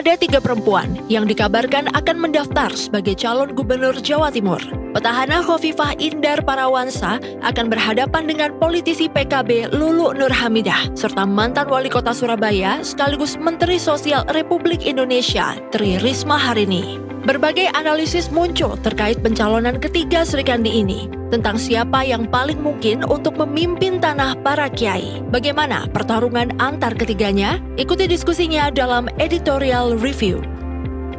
ada 3 perempuan yang dikabarkan akan mendaftar sebagai calon gubernur Jawa Timur. Petahana Khofifah Indar Parawansa akan berhadapan dengan politisi PKB Lulu Nur Hamidah, serta mantan wali kota Surabaya sekaligus Menteri Sosial Republik Indonesia, Tri Risma Harini. Berbagai analisis muncul terkait pencalonan ketiga Srikandi ini, tentang siapa yang paling mungkin untuk memimpin tanah para kiai. Bagaimana pertarungan antar ketiganya? Ikuti diskusinya dalam editorial review.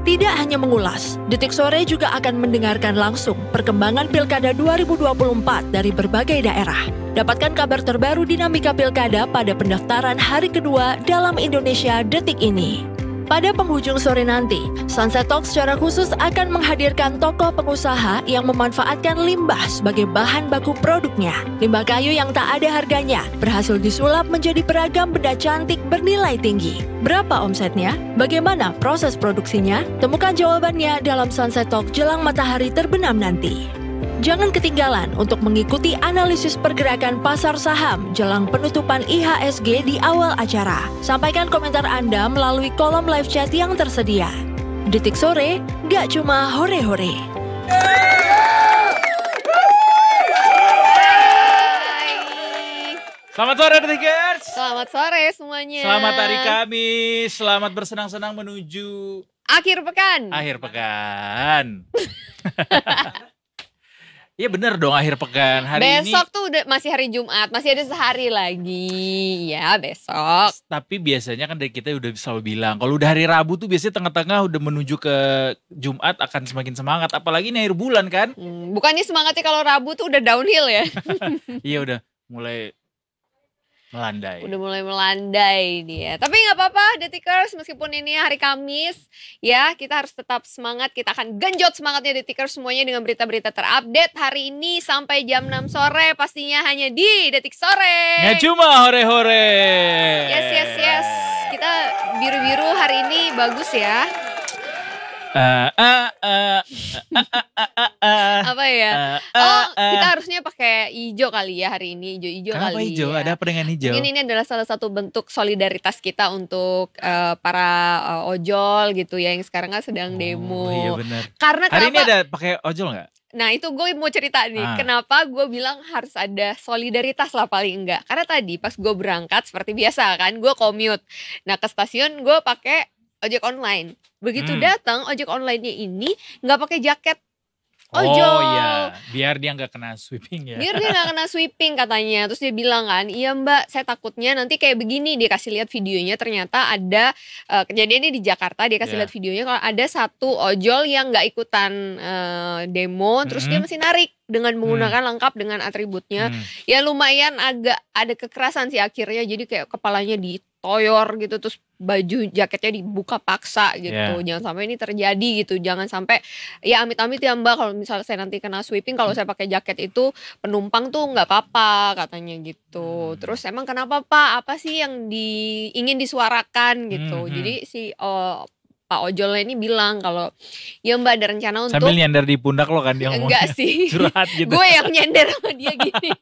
Tidak hanya mengulas, Detik Sore juga akan mendengarkan langsung perkembangan Pilkada 2024 dari berbagai daerah. Dapatkan kabar terbaru dinamika Pilkada pada pendaftaran hari kedua dalam Indonesia Detik ini. Pada penghujung sore nanti, Sunset Talk secara khusus akan menghadirkan tokoh pengusaha yang memanfaatkan limbah sebagai bahan baku produknya. Limbah kayu yang tak ada harganya berhasil disulap menjadi beragam benda cantik bernilai tinggi. Berapa omsetnya? Bagaimana proses produksinya? Temukan jawabannya dalam Sunset Talk jelang matahari terbenam nanti. Jangan ketinggalan untuk mengikuti analisis pergerakan pasar saham jelang penutupan IHSG di awal acara. Sampaikan komentar Anda melalui kolom live chat yang tersedia. Detik Sore, gak cuma hore-hore. Selamat sore Detikers. Selamat sore semuanya. Selamat hari Kamis. Selamat bersenang-senang menuju akhir pekan. Akhir pekan. Iya bener dong, akhir pekan. Besok tuh udah masih hari Jumat, masih ada sehari lagi. Ya besok. Tapi biasanya kan dari kita udah selalu bilang, kalau udah hari Rabu tuh biasanya tengah-tengah udah menuju ke Jumat akan semakin semangat. Apalagi ini akhir bulan kan. Bukannya semangatnya kalau Rabu tuh udah downhill ya. Iya udah mulai melandai. Udah mulai melandai dia. Tapi gak apa-apa Detikers, meskipun ini hari Kamis, ya kita harus tetap semangat. Kita akan genjot semangatnya Detikers semuanya dengan berita-berita terupdate hari ini sampai jam 6 sore. Pastinya hanya di Detik Sore. Nggak cuma hore-hore. Yes. Kita biru-biru hari ini bagus ya. Apa ya? Kita harusnya pakai hijau kali ya hari ini, hijau-hijau kali. Kenapa hijau? Ya. Ada apa dengan hijau? Mungkin ini adalah salah satu bentuk solidaritas kita untuk para ojol gitu ya yang sekarang kan sedang demo. Iya benar. Karena hari kenapa? ini ada pakai ojol nggak? Nah itu gue mau cerita nih, kenapa gue bilang harus ada solidaritas lah paling enggak. Karena tadi pas gue berangkat seperti biasa kan, gue commute. Nah ke stasiun gue pakai ojek online. Begitu datang ojek online-nya ini nggak pakai jaket ojol. Oh iya, biar dia nggak kena sweeping ya. Biar dia nggak kena sweeping katanya. Terus dia bilang kan, iya mbak saya takutnya nanti kayak begini. Dia kasih lihat videonya, ternyata ada kejadiannya di Jakarta. Dia kasih lihat videonya kalau ada satu ojol yang nggak ikutan demo. Terus dia masih narik dengan menggunakan lengkap dengan atributnya. Ya lumayan agak ada kekerasan sih akhirnya. Jadi kayak kepalanya ditoyor gitu. Terus baju jaketnya dibuka paksa gitu. Jangan sampai ini terjadi gitu. Jangan sampai ya amit-amit ya mbak kalau misalnya saya nanti kena sweeping kalau saya pakai jaket itu penumpang tuh nggak apa-apa katanya gitu. Terus emang kenapa pak? Apa sih yang ingin disuarakan gitu. Jadi si Pak ojolnya ini bilang kalau ya mbak ada rencana untuk sambil nyender di pundak lo kan dia ngomong. Enggak sih. Curhat gitu. Gue yang nyender sama dia gini.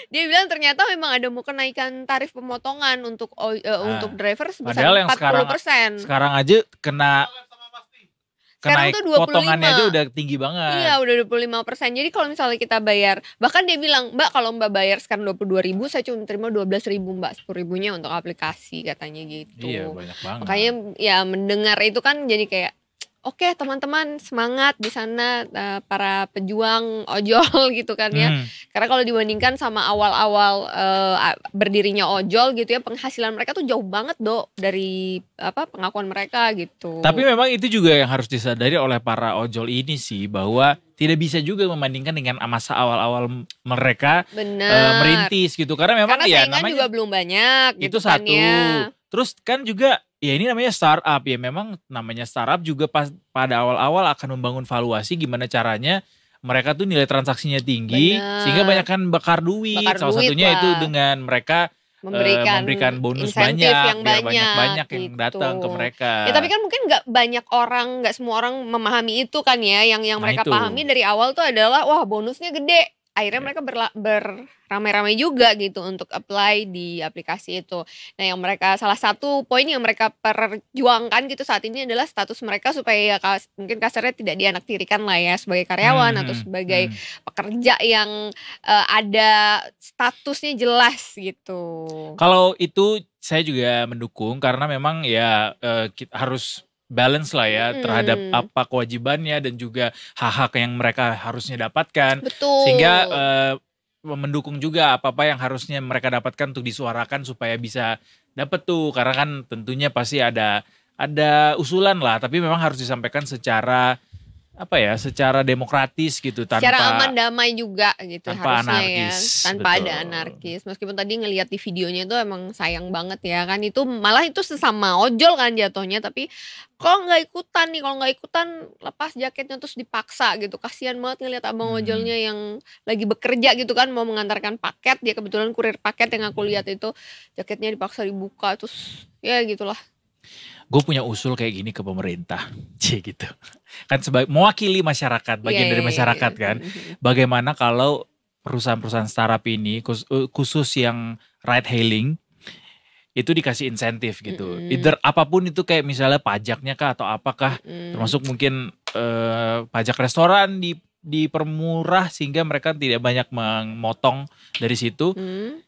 Dia bilang ternyata memang ada mau kenaikan tarif pemotongan untuk driver sebesar 40%. Sekarang aja kena sekarang tuh 25. Potongannya aja udah tinggi banget. Iya udah 25%. Jadi kalau misalnya kita bayar, bahkan dia bilang mbak kalau mbak bayar sekarang 22.000 saya cuma terima 12.000 mbak, 10.000-nya untuk aplikasi katanya gitu. Iya banyak banget. Makanya ya mendengar itu kan jadi kayak oke teman-teman semangat di sana para pejuang ojol gitu kan ya. Karena kalau dibandingkan sama awal-awal berdirinya ojol gitu ya, penghasilan mereka tuh jauh banget dari pengakuan mereka gitu. Tapi memang itu juga yang harus disadari oleh para ojol ini sih, bahwa tidak bisa juga membandingkan dengan masa awal-awal mereka merintis gitu. Karena memang ya saingan namanya juga belum banyak itu gitu kan satu. ya. Terus kan juga ya ini namanya startup ya, memang namanya startup juga pada awal-awal akan membangun valuasi gimana caranya mereka tuh nilai transaksinya tinggi. Sehingga banyak kan bakar duit. Salah satunya lah. itu dengan mereka memberikan bonus banyak yang biar banyak gitu. yang datang ke mereka. Ya tapi kan mungkin nggak semua orang memahami itu kan ya. Yang mereka pahami dari awal tuh adalah wah bonusnya gede. akhirnya mereka beramai-ramai juga gitu untuk apply di aplikasi itu. Nah, yang mereka salah satu poin yang mereka perjuangkan gitu saat ini adalah status mereka supaya mungkin kasarnya tidak dianaktirikan lah ya sebagai karyawan atau sebagai pekerja yang ada statusnya jelas gitu. Kalau itu saya juga mendukung karena memang ya kita harus balance lah ya terhadap apa kewajibannya dan juga hak-hak yang mereka harusnya dapatkan. Betul. Sehingga mendukung juga apa-apa yang harusnya mereka dapatkan untuk disuarakan supaya bisa dapat tuh. Karena kan tentunya pasti ada usulan lah, tapi memang harus disampaikan secara secara demokratis gitu, secara aman damai juga gitu tanpa harusnya anarkis, ya, tanpa betul. ada anarkis. Meskipun tadi ngelihat di videonya itu emang sayang banget ya kan, itu malah itu sesama ojol kan jatuhnya, tapi kalau nggak ikutan lepas jaketnya terus dipaksa gitu, kasihan banget ngelihat abang ojolnya yang lagi bekerja gitu kan, mau mengantarkan paket, dia kebetulan kurir paket yang aku lihat itu jaketnya dipaksa dibuka terus ya gitulah. Gue punya usul kayak gini ke pemerintah, gitu. Kan mewakili masyarakat, bagian dari masyarakat kan. Bagaimana kalau perusahaan-perusahaan startup ini, khusus yang ride hailing, itu dikasih insentif gitu. Either apapun itu kayak misalnya pajaknya kah atau apakah, termasuk mungkin pajak restoran dipermurah sehingga mereka tidak banyak memotong dari situ,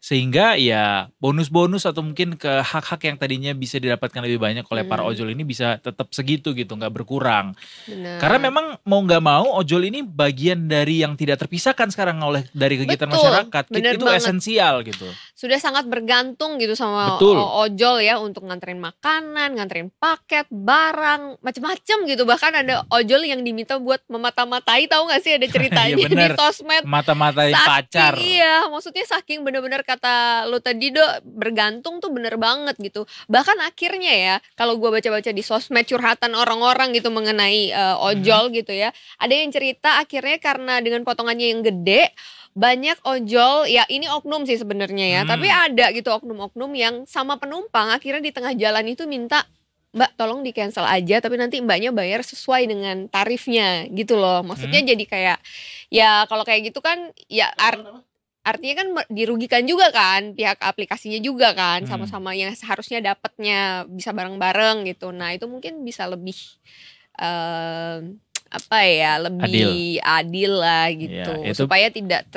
sehingga ya bonus-bonus atau mungkin ke hak-hak yang tadinya bisa didapatkan lebih banyak oleh para ojol ini bisa tetap segitu gitu, nggak berkurang. Benar. Karena memang mau nggak mau ojol ini bagian dari yang tidak terpisahkan sekarang dari kegiatan masyarakat. Itu banget. Esensial gitu. Sudah sangat bergantung gitu sama ojol ya, untuk nganterin makanan, nganterin paket, barang, macam-macam gitu. Bahkan ada ojol yang diminta buat memata-matai, tahu gak sih ada ceritanya di sosmed. Mata-matai pacar. Iya, maksudnya saking bener-bener kata lo tadi bergantung tuh bener banget gitu. Bahkan akhirnya ya, kalau gue baca-baca di sosmed curhatan orang-orang gitu mengenai ojol gitu ya. Ada yang cerita akhirnya karena dengan potongannya yang gede, banyak ojol, ya ini oknum sih sebenarnya ya, tapi ada gitu oknum-oknum yang sama penumpang akhirnya di tengah jalan itu minta, Mbak tolong di cancel aja tapi nanti mbaknya bayar sesuai dengan tarifnya gitu loh. Maksudnya jadi kayak, ya kalau kayak gitu kan ya artinya kan dirugikan juga kan pihak aplikasinya juga kan, sama-sama yang seharusnya dapatnya bisa bareng-bareng gitu. Nah itu mungkin bisa lebih lebih adil lah gitu, ya, supaya tidak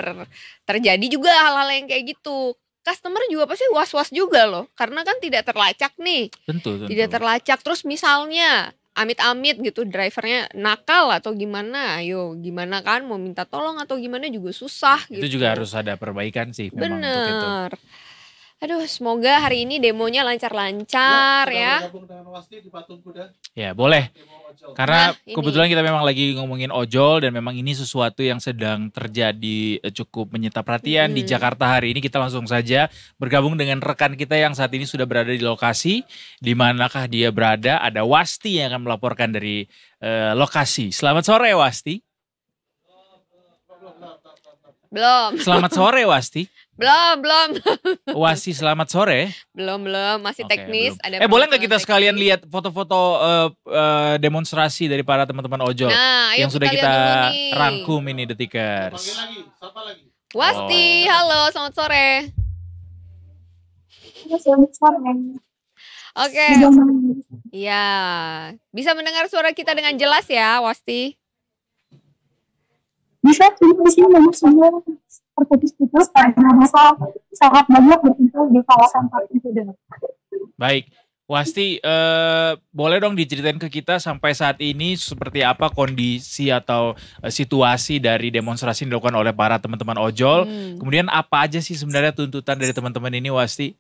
terjadi juga hal-hal yang kayak gitu. Customer juga pasti was-was juga loh, karena kan tidak terlacak nih. Tentu. Tidak terlacak, terus misalnya amit-amit gitu drivernya nakal atau gimana, ayo gimana kan mau minta tolong atau gimana juga susah gitu. Itu juga harus ada perbaikan sih memang. Bener. Untuk itu. Aduh, semoga hari ini demonya lancar-lancar ya. Ya, boleh. Karena kebetulan kita memang lagi ngomongin ojol dan memang ini sesuatu yang sedang terjadi cukup menyita perhatian di Jakarta hari ini. Kita langsung saja bergabung dengan rekan kita yang saat ini sudah berada di lokasi. Di manakah dia berada? Ada Wasti yang akan melaporkan dari lokasi. Selamat sore, Wasti. Belum. Selamat sore, Wasti. Belum. Wasti, selamat sore. Belum, masih teknis. Belum. Boleh nggak kita sekalian lihat foto-foto demonstrasi dari para teman-teman ojol yang sudah kita rangkum ini, Detikers. Wasti, halo, selamat sore. Selamat sore. Oke. Ya, bisa mendengar suara kita dengan jelas ya, Wasti? Bisa, di sini memang semua terputus-putus karena masa sangat banyak berkumpul di kawasan parkir itu. Baik, Wasti, boleh dong diceritain ke kita sampai saat ini seperti apa kondisi atau situasi dari demonstrasi yang dilakukan oleh para teman-teman ojol. Kemudian apa aja sih sebenarnya tuntutan dari teman-teman ini, Wasti?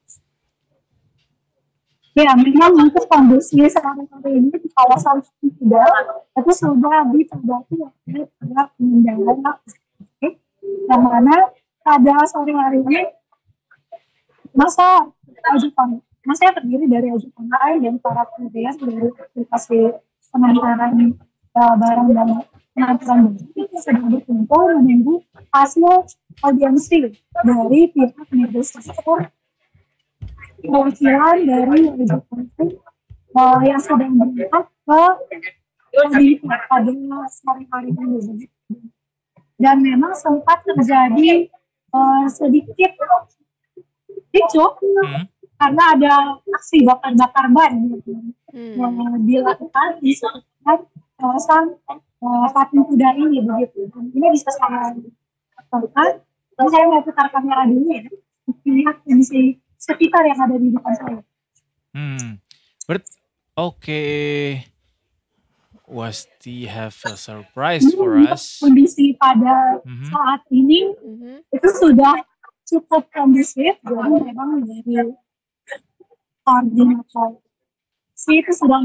Ya, memang untuk kondisi sehari-hari ini di kawasan tidak, tapi sudah ditanggapi oleh pihak pengendara, yang mana pada sore hari ini masa yang terdiri dari ojek online dan para pengguna dari aplikasi pengantaran barang dan pengaturan itu sedang berkumpul menunggu hasil audiensi dari pihak negosiasi perwakilan dari ojek online yang sedang berangkat ke pada sore hari ini. dan memang sempat terjadi sedikit ricuh karena ada aksi bakar-bakar ban gitu. Dilakukan di sekitar kawasan patung kuda ini begitu. Ini bisa saya lakukan. Saya mau putar kamera dulu ya, lihat kondisi sekitar yang ada di depan saya. Oke. Wasti have a surprise for us. Kondisi pada saat ini itu sudah cukup kondusif, jadi memang dari koordinator itu sudah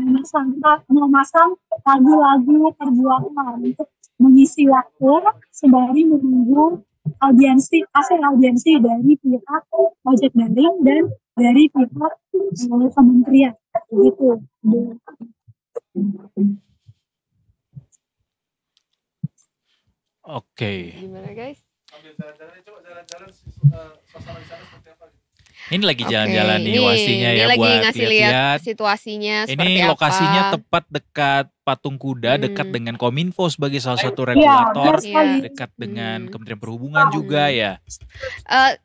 memasang lagu-lagu perjuangan untuk mengisi waktu sembari menunggu hasil audiensi dari pihak ojek daring dan dari pihak kementerian gitu. Oke. Gimana guys? Ini lagi jalan-jalan nih Wastinya ya, lagi buat ngasih lihat situasinya seperti ini apa. lokasinya tepat dekat patung kuda, dekat dengan Kominfo sebagai salah satu regulator, dekat dengan Kementerian Perhubungan juga ya.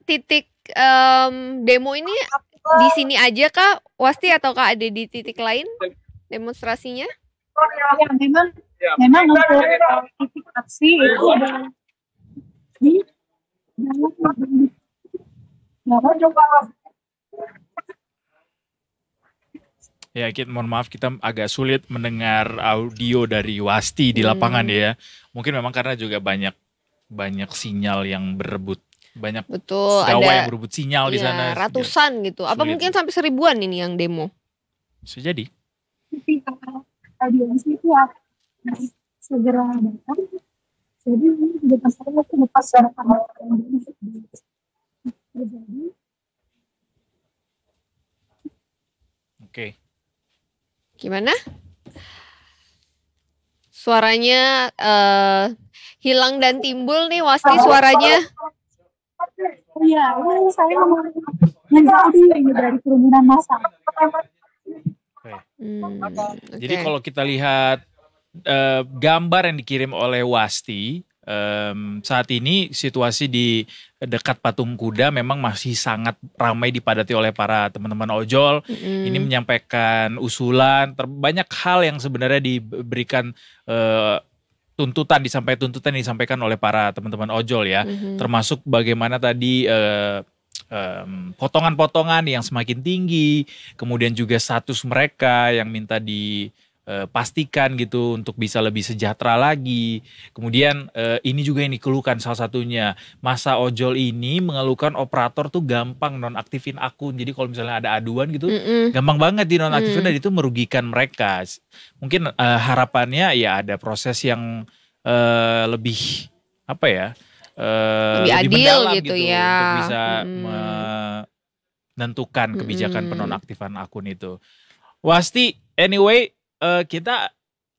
Titik demo ini di sini aja kah Wasti, ataukah ada di titik lain demonstrasinya? Ya, memang untuk titik aksi itu ada di Ya, mohon maaf kita agak sulit mendengar audio dari Wasti di lapangan ya. Mungkin memang karena juga banyak sinyal yang berebut, banyak pegawai yang berebut sinyal di sana. Ratusan gitu. Apa mungkin sampai 1000-an ini yang demo? Bisa jadi. Audiensi itu segera datang. Jadi ini juga masalah lepas dari terjadi. Oke. Gimana? Suaranya hilang dan timbul nih Wasti suaranya. Iya, ini saya menjauh ini dari kerumunan massa. Jadi kalau kita lihat gambar yang dikirim oleh Wasti, saat ini situasi di dekat patung kuda memang masih sangat ramai dipadati oleh para teman-teman ojol. Ini menyampaikan usulan, banyak hal yang sebenarnya diberikan tuntutan disampaikan oleh para teman-teman ojol ya. Termasuk bagaimana tadi potongan-potongan yang semakin tinggi, kemudian juga status mereka yang minta dipastikan gitu untuk bisa lebih sejahtera lagi. Kemudian ini juga yang dikeluhkan salah satunya, masa ojol ini mengeluhkan operator tuh gampang nonaktifin akun. Jadi kalau misalnya ada aduan gitu, gampang banget di nonaktifin dan itu merugikan mereka. Mungkin harapannya ya ada proses yang lebih apa ya? Lebih adil gitu ya untuk bisa menentukan kebijakan penonaktifan akun itu. Wasti, anyway, kita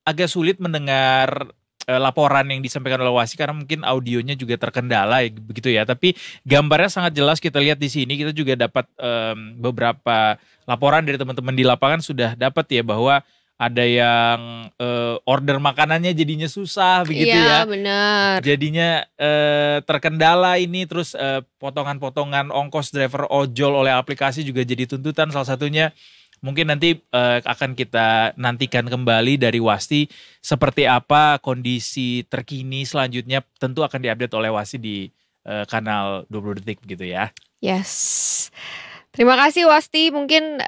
agak sulit mendengar laporan yang disampaikan oleh Wasti karena mungkin audionya juga terkendala begitu ya. Tapi gambarnya sangat jelas kita lihat di sini. Kita juga dapat beberapa laporan dari teman-teman di lapangan sudah dapat ya bahwa ada yang order makanannya jadinya susah begitu ya. Iya benar. Jadinya terkendala ini, terus potongan-potongan ongkos driver ojol oleh aplikasi juga jadi tuntutan salah satunya. Mungkin nanti akan kita nantikan kembali dari Wasti seperti apa kondisi terkini selanjutnya, tentu akan diupdate oleh Wasti di kanal 20 Detik begitu ya. Yes. Terima kasih Wasti, mungkin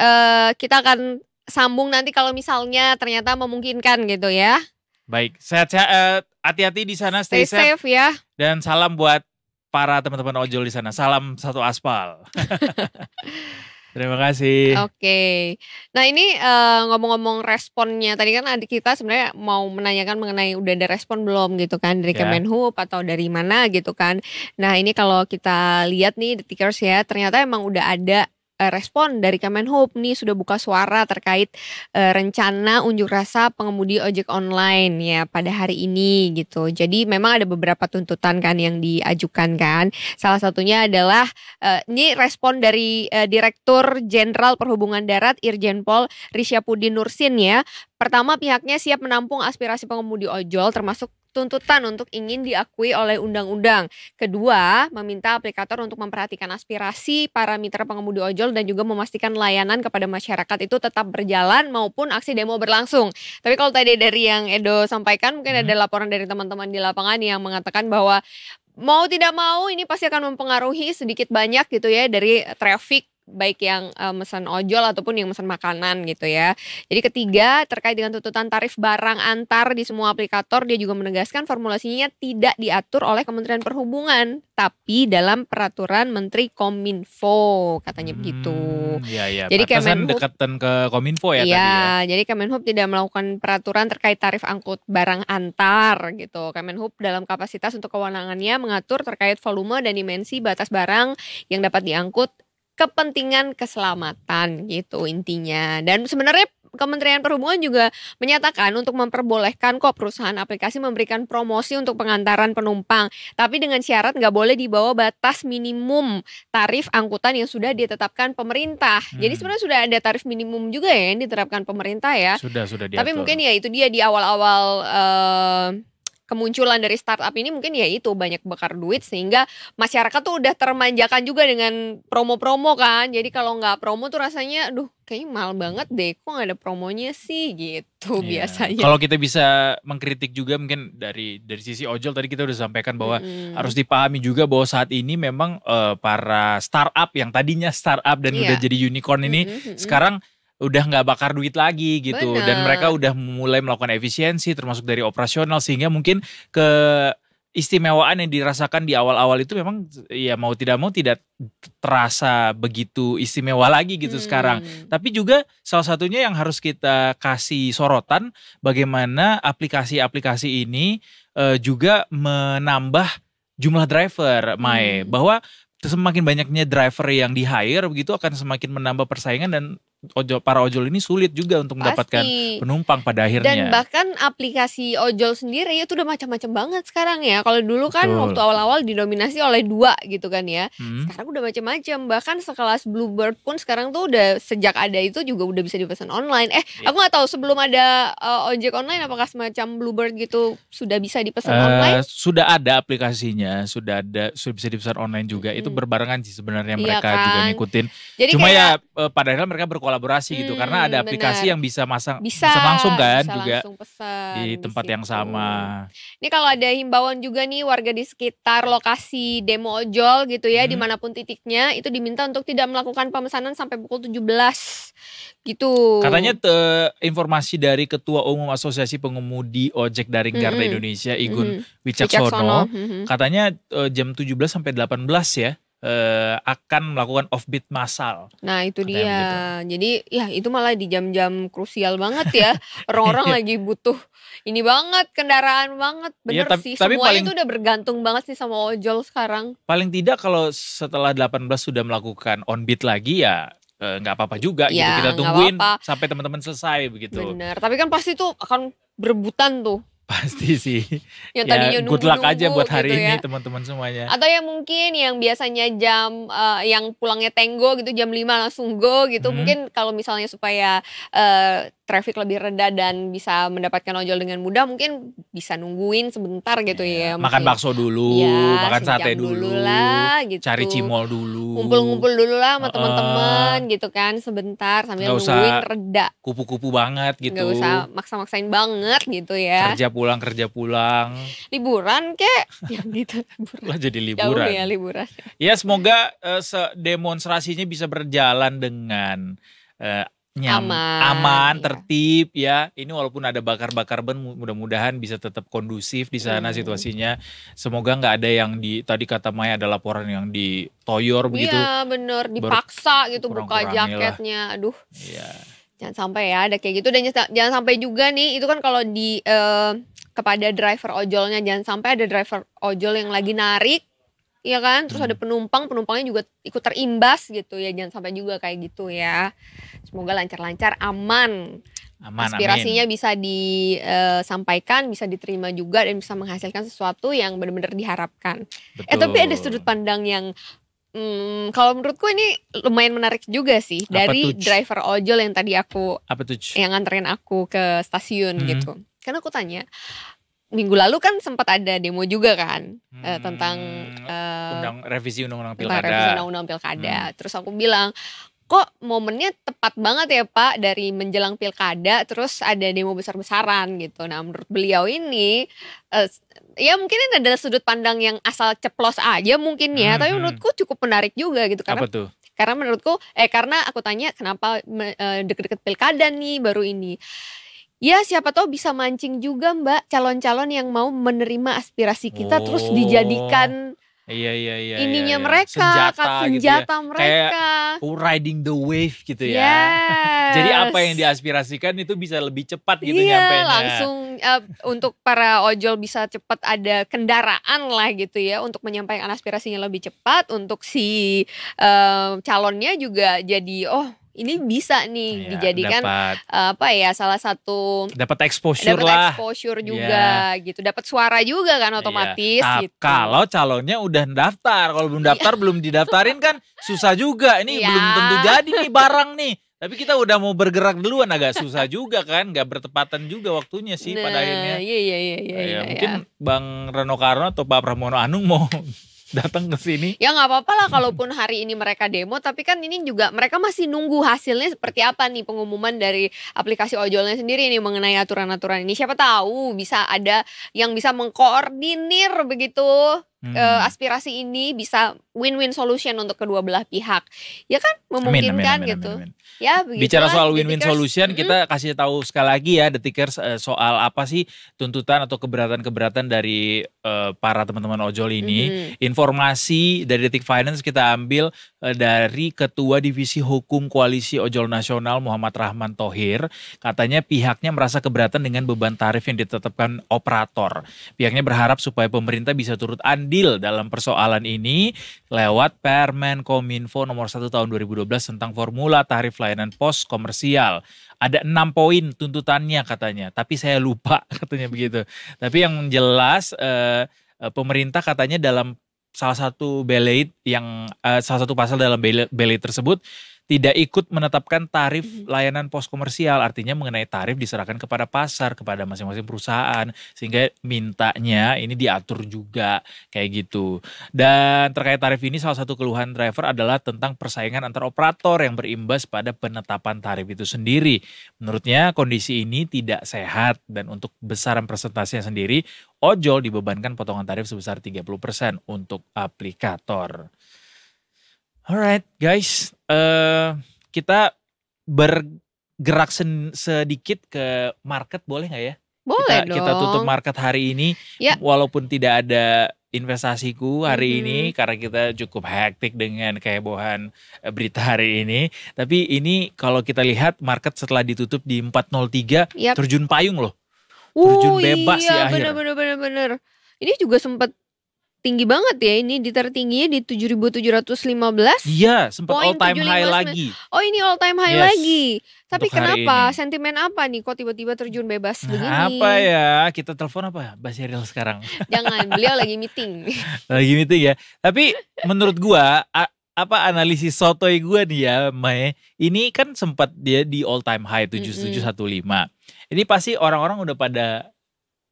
kita akan sambung nanti kalau misalnya ternyata memungkinkan gitu ya. Baik, sehat-sehat, hati-hati di sana, stay safe ya. Dan salam buat para teman-teman ojol di sana. Salam satu aspal. Terima kasih. Oke. Nah ini ngomong-ngomong responnya, tadi kan adik kita sebenarnya mau menanyakan mengenai udah ada respon belum gitu kan dari Kemenhub atau dari mana gitu kan. Nah ini kalau kita lihat nih Detikers ya, ternyata emang udah ada respon dari Kemenhub nih, sudah buka suara terkait rencana unjuk rasa pengemudi ojek online ya pada hari ini gitu. Jadi memang ada beberapa tuntutan kan yang diajukan kan. Salah satunya adalah ini respon dari Direktur Jenderal Perhubungan Darat Irjen Pol Risyapudin Nursin ya. Pertama, pihaknya siap menampung aspirasi pengemudi ojol termasuk tuntutan untuk ingin diakui oleh undang-undang. Kedua, meminta aplikator untuk memperhatikan aspirasi para mitra pengemudi ojol dan juga memastikan layanan kepada masyarakat itu tetap berjalan maupun aksi demo berlangsung. Tapi kalau tadi dari yang Edo sampaikan, mungkin ada laporan dari teman-teman di lapangan yang mengatakan bahwa mau tidak mau ini pasti akan mempengaruhi sedikit banyak gitu ya dari traffic, baik yang mesen ojol ataupun yang mesen makanan gitu ya. Jadi ketiga, terkait dengan tuntutan tarif barang antar di semua aplikator, dia juga menegaskan formulasinya tidak diatur oleh Kementerian Perhubungan, tapi dalam peraturan Menteri Kominfo, katanya begitu. Iya. Jadi Kemenhub Kemenhub dekatan ke Kominfo ya tadi ya. jadi Kemenhub tidak melakukan peraturan terkait tarif angkut barang antar gitu. Kemenhub dalam kapasitas untuk kewenangannya mengatur terkait volume dan dimensi batas barang yang dapat diangkut, kepentingan keselamatan gitu intinya. Dan sebenarnya Kementerian Perhubungan juga menyatakan untuk memperbolehkan kok perusahaan aplikasi memberikan promosi untuk pengantaran penumpang, tapi dengan syarat nggak boleh di bawah batas minimum tarif angkutan yang sudah ditetapkan pemerintah. Jadi sebenarnya sudah ada tarif minimum juga ya yang diterapkan pemerintah ya. Sudah diatur. Tapi mungkin ya itu dia di awal-awal kemunculan dari startup ini mungkin ya itu banyak bakar duit sehingga masyarakat tuh udah termanjakan juga dengan promo-promo kan. Jadi kalau nggak promo tuh rasanya aduh kayaknya mahal banget deh, kok nggak ada promonya sih gitu biasanya. Kalau kita bisa mengkritik juga mungkin dari sisi ojol tadi kita udah sampaikan bahwa harus dipahami juga bahwa saat ini memang para startup yang tadinya startup dan udah jadi unicorn ini sekarang udah nggak bakar duit lagi gitu. Bener. Dan mereka udah mulai melakukan efisiensi termasuk dari operasional, sehingga mungkin keistimewaan yang dirasakan di awal-awal itu memang ya mau tidak terasa begitu istimewa lagi gitu sekarang. Tapi juga salah satunya yang harus kita kasih sorotan bagaimana aplikasi-aplikasi ini juga menambah jumlah driver, Mae, bahwa semakin banyaknya driver yang di-hire begitu akan semakin menambah persaingan dan para ojol ini sulit juga untuk mendapatkan penumpang pada akhirnya. Dan bahkan aplikasi ojol sendiri itu udah macam-macam banget sekarang ya. Kalau dulu kan waktu awal-awal didominasi oleh 2 gitu kan ya. Sekarang udah macam-macam. Bahkan sekelas Bluebird pun sekarang tuh udah sejak ada itu juga udah bisa dipesan online. Aku nggak tahu sebelum ada ojek online apakah semacam Bluebird gitu sudah bisa dipesan online? Sudah ada aplikasinya, sudah bisa dipesan online juga. Itu berbarengan sih sebenarnya mereka juga ngikutin. Jadi cuma kayak, ya pada akhirnya mereka berkolaborasi gitu karena ada aplikasi yang bisa pesan langsung kan bisa juga langsung pesan di tempat yang sama. Ini kalau ada himbauan juga nih warga di sekitar lokasi demo ojol gitu ya, dimanapun titiknya itu diminta untuk tidak melakukan pemesanan sampai pukul 17 gitu. Katanya informasi dari Ketua Umum Asosiasi Pengemudi Ojek Daring Garda Indonesia Igun Wicaksono, katanya jam 17 sampai 18 ya. Akan melakukan offbeat massal. Nah itu dia begitu. Jadi ya itu malah di jam-jam krusial banget ya. Orang-orang lagi butuh ini banget, kendaraan banget. Bener ya, sih semuanya itu udah bergantung banget sih sama ojol sekarang. Paling tidak kalau setelah 18 sudah melakukan on beat lagi ya nggak apa-apa juga gitu. Kita tungguin sampai teman-teman selesai begitu. Bener, tapi kan pasti tuh akan berebutan tuh. Pasti sih. Yang tadinya good luck aja buat hari gitu ini teman-teman semuanya. Atau yang mungkin yang biasanya jam yang pulangnya tenggo gitu jam 5 langsung go gitu. Mungkin kalau misalnya supaya traffic lebih rendah dan bisa mendapatkan ojol dengan mudah, mungkin bisa nungguin sebentar gitu ya. Makan bakso dulu, makan sate dulu lah gitu. Cari cimol dulu. Ngumpul-ngumpul dulu lah sama teman-teman gitu kan sebentar sambil nungguin reda. Kupu-kupu banget gitu. Gak usah maksa-maksain banget gitu ya. Kerja pulang. Liburan kek gitu. Lah jadi liburan. Jauh ya liburan. Ya semoga demonstrasinya bisa berjalan dengan aman, tertib ya. Ini walaupun ada bakar-bakar ban, mudah-mudahan bisa tetap kondusif di sana situasinya. Semoga nggak ada yang tadi kata Maya ada laporan yang ditoyor begitu. Iya bener, dipaksa gitu buka jaketnya. Lah. Aduh. Iya. Jangan sampai ya ada kayak gitu, dan jangan sampai juga nih itu kan kalau di kepada driver ojolnya, jangan sampai ada driver ojol yang lagi narik. Iya kan, terus ada penumpangnya juga ikut terimbas gitu ya, jangan sampai juga kayak gitu ya. Semoga lancar-lancar, aman. Aspirasinya bisa disampaikan, bisa diterima juga dan bisa menghasilkan sesuatu yang benar-benar diharapkan. Tapi ada sudut pandang yang kalau menurutku ini lumayan menarik juga sih. Dari driver ojol yang tadi yang nganterin aku ke stasiun gitu. Karena aku tanya, minggu lalu kan sempat ada demo juga kan tentang revisi undang-undang tentang pilkada. revisi undang-undang pilkada. Terus aku bilang, kok momennya tepat banget ya Pak dari menjelang pilkada terus ada demo besar-besaran gitu. Nah menurut beliau ini ya mungkin ini adalah sudut pandang yang asal ceplos aja mungkin ya, tapi menurutku cukup menarik juga gitu karena Apa tuh? karena menurutku karena aku tanya kenapa deket-deket pilkada nih baru ini. Ya siapa tahu bisa mancing juga Mbak calon-calon yang mau menerima aspirasi kita terus dijadikan ininya mereka, senjata gitu ya. mereka. Kayak riding the wave gitu ya. Yes. Jadi apa yang diaspirasikan itu bisa lebih cepat gitu Iya, nyampainya. langsung untuk para ojol bisa cepat ada kendaraan lah gitu ya untuk menyampaikan aspirasinya lebih cepat, untuk si calonnya juga jadi ini bisa nih dijadikan salah satu dapat exposure lah. Exposure juga gitu. Dapat suara juga kan otomatis gitu. Kalau calonnya udah daftar, kalau belum daftar belum didaftarin kan susah juga. Ini belum tentu jadi nih barang nih. Tapi kita udah mau bergerak duluan agak susah juga kan, nggak bertepatan juga waktunya sih pada akhirnya. Iya. Mungkin Bang Rano Karno atau Pak Pramono Anung mau datang ke sini. Ya nggak apa-apa lah kalaupun hari ini mereka demo, tapi kan ini juga mereka masih nunggu hasilnya seperti apa nih pengumuman dari aplikasi ojolnya sendiri nih mengenai aturan-aturan ini. Siapa tahu bisa ada yang bisa mengkoordinir begitu aspirasi ini, bisa win-win solution untuk kedua belah pihak. Ya kan memungkinkan gitu. Amin. Ya begitu. Bicara soal win-win solution, kita kasih tahu sekali lagi ya Detikers soal apa sih tuntutan atau keberatan-keberatan dari para teman-teman ojol ini. Informasi dari Detik Finance kita ambil dari Ketua Divisi Hukum Koalisi Ojol Nasional Muhammad Rahman Thohir. Katanya pihaknya merasa keberatan dengan beban tarif yang ditetapkan operator. Pihaknya berharap supaya pemerintah bisa turut andil dalam persoalan ini lewat Permen Kominfo nomor 1 tahun 2012 tentang formula tarif layanan pos komersial. Ada 6 poin tuntutannya katanya, tapi saya lupa katanya begitu. Tapi yang jelas pemerintah katanya dalam salah satu salah satu pasal dalam belait tersebut tidak ikut menetapkan tarif layanan pos komersial, artinya mengenai tarif diserahkan kepada pasar, kepada masing-masing perusahaan, sehingga mintanya ini diatur juga kayak gitu. Dan terkait tarif ini salah satu keluhan driver adalah tentang persaingan antar operator yang berimbas pada penetapan tarif itu sendiri. Menurutnya kondisi ini tidak sehat dan untuk besaran presentasinya sendiri, ojol dibebankan potongan tarif sebesar 30% untuk aplikator. Alright guys, kita bergerak sedikit ke market boleh nggak ya? Boleh dong. Kita tutup market hari ini, walaupun tidak ada investasiku hari ini karena kita cukup hektik dengan kehebohan berita hari ini. Tapi ini kalau kita lihat market setelah ditutup di 403 terjun payung loh, terjun bebas di akhir. Bener. Ini juga sempat tinggi banget ya, ini di tertingginya di 7.715. Iya, sempat all time high lagi. Oh ini all time high lagi. Tapi kenapa? Sentimen apa nih kok tiba-tiba terjun bebas begini? Apa ya? Kita telepon apa Mbak Sheryl sekarang? Jangan, beliau lagi meeting. Lagi meeting ya. Tapi menurut gua analisis sotoy gua nih ya, Mae. Ini kan sempat dia di all time high 7715. Ini pasti orang-orang udah pada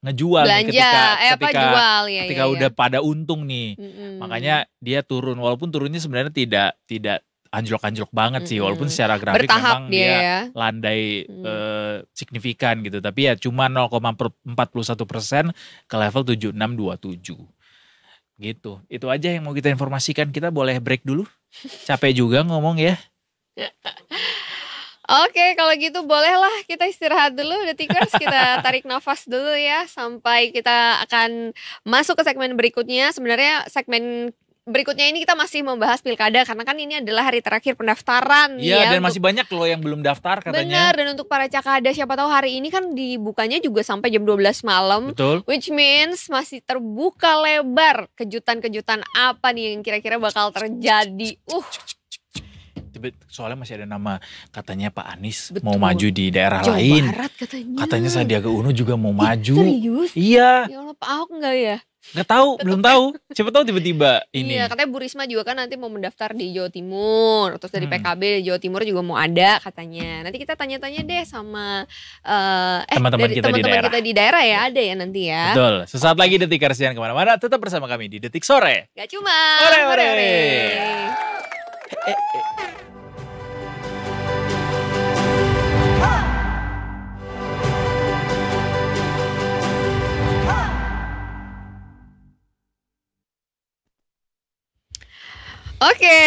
ngejual belanja, nih ketika udah pada untung nih. Makanya dia turun, walaupun turunnya sebenarnya tidak anjlok-anjlok banget sih, walaupun secara grafik bertahap memang dia landai signifikan gitu, tapi ya cuma 0,41% ke level 7627 gitu. Itu aja yang mau kita informasikan. Kita boleh break dulu, capek juga ngomong ya. Oke, kalau gitu bolehlah kita istirahat dulu Detikers, kita tarik nafas dulu ya sampai kita akan masuk ke segmen berikutnya. Sebenarnya segmen berikutnya ini kita masih membahas pilkada karena kan ini adalah hari terakhir pendaftaran. Iya, dan masih banyak loh yang belum daftar katanya. Benar, dan untuk para cakada siapa tahu hari ini kan dibukanya juga sampai jam 12 malam. Betul. Which means masih terbuka lebar kejutan-kejutan apa nih yang kira-kira bakal terjadi. Soalnya masih ada nama katanya Pak Anies mau maju di daerah lain. Jawa Barat katanya. Katanya Sandiaga Uno juga mau maju. Serius? Iya. Ya Allah, Pak Ahok enggak ya? Nggak tahu, belum tahu. Siapa tahu tiba-tiba ini. Iya, katanya Bu Risma juga kan nanti mau mendaftar di Jawa Timur. Terus dari Hmm. PKB di Jawa Timur juga mau ada katanya. Nanti kita tanya-tanya deh sama Teman-teman dari kita di daerah. kita di daerah ya, ada ya nanti ya. Betul. Sesaat lagi Detikers jangan kemana-mana. Tetap bersama kami di Detik Sore. Gak cuma. Ore, ore. Oke,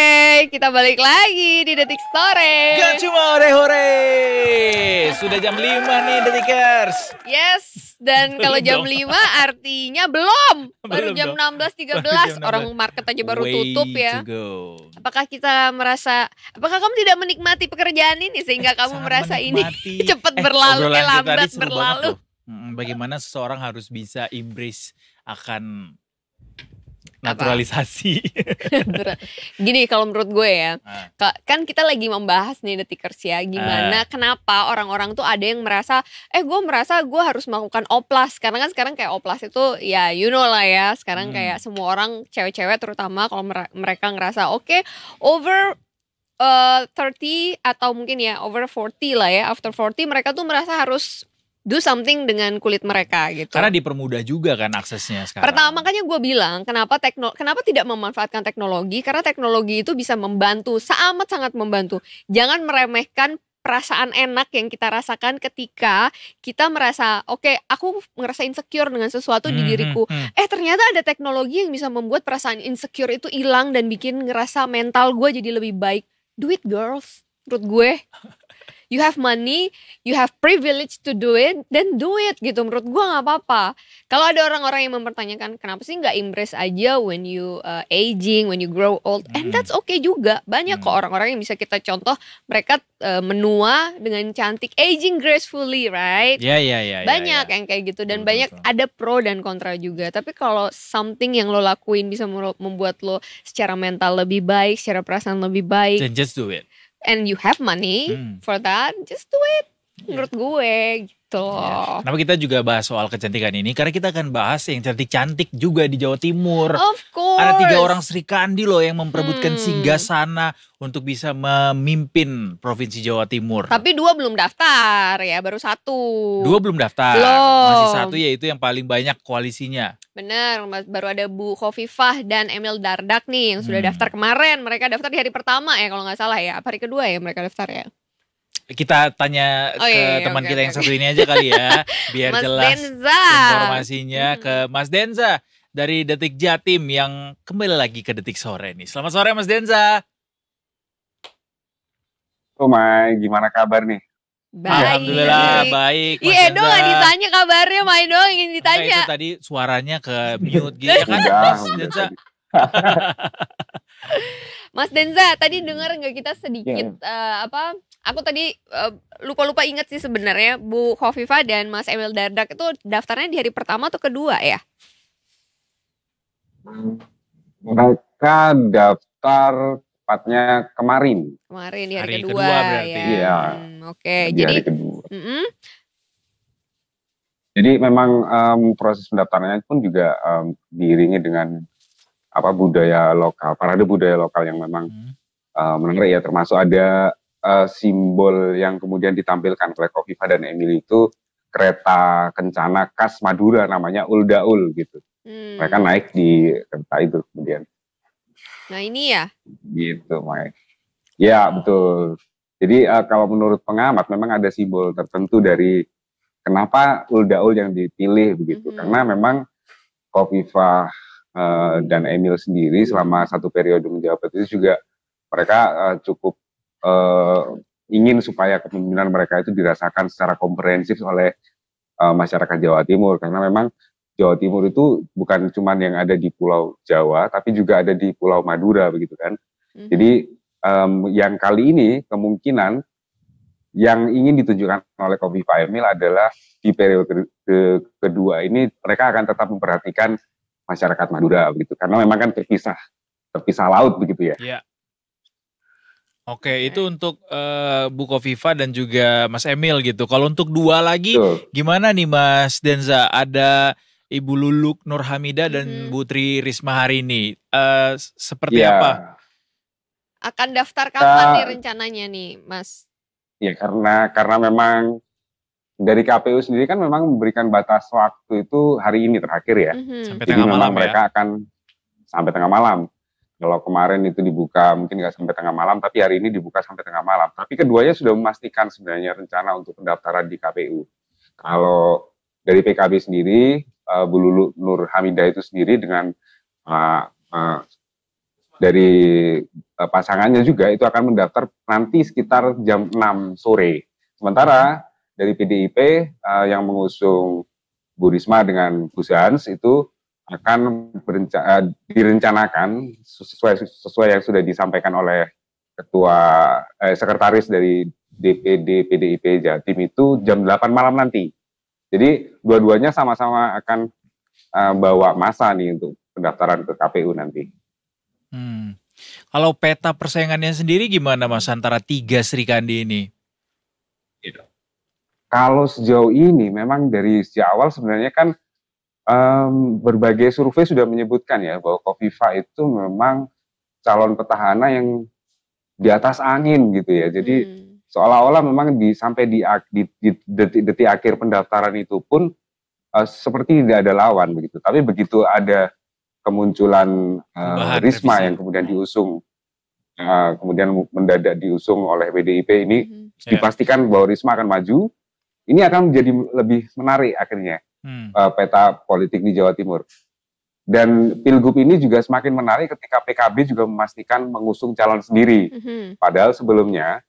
kita balik lagi di Detik Sore. Gak cuma ore-ore. Sudah jam 5 nih Detikers. Yes, dan Belum kalau jam dong. 5 artinya belum. Baru Belum jam dong. 16.13. Baru jam Orang market aja baru Way tutup ya. to go. Apakah kamu tidak menikmati pekerjaan ini sehingga kamu Sangat merasa menikmati. ini cepat berlalu, obrolan kita lambat tadi seru banget berlalu? loh. Bagaimana seseorang harus bisa embrace akan naturalisasi. Gini kalau menurut gue ya, Ah. kan kita lagi membahas nih Detikers ya, gimana kenapa orang-orang tuh ada yang merasa, gue merasa gue harus melakukan oplas, karena kan sekarang kayak oplas itu ya you know lah ya, sekarang kayak semua orang cewek-cewek terutama kalau mereka ngerasa oke, over 30 atau mungkin ya over 40 lah ya, after 40 mereka tuh merasa harus do something dengan kulit mereka gitu. Karena dipermudah juga kan aksesnya sekarang. Pertama makanya gue bilang kenapa tidak memanfaatkan teknologi, karena teknologi itu bisa membantu, amat sangat membantu. Jangan meremehkan perasaan enak yang kita rasakan ketika kita merasa oke, aku ngerasa insecure dengan sesuatu di diriku. Ternyata ada teknologi yang bisa membuat perasaan insecure itu hilang dan bikin ngerasa mental gue jadi lebih baik. Do it girls, menurut gue. You have money, you have privilege to do it, then do it gitu. Menurut gue nggak apa-apa. Kalau ada orang-orang yang mempertanyakan kenapa sih nggak embrace aja when you aging, when you grow old, and that's okay juga. Banyak kok orang-orang yang bisa kita contoh, mereka menua dengan cantik, aging gracefully, right? Ya. Banyak yang kayak gitu dan banyak ada pro dan kontra juga. Tapi kalau something yang lo lakuin bisa membuat lo secara mental lebih baik, secara perasaan lebih baik, Then just do it. and you have money for that, just do it. Menurut gue gitu loh. Kenapa kita juga bahas soal kecantikan ini? Karena kita akan bahas yang cantik-cantik juga di Jawa Timur. Of course. Ada 3 orang Sri Kandi loh yang memperebutkan singgasana untuk bisa memimpin Provinsi Jawa Timur. Tapi 2 belum daftar ya, baru 1. 2 belum daftar. Belum. Masih 1 yaitu yang paling banyak koalisinya. Bener, baru ada Bu Khofifah dan Emil Dardak nih yang sudah daftar kemarin. Mereka daftar di hari pertama ya kalau nggak salah ya. Apa hari kedua ya mereka daftar ya? Kita tanya ke teman kita yang satu ini aja kali ya. Biar Mas jelas Denza. informasinya ke Mas Denza dari Detik Jatim yang kembali lagi ke Detik Sore nih. Selamat sore Mas Denza. Oh Mai, gimana kabar nih? Baik. Alhamdulillah baik Mas Iya Edo Denza. gak ditanya kabarnya, main doang ingin Enggak, ditanya. itu tadi suaranya ke mute gitu ya kan Udah, Mas udah Denza. tadi. Mas Denza, tadi dengar nggak kita sedikit Aku tadi lupa-lupa inget sih sebenarnya Bu Khofifah dan Mas Emil Dardak itu daftarnya di hari pertama atau kedua ya? Mereka daftar tepatnya kemarin. Kemarin di hari Hari kedua, kedua berarti. ya. Iya. Oke, di jadi hari kedua. mm-mm. Jadi memang proses pendaftarannya pun juga diiringi dengan budaya lokal, parade budaya lokal yang memang menarik ya, termasuk ada simbol yang kemudian ditampilkan oleh Khofifah dan Emil itu kereta kencana khas Madura namanya Uldaul gitu. Mereka naik di kereta itu kemudian. Nah ini ya. Gitu, Mai. Ya, betul. Jadi kalau menurut pengamat memang ada simbol tertentu dari kenapa Uldaul yang dipilih begitu. Karena memang Khofifah dan Emil sendiri selama 1 periode menjabat itu juga mereka cukup ingin supaya kepemimpinan mereka itu dirasakan secara komprehensif oleh masyarakat Jawa Timur. Karena memang Jawa Timur itu bukan cuma yang ada di Pulau Jawa, tapi juga ada di Pulau Madura begitu kan. Jadi yang kali ini kemungkinan yang ingin ditunjukkan oleh Khofifah Emil adalah di periode kedua ini mereka akan tetap memperhatikan masyarakat Madura begitu. Karena memang kan terpisah laut begitu ya. Iya. Oke, itu untuk Bu Khofifah dan juga Mas Emil gitu. Kalau untuk 2 lagi, Betul. gimana nih Mas Denza? Ada Ibu Luluk Nurhamidah dan Bu Tri Risma hari ini. Seperti Ya, apa? Akan daftar kapan nih kita rencananya nih, Mas? ya karena memang dari KPU sendiri kan memang memberikan batas waktu itu hari ini terakhir ya. Sampai Jadi tengah malam memang ya. mereka akan sampai tengah malam. Kalau kemarin itu dibuka mungkin nggak sampai tengah malam, tapi hari ini dibuka sampai tengah malam. Tapi keduanya sudah memastikan sebenarnya rencana untuk pendaftaran di KPU. Kalau dari PKB sendiri, Bu Lulu Nur Hamidah itu sendiri dengan dari pasangannya juga itu akan mendaftar nanti sekitar jam 6 sore. Sementara dari PDIP yang mengusung Bu Risma dengan Gus Hans itu akan direncanakan sesuai yang sudah disampaikan oleh ketua sekretaris dari DPD PDIP Jatim itu jam 8 malam nanti. Jadi dua-duanya sama-sama akan bawa masa nih untuk pendaftaran ke KPU nanti. Kalau peta persaingannya sendiri gimana Mas antara 3 Srikandi ini? Kalau sejauh ini memang dari sejak awal sebenarnya kan berbagai survei sudah menyebutkan ya bahwa Khofifah itu memang calon petahana yang di atas angin gitu ya. Jadi seolah-olah memang sampai di detik akhir pendaftaran itu pun seperti tidak ada lawan begitu. Tapi begitu ada kemunculan Risma yang kemudian diusung, kemudian mendadak diusung oleh PDIP ini, dipastikan bahwa Risma akan maju. Ini akan menjadi lebih menarik akhirnya peta politik di Jawa Timur. Dan Pilgub ini juga semakin menarik ketika PKB juga memastikan mengusung calon sendiri. Padahal sebelumnya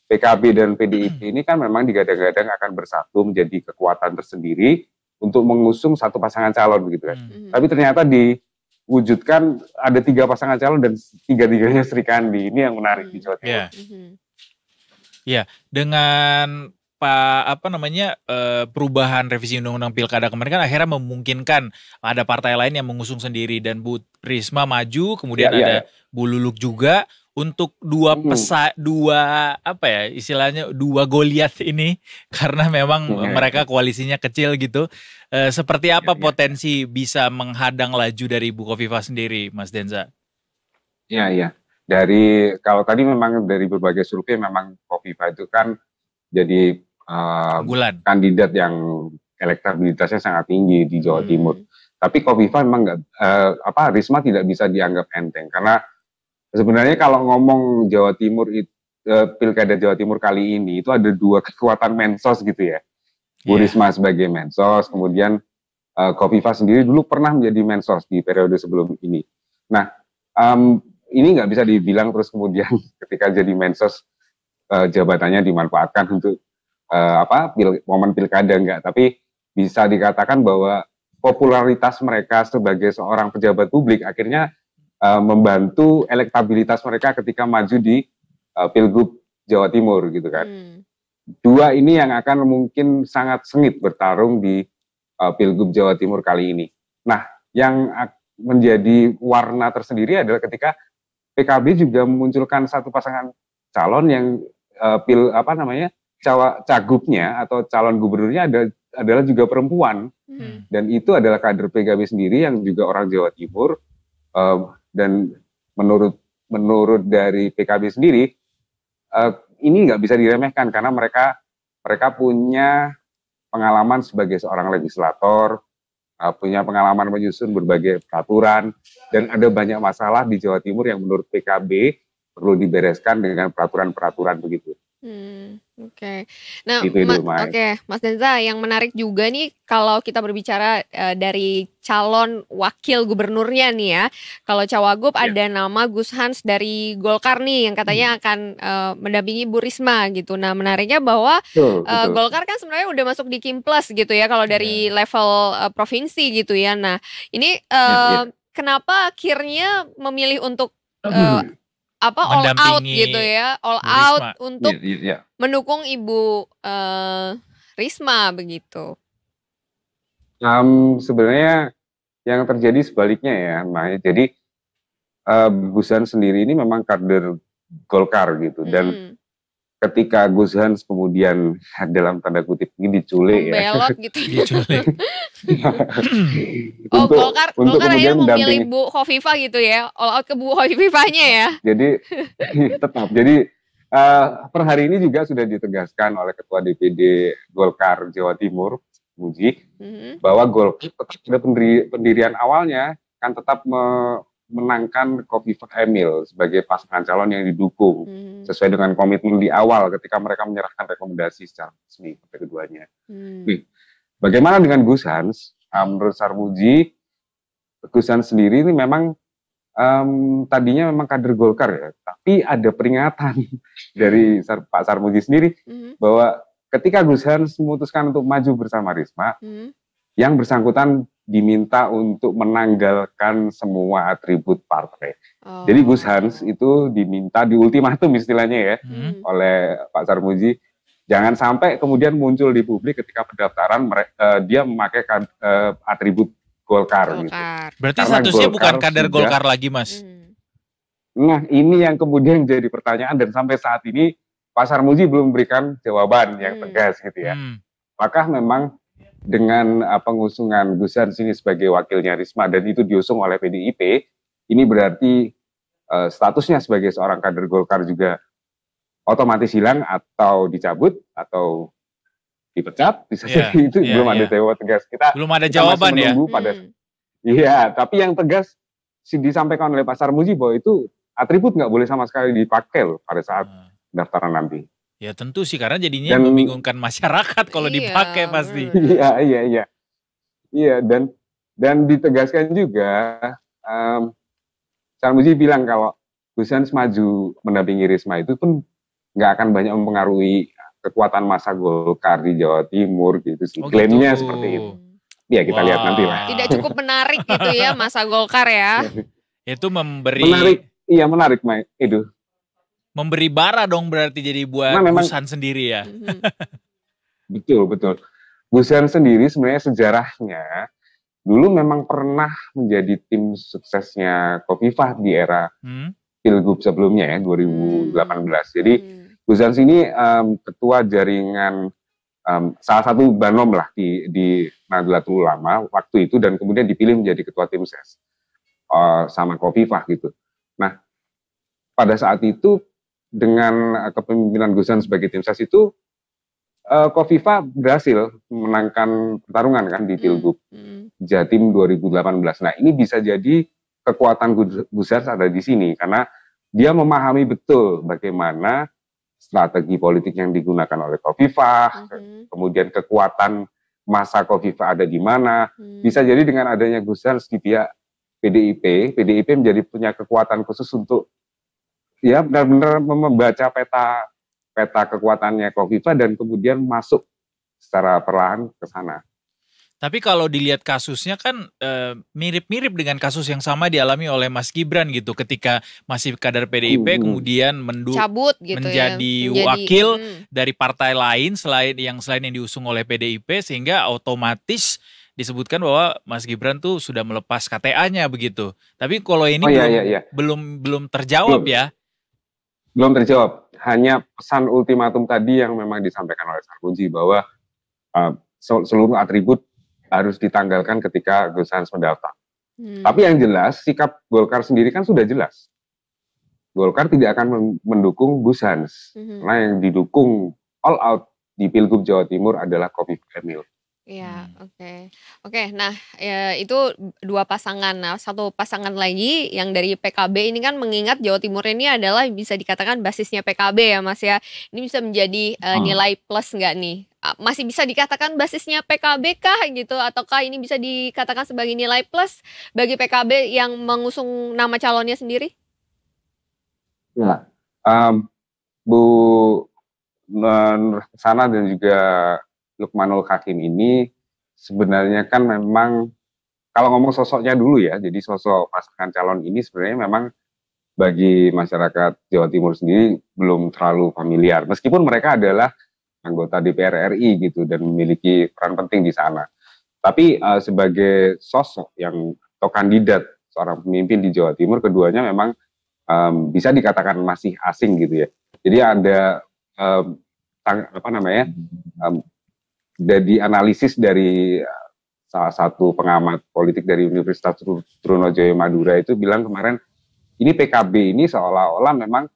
PKB dan PDIP ini kan memang digadang-gadang akan bersatu menjadi kekuatan tersendiri untuk mengusung satu pasangan calon begitu kan. Tapi ternyata diwujudkan ada 3 pasangan calon dan 3-3-nya Srikandi. Ini yang menarik di Jawa Timur. Ya, dengan perubahan revisi undang-undang pilkada kemarin kan akhirnya memungkinkan ada partai lain yang mengusung sendiri dan Bu Risma maju, kemudian ada Bu Luluk juga untuk dua Goliat ini karena memang mereka koalisinya kecil gitu. Seperti apa potensi bisa menghadang laju dari Bu Khofifah sendiri, Mas Denza? Iya. Kalau tadi memang dari berbagai survei memang Khofifah itu kan jadi kandidat yang elektabilitasnya sangat tinggi di Jawa Timur. Tapi Khofifah memang Risma tidak bisa dianggap enteng karena sebenarnya kalau ngomong Jawa Timur pilkada Jawa Timur kali ini itu ada 2 kekuatan mensos gitu ya. Bu Risma sebagai mensos, kemudian Khofifah sendiri dulu pernah menjadi mensos di periode sebelum ini. Nah, ini nggak bisa dibilang terus kemudian ketika jadi mensos jabatannya dimanfaatkan untuk momen pilkada enggak, tapi bisa dikatakan bahwa popularitas mereka sebagai seorang pejabat publik akhirnya membantu elektabilitas mereka ketika maju di Pilgub Jawa Timur gitu kan. 2 ini yang akan mungkin sangat sengit bertarung di Pilgub Jawa Timur kali ini. Nah, yang menjadi warna tersendiri adalah ketika PKB juga memunculkan satu pasangan calon yang cagupnya atau calon gubernurnya adalah juga perempuan, dan itu adalah kader PKB sendiri yang juga orang Jawa Timur, dan menurut dari PKB sendiri ini nggak bisa diremehkan karena mereka punya pengalaman sebagai seorang legislator, punya pengalaman menyusun berbagai peraturan, dan ada banyak masalah di Jawa Timur yang menurut PKB perlu dibereskan dengan peraturan-peraturan begitu. Oke. Nah, Mas Denza, yang menarik juga nih kalau kita berbicara dari calon wakil gubernurnya nih ya. Kalau Cawagup ada nama Gus Hans dari Golkar nih yang katanya akan mendampingi Bu Risma gitu. Nah, menariknya bahwa Golkar kan sebenarnya udah masuk di Kimples gitu ya kalau dari level provinsi gitu ya. Nah, ini kenapa akhirnya memilih untuk all out gitu ya, all out untuk mendukung Ibu Risma begitu? Sebenarnya yang terjadi sebaliknya ya, jadi Gus Hans sendiri ini memang kader Golkar gitu, dan ketika Gus Hans kemudian dalam tanda kutip ini diculik belot gitu. Diculik. Golkar akhirnya memilih mendampingi. Bu Khofifah gitu ya, all out ke Bu Khofifahnya ya. Jadi per hari ini juga sudah ditegaskan oleh Ketua DPD Golkar Jawa Timur, Muji, bahwa Golkar tetap pada pendirian awalnya kan tetap menangkan Khofifah Emil sebagai pasangan calon yang didukung sesuai dengan komitmen di awal ketika mereka menyerahkan rekomendasi secara resmi kepada keduanya. Nih, bagaimana dengan Gus Hans? Menurut Sarmuji, Gus Hans sendiri ini memang tadinya memang kader Golkar ya, tapi ada peringatan dari Pak Sarmuji sendiri bahwa ketika Gus Hans memutuskan untuk maju bersama Risma, yang bersangkutan diminta untuk menanggalkan semua atribut partai. Jadi Gus Hans itu diminta di ultimatum istilahnya ya oleh Pak Sarmuji, jangan sampai kemudian muncul di publik ketika pendaftaran dia memakai atribut Golkar. Gitu. Berarti Karena statusnya Golkar bukan kader sudah, Golkar lagi, Mas. Nah, ini yang kemudian jadi pertanyaan dan sampai saat ini Pak Sarmuji belum memberikan jawaban yang tegas gitu ya. Apakah memang dengan pengusungan Gus Hans ini sebagai wakilnya Risma dan itu diusung oleh PDIP, ini berarti statusnya sebagai seorang kader Golkar juga otomatis hilang atau dicabut atau dipecat, bisa jadi itu belum ada jawaban tegas. Kita belum ada jawaban ya. Iya, tapi yang tegas disampaikan oleh Pak Sarmuji bahwa itu atribut nggak boleh sama sekali dipakai loh pada saat pendaftaran nanti. Ya tentu sih, karena jadinya membingungkan masyarakat kalau dipakai pasti. Iya, dan ditegaskan juga, Sarmuji bilang kalau Gus Hans maju mendampingi Risma itu pun nggak akan banyak mempengaruhi kekuatan massa Golkar di Jawa Timur gitu sih. Klaimnya seperti itu. Ya kita lihat nanti lah. Tidak cukup menarik gitu ya massa Golkar ya. Itu memberi. Menarik itu. Memberi bara dong berarti jadi buat Gus Hans sendiri ya. Betul. Gus Hans sendiri sebenarnya sejarahnya dulu memang pernah menjadi tim suksesnya Khofifah di era Pilgub sebelumnya ya 2018. Jadi Gus Hans ini ketua jaringan salah satu banom lah di Nahdlatul Ulama waktu itu dan kemudian dipilih menjadi ketua tim ses sama Khofifah gitu. Nah pada saat itu dengan kepemimpinan Gus Hans sebagai tim ses itu Khofifah berhasil menangkan pertarungan kan di Pilgub Jatim 2018. Nah ini bisa jadi kekuatan Gus Hans ada di sini karena dia memahami betul bagaimana strategi politik yang digunakan oleh Khofifah, kemudian kekuatan massa Khofifah ada di mana. Bisa jadi dengan adanya Gus Hans di pihak PDIP menjadi punya kekuatan khusus untuk ya benar-benar membaca peta kekuatannya Khofifah dan kemudian masuk secara perlahan ke sana. Tapi kalau dilihat kasusnya kan mirip-mirip dengan kasus yang sama dialami oleh Mas Gibran gitu ketika masih kader PDIP kemudian cabut gitu menjadi wakil dari partai lain selain yang diusung oleh PDIP sehingga otomatis disebutkan bahwa Mas Gibran tuh sudah melepas KTA-nya begitu. Tapi kalau ini belum terjawab ya. Belum terjawab. Hanya pesan ultimatum tadi yang memang disampaikan oleh Sarmuji bahwa seluruh atribut harus ditanggalkan ketika Gus Hans mendaftar. Tapi yang jelas sikap Golkar sendiri kan sudah jelas. Golkar tidak akan mendukung Gus Hans. Karena yang didukung all out di Pilgub Jawa Timur adalah Khofifah Emil. Ya, oke. Nah, ya, itu dua pasangan. Nah, satu pasangan lagi yang dari PKB ini kan mengingat Jawa Timur ini adalah bisa dikatakan basisnya PKB ya, Mas ya. Ini bisa menjadi nilai plus nggak nih? Masih bisa dikatakan basisnya PKB kah gitu? Ataukah ini bisa dikatakan sebagai nilai plus bagi PKB yang mengusung nama calonnya sendiri? Ya, Bu Nur Sana dan juga Lukmanul Hakim ini sebenarnya kan memang kalau ngomong sosoknya dulu ya, jadi sosok pasangan calon ini sebenarnya memang bagi masyarakat Jawa Timur sendiri belum terlalu familiar. Meskipun mereka adalah anggota DPR RI gitu dan memiliki peran penting di sana. Tapi sebagai sosok yang atau kandidat seorang pemimpin di Jawa Timur, keduanya memang bisa dikatakan masih asing gitu ya. Jadi ada jadi analisis dari salah satu pengamat politik dari Universitas Trunojoyo Madura itu bilang kemarin, ini PKB ini seolah-olah memang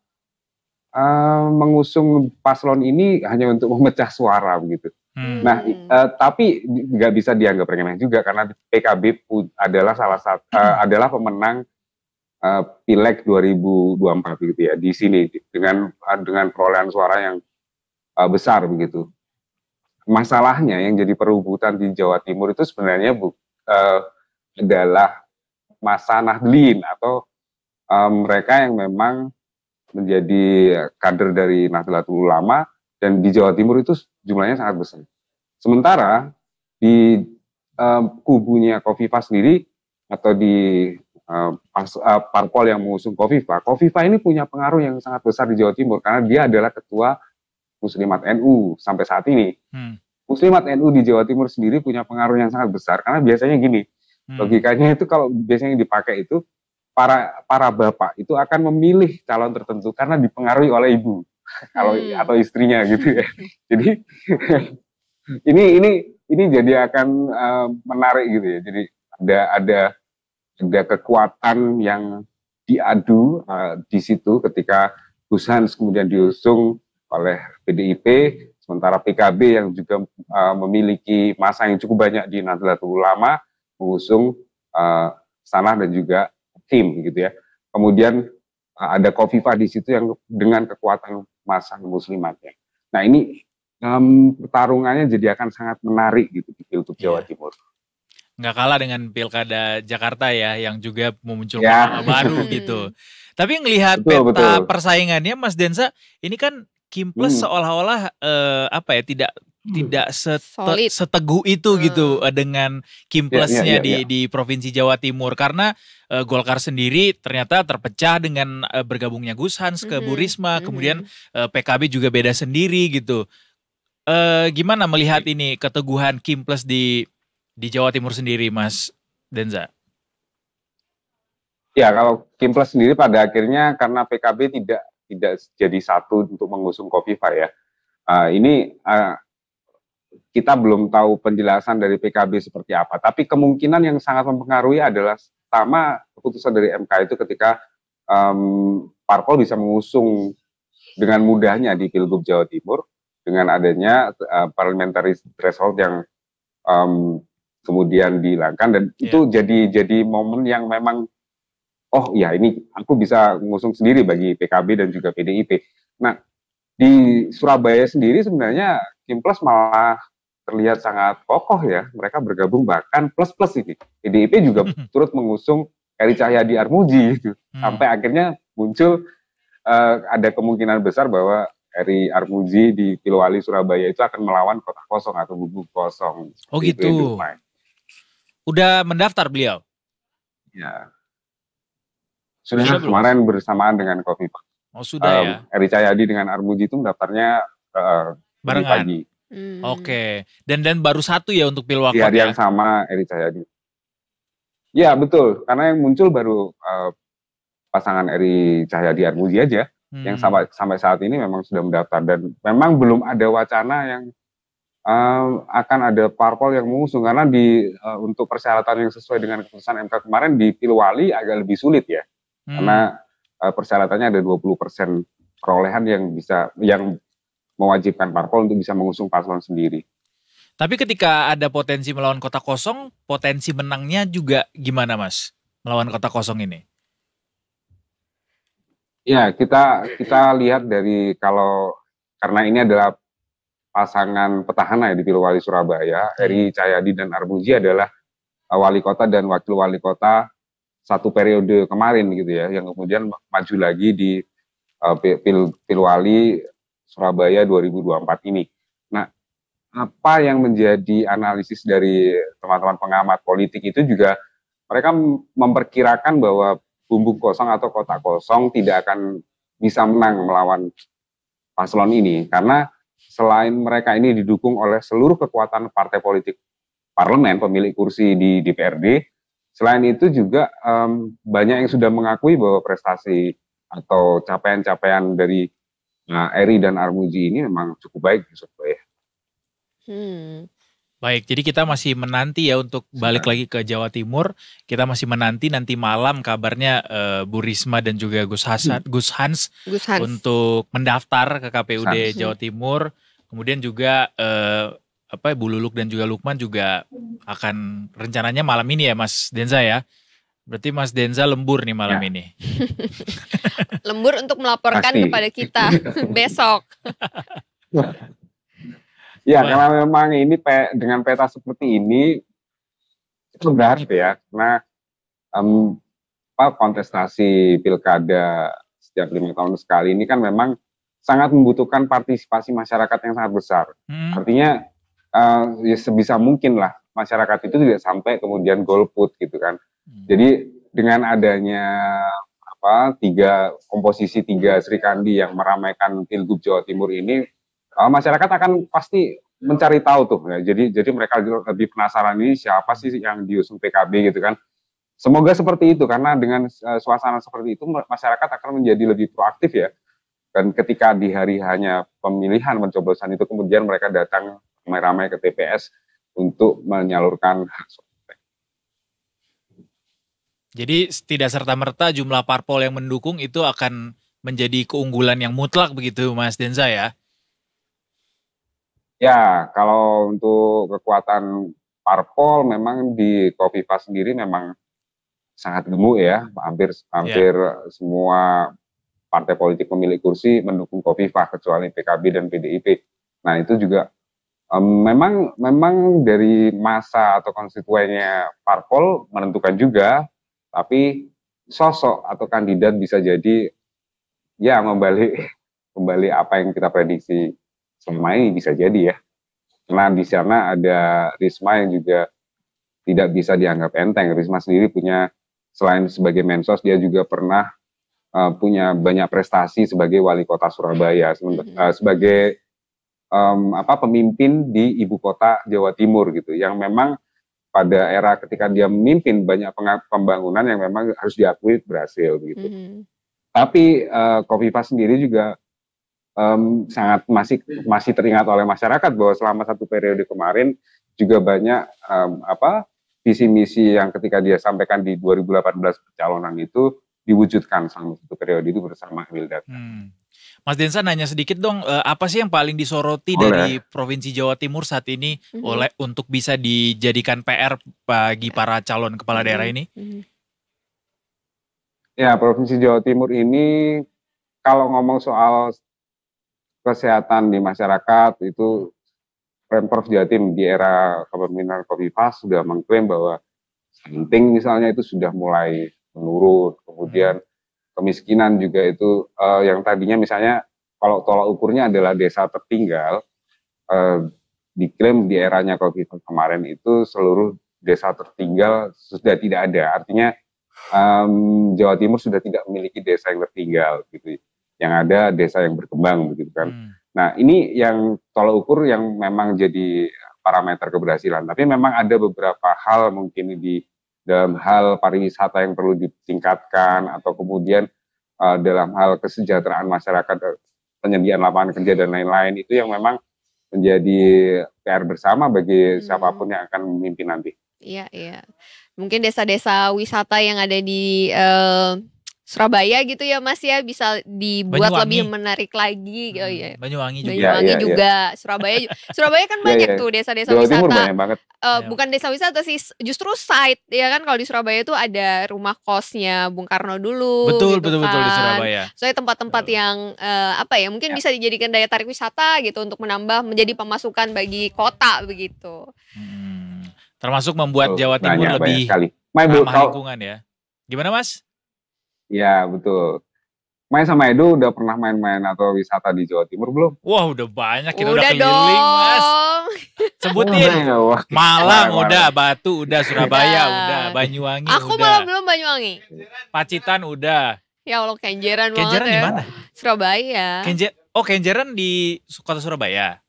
mengusung paslon ini hanya untuk memecah suara begitu. Nah, tapi nggak bisa dianggap remeh juga karena PKB adalah adalah pemenang Pileg 2024 gitu ya di sini dengan perolehan suara yang besar begitu. Masalahnya yang jadi perebutan di Jawa Timur itu sebenarnya adalah masa Nahdlin atau mereka yang memang menjadi kader dari Nahdlatul Ulama, dan di Jawa Timur itu jumlahnya sangat besar. Sementara di kubunya Khofifah sendiri atau di parpol yang mengusung Khofifah ini punya pengaruh yang sangat besar di Jawa Timur karena dia adalah ketua Muslimat NU sampai saat ini. Muslimat NU di Jawa Timur sendiri punya pengaruh yang sangat besar karena biasanya gini, logikanya itu kalau biasanya dipakai itu para bapak itu akan memilih calon tertentu karena dipengaruhi oleh ibu atau istrinya gitu ya. Jadi ini jadi akan menarik gitu ya. Jadi ada kekuatan yang diadu di situ ketika Gus Hans kemudian diusung oleh PDIP, sementara PKB yang juga memiliki massa yang cukup banyak di Nahdlatul Ulama mengusung Sanah dan juga tim gitu ya. Kemudian ada Khofifah di situ yang dengan kekuatan massa muslimatnya. Nah ini pertarungannya jadi akan sangat menarik gitu di Pilgub Jawa Timur. Nggak kalah dengan Pilkada Jakarta ya, yang juga memunculkan nama baru gitu. Tapi ngelihat peta persaingannya Mas Densa, ini kan Kimples seolah-olah tidak seteguh itu gitu dengan Kimplesnya di Provinsi Jawa Timur, karena Golkar sendiri ternyata terpecah dengan bergabungnya Gus Hans ke Bu Risma, kemudian PKB juga beda sendiri gitu. Gimana melihat ini keteguhan Kimples di Jawa Timur sendiri, Mas Denza? Ya, kalau Kimples sendiri pada akhirnya karena PKB tidak jadi satu untuk mengusung Khofifah ya. Ini kita belum tahu penjelasan dari PKB seperti apa, tapi kemungkinan yang sangat mempengaruhi adalah sama keputusan dari MK itu ketika parpol bisa mengusung dengan mudahnya di Pilgub Jawa Timur dengan adanya parliamentary threshold yang kemudian dihilangkan, dan itu jadi momen yang memang oh ya ini aku bisa mengusung sendiri bagi PKB dan juga PDIP. Nah di Surabaya sendiri sebenarnya Kimples malah terlihat sangat kokoh ya, mereka bergabung bahkan plus-plus ini. PDIP juga turut mengusung Eri Cahyadi Armuji gitu. Sampai akhirnya muncul ada kemungkinan besar bahwa Eri Armuji di Pilwali Surabaya itu akan melawan kota kosong atau gubuk kosong. Oh gitu. Udah mendaftar beliau? Ya. Sudah kemarin bersamaan dengan Khofifah. Oh sudah ya. Eri Cahyadi dengan Armuji itu mendaftarnya barengan. Pagi. Oke. Dan baru satu ya untuk Pilwakot di hari yang sama Eri Cahyadi. Ya betul, karena yang muncul baru pasangan Eri Cahyadi Armuji aja yang sampai saat ini memang sudah mendaftar, dan memang belum ada wacana yang akan ada parpol yang mengusung karena untuk persyaratan yang sesuai dengan keputusan MK kemarin di Pilwali agak lebih sulit ya. Karena persyaratannya ada 20% perolehan yang mewajibkan parpol untuk bisa mengusung paslon sendiri. Tapi ketika ada potensi melawan kota kosong, potensi menangnya juga gimana Mas? Melawan kota kosong ini? Ya, kita lihat dari karena ini adalah pasangan petahana ya di Pilwali Surabaya, Eri Cahyadi dan Armuji adalah wali kota dan wakil wali kota satu periode kemarin gitu ya, yang kemudian maju lagi di Pilwali Surabaya 2024 ini. Nah, apa yang menjadi analisis dari teman-teman pengamat politik itu juga mereka memperkirakan bahwa bumbung kosong atau kota kosong tidak akan bisa menang melawan paslon ini, karena selain mereka ini didukung oleh seluruh kekuatan partai politik parlemen pemilik kursi di DPRD, selain itu juga banyak yang sudah mengakui bahwa prestasi atau capaian-capaian dari Nah, Eri dan Armuji ini memang cukup baik di Surabaya. Baik, jadi kita masih menanti ya untuk balik lagi ke Jawa Timur. Kita masih menanti nanti malam kabarnya Bu Risma dan juga Gus Hans untuk mendaftar ke KPUD Jawa Timur. Kemudian juga Bu Luluk dan juga Lukman juga akan rencananya malam ini ya Mas Denza ya. Berarti Mas Denza lembur nih malam ini. Lembur untuk melaporkan kepada kita besok. Ya, karena memang ini dengan peta seperti ini itu berat ya, karena kontestasi pilkada setiap 5 tahun sekali ini kan memang sangat membutuhkan partisipasi masyarakat yang sangat besar. Artinya ya sebisa mungkin lah masyarakat itu tidak sampai kemudian golput gitu kan. Jadi dengan adanya komposisi 3 Sri Kandi yang meramaikan Pilgub Jawa Timur ini, masyarakat akan pasti mencari tahu tuh ya. Jadi mereka lebih penasaran ini siapa sih yang diusung PKB gitu kan. Semoga seperti itu, karena dengan suasana seperti itu masyarakat akan menjadi lebih proaktif ya. Dan ketika di hari hanya pemilihan pencoblosan itu kemudian mereka datang ramai-ramai ke TPS untuk menyalurkan hak suara. Jadi tidak serta-merta jumlah parpol yang mendukung itu akan menjadi keunggulan yang mutlak begitu Mas Denza ya? Ya, kalau untuk kekuatan parpol memang di Khofifah sendiri memang sangat gemuk ya. Hampir semua partai politik pemilik kursi mendukung Khofifah kecuali PKB dan PDIP. Nah, itu juga memang dari masa atau konstituennya parpol menentukan juga, tapi sosok atau kandidat bisa jadi ya kembali apa yang kita prediksi selama ini bisa jadi ya. Karena di sana ada Risma yang juga tidak bisa dianggap enteng. Risma sendiri punya, selain sebagai mensos, dia juga pernah punya banyak prestasi sebagai wali kota Surabaya, sebagai pemimpin di ibu kota Jawa Timur gitu, yang memang pada era ketika dia memimpin banyak pembangunan yang memang harus diakui berhasil gitu. Tapi Khofifah sendiri juga sangat masih teringat oleh masyarakat bahwa selama 1 periode kemarin juga banyak visi misi yang ketika dia sampaikan di 2018 pencalonan itu diwujudkan selama 1 periode itu bersama Emil Dardak. Mas Densa nanya sedikit dong, apa sih yang paling disoroti dari Provinsi Jawa Timur saat ini untuk bisa dijadikan PR bagi para calon kepala daerah ini? Ya, Provinsi Jawa Timur ini kalau ngomong soal kesehatan di masyarakat itu Pemprov Jatim di era kepemimpinan Khofifah sudah mengklaim bahwa stunting misalnya itu sudah mulai menurun, kemudian kemiskinan juga itu yang tadinya misalnya kalau tolak ukurnya adalah desa tertinggal, diklaim di eranya Khofifah kemarin itu seluruh desa tertinggal sudah tidak ada. Artinya Jawa Timur sudah tidak memiliki desa yang tertinggal gitu. Yang ada desa yang berkembang begitu kan. Nah, ini yang tolak ukur yang memang jadi parameter keberhasilan. Tapi memang ada beberapa hal mungkin di dalam hal pariwisata yang perlu ditingkatkan, atau kemudian dalam hal kesejahteraan masyarakat, penyediaan lapangan kerja dan lain-lain, itu yang memang menjadi PR bersama bagi siapapun yang akan memimpin nanti. Iya. Mungkin desa-desa wisata yang ada di Surabaya gitu ya Mas ya, bisa dibuat lebih menarik lagi. Oh iya. Banyuwangi juga. Banyuwangi juga. Surabaya kan banyak tuh desa-desa wisata. Timur banyak banget. Bukan desa wisata sih, justru site ya kan. Kalau di Surabaya tuh ada rumah kosnya Bung Karno dulu. Betul gitu betul di Surabaya. Soalnya tempat-tempat yang mungkin bisa dijadikan daya tarik wisata gitu untuk menjadi pemasukan bagi kota begitu. Termasuk membuat Jawa Timur lebih ramah lingkungan ya. Gimana Mas? Ya betul. Sama Edo udah pernah main-main atau wisata di Jawa Timur belum? Wah udah banyak, kita udah keliling Mas. Sebutin. Malang udah, Batu udah, Surabaya udah, Banyuwangi Aku udah. malah belum Banyuwangi. Pacitan udah. Ya Allah, Kenjeran banget. Kenjeran di mana? Surabaya. Kenjeran di kota Surabaya.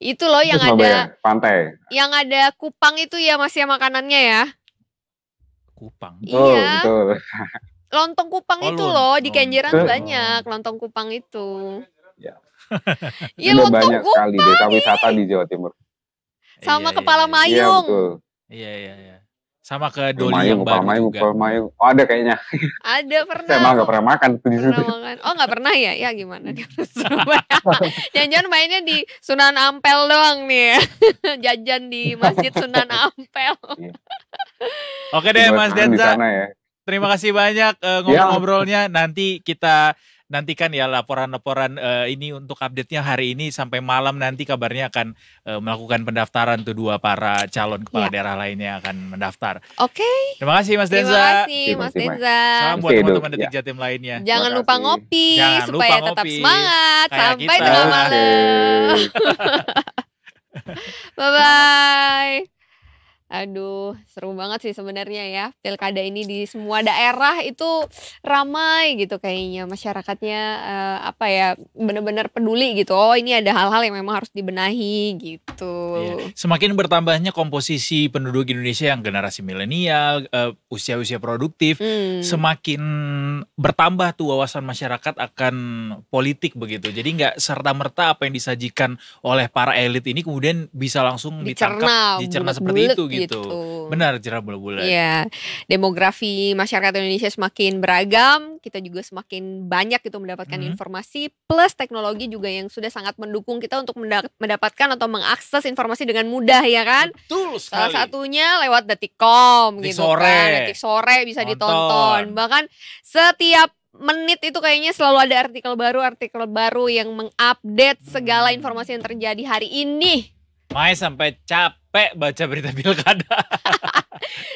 Itu loh yang Surabaya, ada pantai. Yang ada kupang itu ya Mas ya, makanannya ya. Kupang. Iya. Betul. Lontong kupang itu loh di Kenjeran banyak lontong kupang itu. Ya Sudah lontong banyak sekali Kupang desa wisata di Jawa Timur. sama Iya, kepala iya. Iya mayung. betul. Iya. Sama ke Doli Mayung, yang kepala baru mayung, juga. kepala mayung. Oh ada kayaknya. Ada pernah. Saya malah nggak kok. pernah makan tuh di Pernah situ. makan. Oh nggak pernah ya? Ya gimana di Surabaya? Jangan-jangan mainnya di Sunan Ampel doang nih ya. Jajan di Masjid Sunan Ampel. Oke deh Mas Di Denza. sana ya. Terima kasih banyak ngobrol-ngobrolnya. Nanti kita nantikan ya laporan-laporan ini untuk update-nya hari ini sampai malam nanti kabarnya akan melakukan pendaftaran tuh 2 para calon kepala daerah lainnya akan mendaftar. Oke. Terima kasih Mas Terima Denza. kasih Mas Terima kasih, Denza. Salam buat Oke, teman-teman Dok. Detik Jatim lainnya. Jangan Terima lupa kasih. ngopi Jangan supaya lupa tetap ngopi. semangat Kayak sampai kita. tengah Oke. malam. Bye bye. Aduh, seru banget sih sebenarnya ya. Pilkada ini di semua daerah itu ramai gitu kayaknya. Masyarakatnya apa ya, benar-benar peduli gitu. Oh, ini ada hal-hal yang memang harus dibenahi gitu. Iya. Semakin bertambahnya komposisi penduduk Indonesia yang generasi milenial, usia-usia produktif, semakin bertambah tuh wawasan masyarakat akan politik begitu. Jadi nggak serta-merta apa yang disajikan oleh para elit ini kemudian bisa langsung dicerna seperti itu gitu. Benar, cerah bulat-bulat. Iya, demografi masyarakat Indonesia semakin beragam, kita juga semakin banyak gitu mendapatkan informasi, plus teknologi juga yang sudah sangat mendukung kita untuk mendapatkan atau mengakses informasi dengan mudah ya kan. Betul sekali. Salah satunya lewat Detikcom Detik gitu sore. kan. Detik sore bisa ditonton. Bahkan setiap menit itu kayaknya selalu ada artikel baru yang mengupdate segala informasi yang terjadi hari ini. Mai sampai capek baca berita pilkada.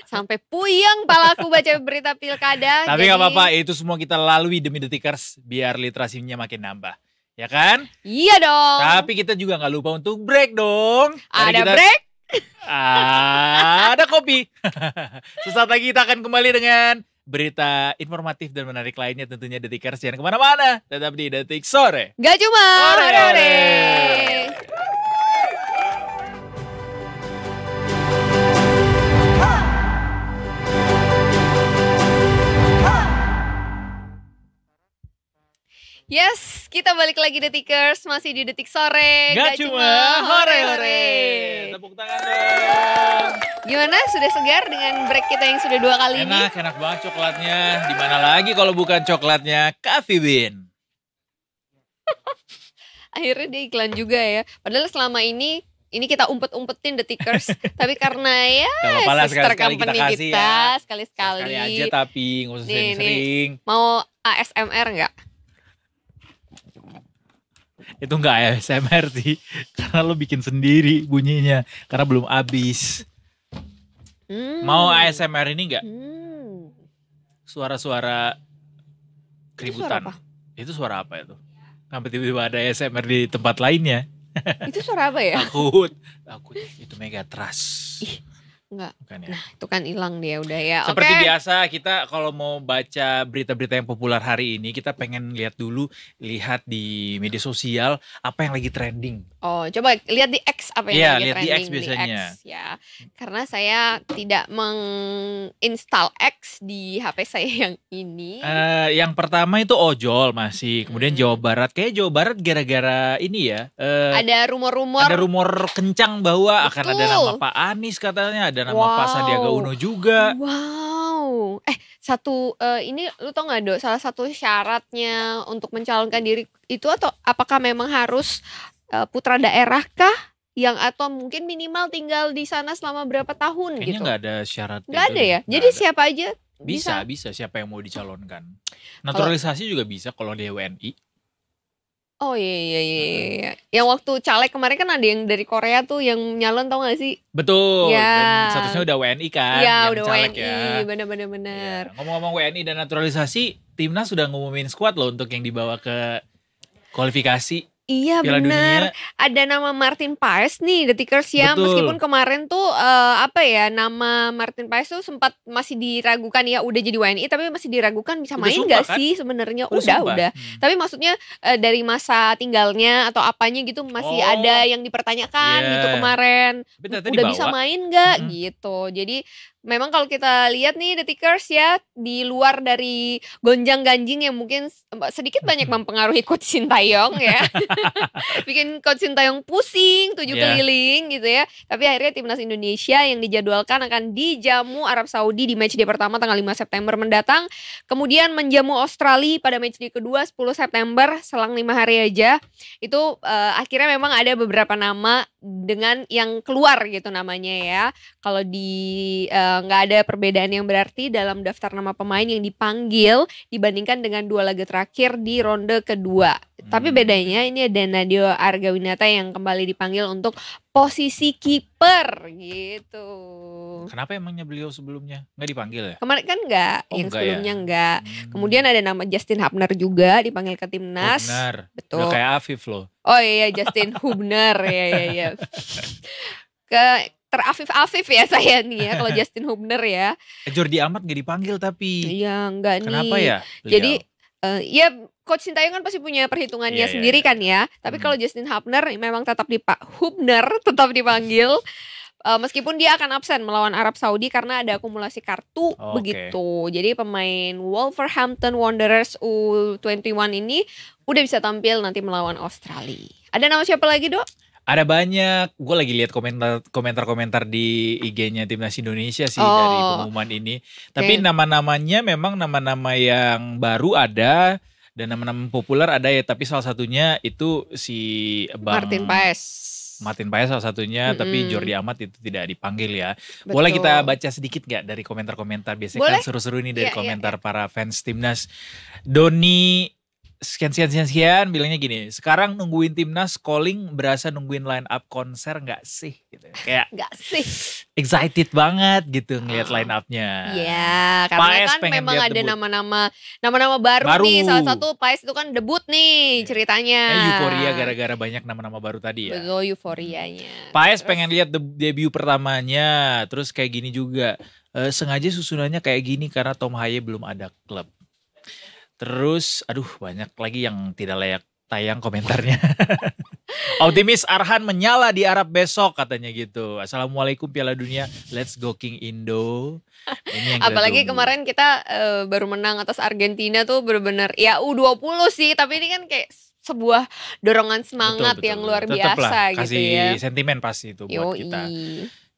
Sampai puyeng palaku baca berita pilkada. Tapi nggak apa-apa, itu semua kita lalui demi Detikers biar literasinya makin nambah. Ya kan? Iya dong. Tapi kita juga nggak lupa untuk break dong. Ada break? Ada kopi. Sesaat lagi kita akan kembali dengan berita informatif dan menarik lainnya tentunya Detikers. Jangan kemana-mana, tetap di Detik Sore. Gak cuma Ore. Yes, kita balik lagi Detikers, masih di Detik Sore. Gak cuma hore-hore. Tepuk tangan dong. Gimana, sudah segar dengan break kita yang sudah 2 kali ini? Enak banget coklatnya. Di mana lagi kalau bukan coklatnya Coffee Bean. Akhirnya dia iklan juga ya. Padahal selama ini kita umpet-umpetin Detikers. Tapi karena ya sister company kita, sekali-sekali. Sekali aja tapi nggak usah sering-sering. Mau ASMR nggak? Itu nggak ASMR sih. Karena lo bikin sendiri bunyinya. Karena belum habis. Mau ASMR ini nggak? Suara-suara keributan. Itu suara apa? Itu suara apa itu? Sampai tiba-tiba ada ASMR di tempat lainnya. Itu suara apa ya? Takut itu Megatras. Enggak. Bukan ya? Nah itu kan hilang dia udah ya. Seperti biasa kita kalau mau baca berita-berita yang populer hari ini, kita pengen lihat di media sosial apa yang lagi trending. Oh coba lihat di X apa yang lagi lihat trending di X biasanya. ya. Karena saya tidak menginstal X di HP saya yang ini. Yang pertama itu ojol masih, kemudian Jawa Barat. Kayak Jawa Barat gara-gara ini ya. Ada rumor-rumor. Ada rumor kencang bahwa akan ada nama Pak Anies katanya, ada nama Pak Sandiaga Uno juga. Wow. Ini lu tau gak Dok, salah satu syaratnya untuk mencalonkan diri itu atau apakah memang harus putra daerah kah? Atau mungkin minimal tinggal di sana selama berapa tahun. Kayaknya gitu? Nggak ada syarat. Nggak ada ya? Jadi ada. siapa aja bisa siapa yang mau dicalonkan. Naturalisasi juga bisa kalau dia WNI. Oh iya. Yang waktu caleg kemarin kan ada yang dari Korea tuh yang nyalon tau gak sih? Betul. Ya. Dan statusnya udah WNI kan. Iya yang udah caleg WNI, ya. bener-bener. Ya. Ngomong-ngomong WNI dan naturalisasi, Timnas sudah ngumumin skuad loh untuk yang dibawa ke kualifikasi. Iya Piala benar. Dunia. Ada nama Martin Paes nih Detikers ya. Betul. Meskipun kemarin tuh nama Martin Paes tuh sempat masih diragukan ya udah jadi WNI tapi masih diragukan bisa Udah main sumpah, gak kan? sih sebenarnya Sumpah. udah. Tapi maksudnya dari masa tinggalnya atau apanya gitu masih ada yang dipertanyakan gitu kemarin. Tapi ternyata Udah dibawa. bisa main gak gitu. Jadi memang kalau kita lihat nih Detikers ya, di luar dari gonjang-ganjing yang mungkin sedikit banyak mempengaruhi Coach Sintayong ya. Bikin Coach Sintayong pusing 7 keliling gitu ya. Tapi akhirnya timnas Indonesia yang dijadwalkan akan dijamu Arab Saudi di matchday pertama tanggal 5 September mendatang. Kemudian menjamu Australia pada matchday kedua 10 September, selang 5 hari aja. Itu akhirnya memang ada beberapa nama dengan yang keluar gitu namanya ya. Kalau di nggak ada perbedaan yang berarti dalam daftar nama pemain yang dipanggil dibandingkan dengan 2 laga terakhir di ronde kedua. Tapi bedanya ini ada Nadeo Argawinata yang kembali dipanggil untuk posisi kiper gitu. Kenapa emangnya beliau sebelumnya nggak dipanggil ya? Kemarin kan enggak, yang enggak sebelumnya ya? enggak. Kemudian ada nama Justin Hubner juga dipanggil ke timnas. Benar. Betul. Udah kayak Afif loh. Oh iya, Justin Hubner ya. Terafif-afif ya saya nih ya kalau Justin Hubner ya. Jordi Amat gak dipanggil tapi. Iya enggak nih. Kenapa ya? Jadi ya Coach Sintayong kan pasti punya perhitungannya sendiri kan ya. Tapi kalau Justin Hubner memang tetap tetap dipanggil. Meskipun dia akan absen melawan Arab Saudi karena ada akumulasi kartu begitu. Jadi pemain Wolverhampton Wanderers U21 ini udah bisa tampil nanti melawan Australia. Ada nama siapa lagi, Dok? Ada banyak, gue lagi lihat komentar di IG-nya Timnas Indonesia sih dari pengumuman ini. Tapi nama-namanya memang nama-nama yang baru ada dan nama-nama populer ada ya. Tapi salah satunya itu si Martin Paes salah satunya, tapi Jordi Amat itu tidak dipanggil ya. Betul. Boleh kita baca sedikit gak dari komentar-komentar? Biasanya kan seru-seru nih dari komentar para fans Timnas. Doni sekian bilangnya gini, sekarang nungguin timnas calling berasa nungguin line up konser nggak sih gitu. Kayak nggak sih excited banget gitu ngelihat line upnya. Ya karena kan memang ada nama-nama baru nih. Salah satu Paes itu kan debut nih ceritanya. Euforia gara-gara banyak nama-nama baru tadi ya. Betul, euforianya. Paes pengen lihat debut pertamanya. Terus kayak gini juga, sengaja susunannya kayak gini karena Tom Haye belum ada klub. Terus, banyak lagi yang tidak layak tayang komentarnya. Optimis Arhan menyala di Arab besok katanya gitu. Assalamualaikum Piala Dunia, let's go King Indo. Ini yang apalagi kemarin kita baru menang atas Argentina tuh benar-benar ya U20 sih. Tapi ini kan kayak sebuah dorongan semangat yang luar biasa gitu ya. Kasih sentimen pasti itu buat kita.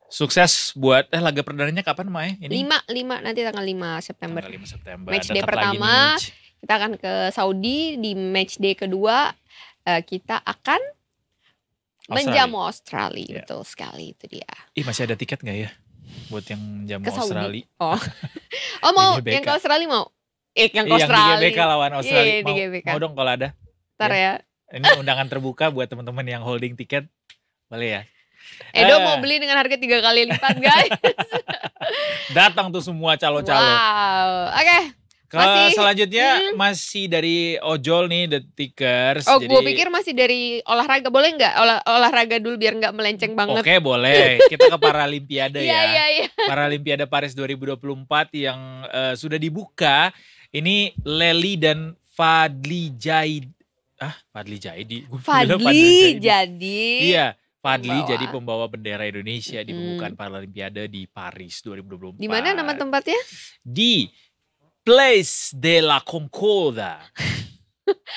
Sukses buat laga perdananya kapan Mae? Ini 5 nanti tanggal 5 September. Tanggal 5 September. Matchday pertama kita akan ke Saudi, di matchday kedua kita akan menjamu Australia. Betul sekali itu dia. Masih ada tiket gak ya buat yang jamu Australia? Mau yang ke Australia mau? Yang ke Australia. Yang di GBK lawan Australia. Mau dong kalau ada. Ntar ya. Ini undangan terbuka buat teman-teman yang holding tiket. Boleh ya? Edo mau beli dengan harga 3 kali lipat guys. Datang tuh semua calo-calo. Wow, oke. Selanjutnya masih dari ojol nih Detikers. Gue pikir masih dari olahraga. Boleh nggak olahraga dulu biar nggak melenceng banget? Oke, boleh. Kita ke Paralimpiade ya. Iya. Paralimpiade Paris 2024 yang sudah dibuka. Ini Lely dan Fadli Jaidi. Iya. Fadli jadi pembawa bendera Indonesia di pembukaan Paralimpiade di Paris 2024. Di mana nama tempatnya? Di Place de la Concorde.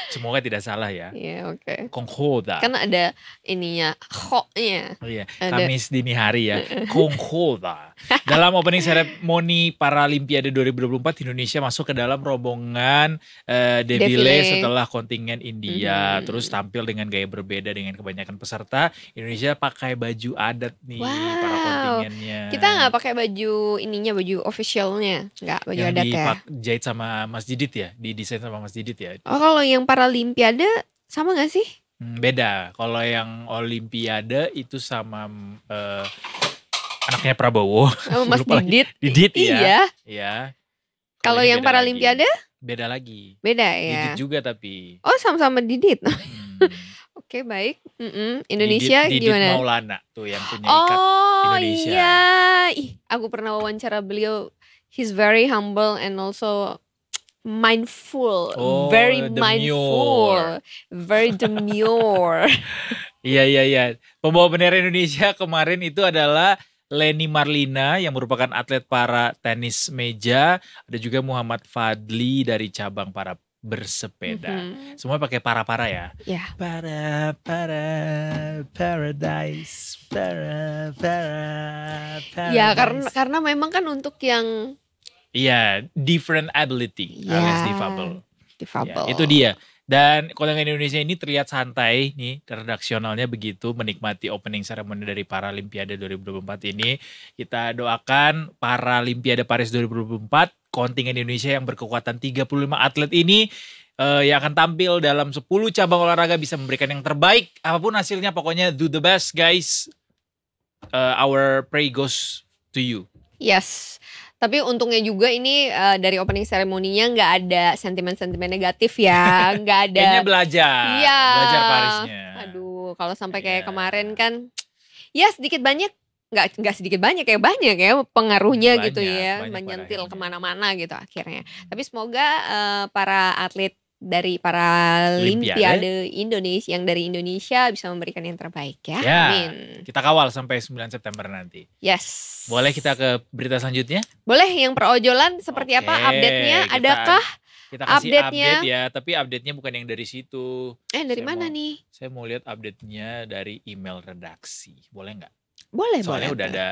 Semoga tidak salah ya. Iya, oke. Concorde. Kan ada ininya, ho-nya. Oh iya, Kamis dini hari ya. Concorde. Dalam opening ceremony Paralimpiade 2024, Indonesia masuk ke dalam rombongan defile setelah kontingen India. Terus tampil dengan gaya berbeda dengan kebanyakan peserta. Indonesia pakai baju adat nih para kontingennya. Kita nggak pakai baju ininya, baju officialnya, nggak baju yang adat ya. Yang dijahit sama Mas Didit ya, didesain sama Mas Didit ya. Oh, kalau yang Paralimpiade sama gak sih? Beda. Kalau yang Olimpiade itu sama anaknya Prabowo. Mas Didit. Didit ya. Iya. Kalau yang Paralimpiade? Beda lagi. Beda ya. Didit juga tapi. Oh, sama-sama Didit. Oke, baik. Indonesia Didit gimana? Maulana tuh yang punya ikat Indonesia. Oh iya. Aku pernah wawancara beliau. He's very humble and also mindful, very mindful, very demure. Iya. Pembawa bendera Indonesia kemarin itu adalah Leni Marlina yang merupakan atlet para tenis meja. Ada juga Muhammad Fadli dari cabang para bersepeda. Semua pakai para ya. Ya. Paradise. Ya karena memang kan untuk yang iya, different ability alias difabel. Ya, itu dia. Dan kontingen Indonesia ini terlihat santai nih, redaksionalnya begitu menikmati opening ceremony dari Paralimpiade 2024 ini. Kita doakan Paralimpiade Paris 2024, kontingen Indonesia yang berkekuatan 35 atlet ini yang akan tampil dalam 10 cabang olahraga bisa memberikan yang terbaik. Apapun hasilnya pokoknya do the best guys. Our pray goes to you. Yes. Tapi untungnya juga ini dari opening ceremony-nya nggak ada sentimen-sentimen negatif ya, nggak ada. Kayaknya belajar Parisnya. Aduh, kalau sampai kayak kemarin kan, ya sedikit banyak, nggak sedikit banyak ya banyak ya pengaruhnya gitu ya, menyentil kemana-mana gitu akhirnya. Tapi semoga para atlet dari Paralimpiade Indonesia yang dari Indonesia bisa memberikan yang terbaik ya. Amin. Kita kawal sampai 9 September nanti. Yes. Boleh kita ke berita selanjutnya? Boleh, yang perojolan seperti apa update-nya? Adakah kita kasih update-nya? Update ya, tapi update-nya bukan yang dari situ. Dari mana nih? Saya mau lihat update-nya dari email redaksi. Boleh nggak? Boleh, soalnya boleh. Udah ada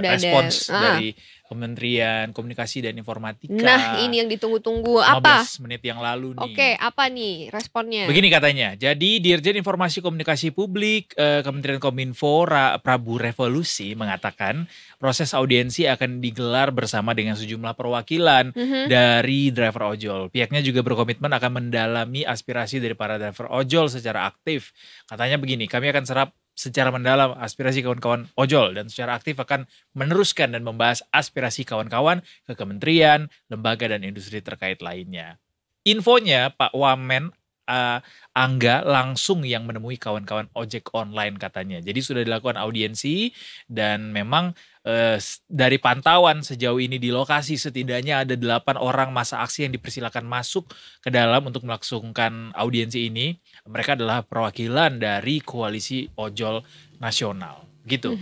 respons dari Kementerian Komunikasi dan Informatika. Nah, ini yang ditunggu-tunggu. Apa? 15 menit yang lalu nih. Oke, apa nih responnya? Begini katanya, jadi Dirjen Informasi Komunikasi Publik Kementerian Kominfo Prabu Revolusi mengatakan proses audiensi akan digelar bersama dengan sejumlah perwakilan dari driver ojol. Pihaknya juga berkomitmen akan mendalami aspirasi dari para driver ojol secara aktif. Katanya begini, kami akan serap secara mendalam aspirasi kawan-kawan ojol dan secara aktif akan meneruskan dan membahas aspirasi kawan-kawan ke kementerian, lembaga, dan industri terkait lainnya. Infonya Pak Wamen Angga langsung yang menemui kawan-kawan ojek online katanya. Jadi sudah dilakukan audiensi dan memang dari pantauan sejauh ini di lokasi setidaknya ada 8 orang masa aksi yang dipersilakan masuk ke dalam untuk melangsungkan audiensi ini. Mereka adalah perwakilan dari koalisi ojol nasional. Gitu.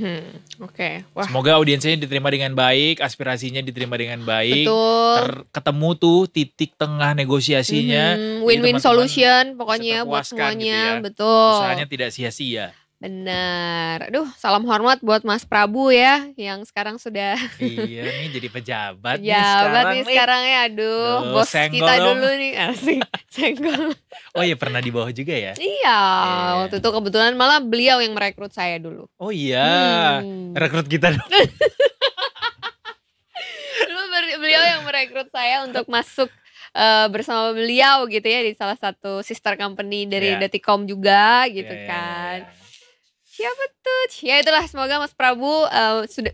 Oke. Wah. Semoga audiensinya diterima dengan baik, aspirasinya diterima dengan baik. Betul. Ketemu tuh titik tengah negosiasinya. Win-win solution pokoknya buat semuanya. Gitu ya. Betul. Usahanya tidak sia-sia. Benar. Aduh, salam hormat buat Mas Prabu ya yang sekarang sudah iya nih jadi pejabat sekarang ya. Aduh, bos kita dong. Dulu nih asik senggol. Oh iya, pernah di bawah juga ya? Iya, waktu itu kebetulan malah beliau yang merekrut saya dulu. Oh iya, rekrut kita dong. Dulu beliau yang merekrut saya untuk masuk bersama beliau gitu ya di salah satu sister company dari Detikom juga gitu kan. Ya betul. Ya itulah, semoga Mas Prabu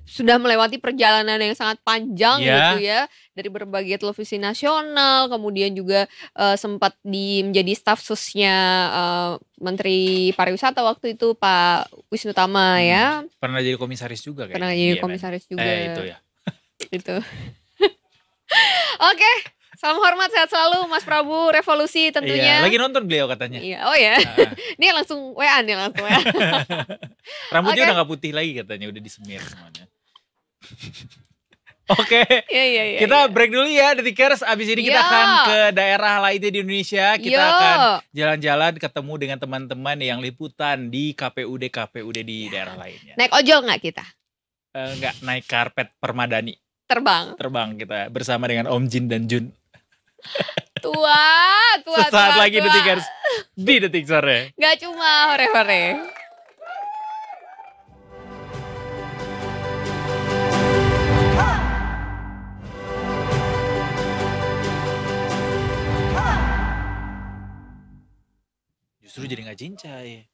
sudah melewati perjalanan yang sangat panjang gitu ya. Dari berbagai televisi nasional, kemudian juga sempat menjadi staf susnya Menteri Pariwisata waktu itu Pak Wisnu Tama ya. Pernah jadi komisaris juga kayaknya. Pernah jadi komisaris juga. Itu ya. Itu. Oke. Salam hormat, sehat selalu Mas Prabu Revolusi tentunya. Iya, lagi nonton beliau katanya. Iya, oh ya. Ini langsung WA nih, langsung WA. Rambutnya udah gak putih lagi katanya, udah disemir semuanya. Oke. Iya. Kita break dulu ya, Detikers. Abis ini kita akan ke daerah lainnya di Indonesia. Kita akan jalan-jalan ketemu dengan teman-teman yang liputan di KPUD di daerah lainnya. Naik ojol gak kita? Enggak, naik karpet permadani. Terbang kita bersama dengan Om Jin dan Jun. Tua. Sesaat lagi Detikers di Detik Sore. Gak cuma hore-hore. Justru jadi gak cincai.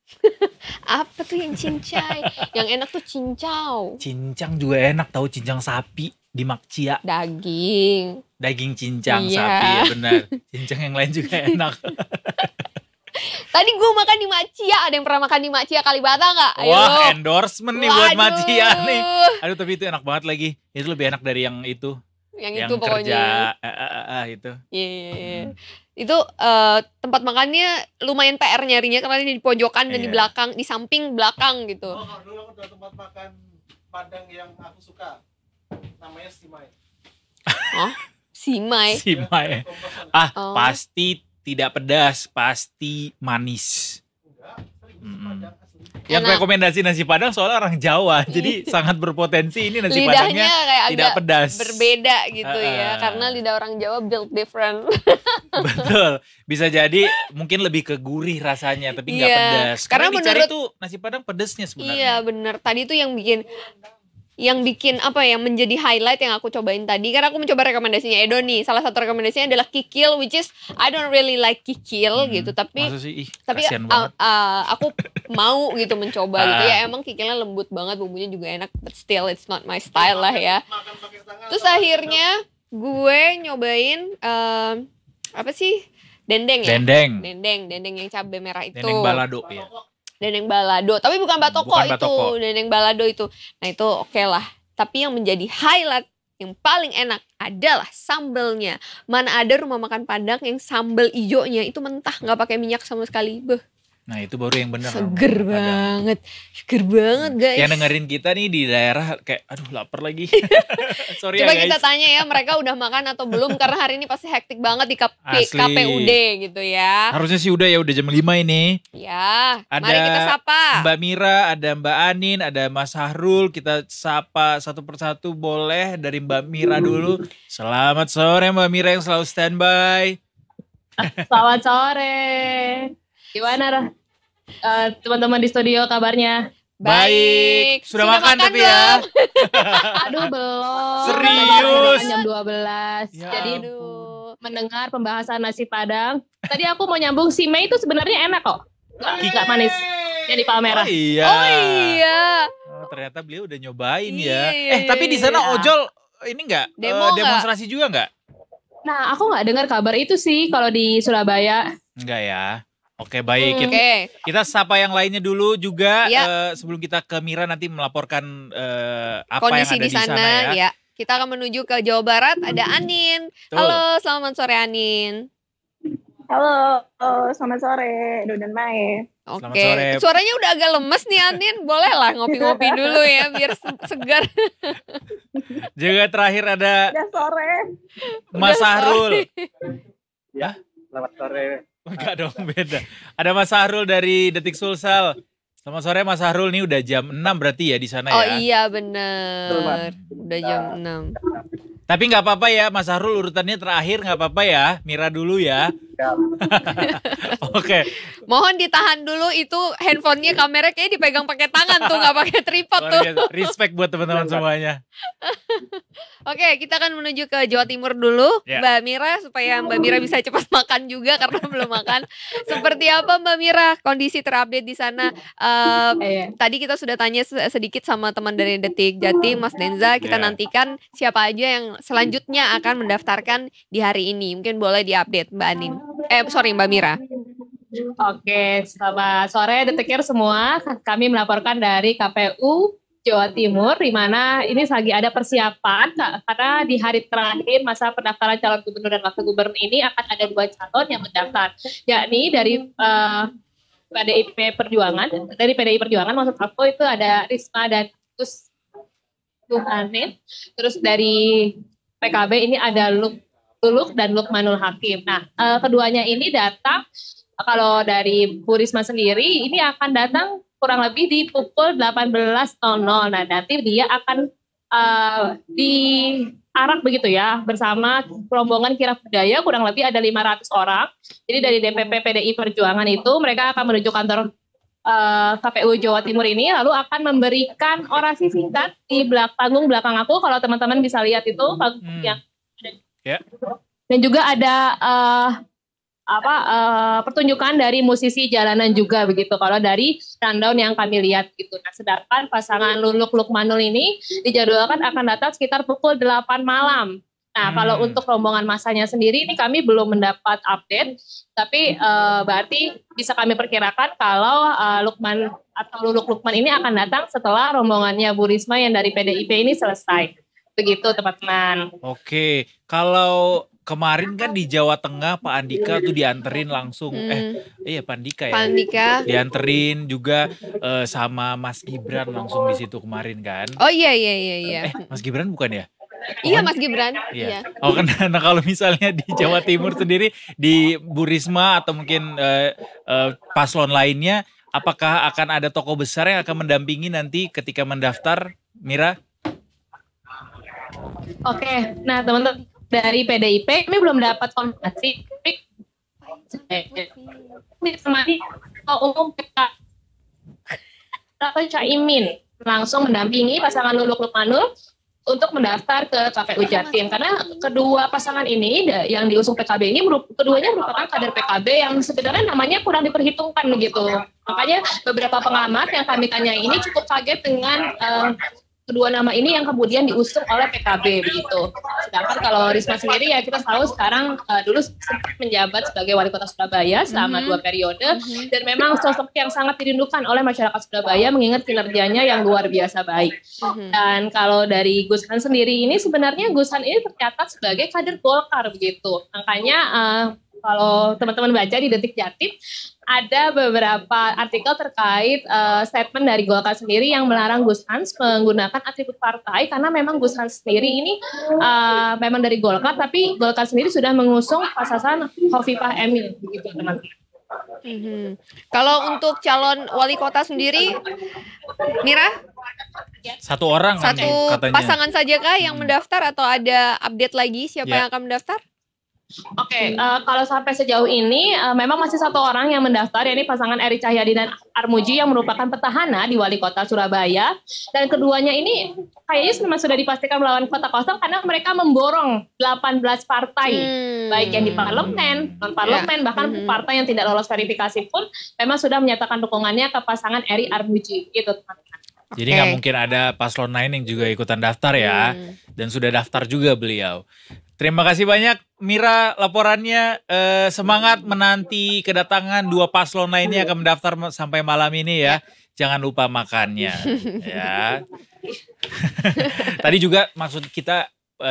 Apa tuh yang cincai? Yang enak tuh cincau. Cincang juga enak, tahu cincang sapi di Makcia. Daging cincang sapi ya benar. Cincang yang lain juga enak. Tadi gue makan di Makcia. Ada yang pernah makan di Makcia Kalibata gak? Ayo. Wah, endorsement nih buat Makcia nih. Aduh, tapi itu enak banget lagi. Itu lebih enak dari yang itu. Yang itu pokoknya. Itu. Iya. Itu tempat makannya lumayan PR nyarinya karena di pojokan dan di belakang, di samping belakang gitu. Oh, dulu aku udah tempat makan Padang yang aku suka. Namanya Simai. Oh, Simai. Simai. Pasti tidak pedas, pasti manis. Yang rekomendasi nasi Padang soalnya orang Jawa, jadi sangat berpotensi ini nasi Padangnya kayak tidak agak pedas. Berbeda gitu ya, karena lidah orang Jawa built different. Betul, bisa jadi mungkin lebih ke gurih rasanya, tapi nggak pedas. Karena dicari tuh nasi Padang pedesnya sebenarnya. Iya benar, tadi tuh yang bikin apa ya, menjadi highlight yang aku cobain tadi, karena aku mencoba rekomendasinya Edo nih. Salah satu rekomendasinya adalah kikil, which is I don't really like kikil gitu, tapi aku mau gitu mencoba gitu ya. Emang kikilnya lembut banget, bumbunya juga enak, but still it's not my style lah ya. Terus akhirnya gue nyobain apa sih, dendeng ya? Dendeng yang cabai merah itu. Dendeng balado ya. Dendeng balado, tapi bukan batoko itu, dendeng balado itu. Nah itu oke lah. Tapi yang menjadi highlight yang paling enak adalah sambelnya. Mana ada rumah makan Padang yang sambel ijonya itu mentah, nggak pakai minyak sama sekali. Beuh. Nah itu baru yang benar. Seger banget guys. Yang dengerin kita nih di daerah kayak aduh lapar lagi. Sorry Coba ya, kita tanya ya, mereka udah makan atau belum, karena hari ini pasti hektik banget di KPUD gitu ya. Harusnya sih udah jam 5 ini. Ya, ada mari kita sapa. Mbak Mira, ada Mbak Anin, ada Mas Sahrul. Kita sapa satu persatu boleh. Dari Mbak Mira dulu. Selamat sore Mbak Mira yang selalu standby. Selamat sore. Gimana teman-teman di studio kabarnya? Baik. Sudah makan tapi ya? Aduh belum. Serius? Jam 12. Ya, jadi mendengar pembahasan nasi Padang. Tadi aku mau nyambung, si Mei itu sebenarnya enak kok. Gak manis. Yang di Palmerah. Oh iya. Oh, ternyata beliau udah nyobain ya. Tapi di sana ojol ini enggak? Demonstrasi juga enggak? Nah aku gak dengar kabar itu sih kalau di Surabaya. Enggak ya. Oke baik, kita sapa yang lainnya dulu juga sebelum kita ke Mira nanti melaporkan apa kondisi yang ada di sana ya. Kita akan menuju ke Jawa Barat, ada Anin. Halo, selamat sore Anin. Halo, selamat sore Edo dan Mae. Oke, suaranya udah agak lemes nih Anin, boleh lah ngopi-ngopi dulu ya biar segar. Juga terakhir ada udah sore. Mas Sahrul. Ya, selamat sore. Enggak dong, beda. Ada Mas Sahrul dari Detik Sulsel. Selamat sore Mas Sahrul, nih udah jam 6 berarti ya di sana ya? Oh iya bener, udah jam 6. Tapi nggak apa-apa ya Mas Sahrul, urutannya terakhir nggak apa-apa ya, Mira dulu ya. Oke. Mohon ditahan dulu itu handphonenya, kameranya kayaknya dipegang pakai tangan tuh, nggak pakai tripod tuh. Respect buat teman-teman semuanya. Oke, kita akan menuju ke Jawa Timur dulu, Mbak Mira, supaya Mbak Mira bisa cepat makan juga karena belum makan. Seperti apa Mbak Mira kondisi terupdate di sana? Tadi kita sudah tanya sedikit sama teman dari Detik Jatim, Mas Denza. Kita nantikan siapa aja yang selanjutnya akan mendaftarkan di hari ini. Mungkin boleh diupdate Mbak Anin. Mbak Mira. Oke, selamat sore Detikir semua. Kami melaporkan dari KPU Jawa Timur, di mana ini lagi ada persiapan karena di hari terakhir masa pendaftaran calon gubernur dan wakil gubernur ini akan ada 2 calon yang mendaftar, yakni dari PDI Perjuangan maksud aku itu ada Risma dan Gus Tuhanin, terus dari PKB ini ada Luluk dan Lukmanul Hakim. Nah, keduanya ini datang, kalau dari Bu Risma sendiri ini akan datang kurang lebih di pukul 18.00. Nah, nanti dia akan diarak begitu ya, bersama rombongan kirap budaya kurang lebih ada 500 orang. Jadi dari DPP PDI Perjuangan itu mereka akan menuju kantor KPU Jawa Timur ini, lalu akan memberikan orasi singkat di panggung belakang aku. Kalau teman-teman bisa lihat itu panggungnya. Dan juga ada pertunjukan dari musisi jalanan juga begitu kalau dari rundown yang kami lihat gitu. Nah, sedangkan pasangan Luluk Lukmanul ini dijadwalkan akan datang sekitar pukul 8 malam. Nah, kalau untuk rombongan masanya sendiri ini kami belum mendapat update, tapi berarti bisa kami perkirakan kalau Lukman atau Luluk Lukman ini akan datang setelah rombongannya Bu Risma yang dari PDIP ini selesai. Begitu teman-teman. Oke, kalau kemarin kan di Jawa Tengah Pak Andika tuh dianterin langsung. Pak Andika ya. Pak Andika. Dianterin juga sama Mas Gibran langsung di situ kemarin kan. Oh iya. Mas Gibran bukan ya? Iya Mas Gibran. Iya. Oh karena kalau misalnya di Jawa Timur sendiri di Bu Risma atau mungkin paslon lainnya, apakah akan ada tokoh besar yang akan mendampingi nanti ketika mendaftar, Mira? Oke, nah teman-teman dari PDIP kami belum dapat konfirmasi. Ditemani Ketua Umum PK Caimin langsung mendampingi pasangan Luluk Lukmanul untuk mendaftar ke KPU Jatim, karena kedua pasangan ini yang diusung PKB ini keduanya merupakan kader PKB yang sebenarnya namanya kurang diperhitungkan begitu. Makanya beberapa pengamat yang kami tanya ini cukup kaget dengan kedua nama ini yang kemudian diusung oleh PKB begitu. Sedangkan kalau Risma sendiri ya kita tahu sekarang dulu sempat menjabat sebagai wali kota Surabaya selama 2 periode dan memang sosok yang sangat dirindukan oleh masyarakat Surabaya mengingat kinerjanya yang luar biasa baik. Dan kalau dari Gus Han sendiri ini sebenarnya Gus Han ini tercatat sebagai kader Golkar begitu. Makanya kalau teman-teman baca di Detik Jatim ada beberapa artikel terkait statement dari Golkar sendiri yang melarang Gus Hans menggunakan atribut partai karena memang Gus Hans sendiri ini memang dari Golkar, tapi Golkar sendiri sudah mengusung pasangan Hovifah Emil begitu teman-teman. Kalau untuk calon wali kota sendiri, Mira? Satu orang Satu katanya. pasangan saja kah yang mendaftar atau ada update lagi siapa yang akan mendaftar? Oke, kalau sampai sejauh ini memang masih satu orang yang mendaftar, yakni pasangan Eri Cahyadi dan Armuji yang merupakan petahana di wali kota Surabaya. Dan keduanya ini kayaknya memang sudah dipastikan melawan kota kosong karena mereka memborong 18 partai, baik yang di parlemen, non parlemen, bahkan partai yang tidak lolos verifikasi pun memang sudah menyatakan dukungannya ke pasangan Eri Armuji. Gitu teman-teman. Jadi nggak mungkin ada paslon lain yang juga ikutan daftar ya, dan sudah daftar juga beliau. Terima kasih banyak Mira laporannya, semangat menanti kedatangan 2 paslon lainnya akan mendaftar sampai malam ini ya. Jangan lupa makannya ya. Tadi juga maksud kita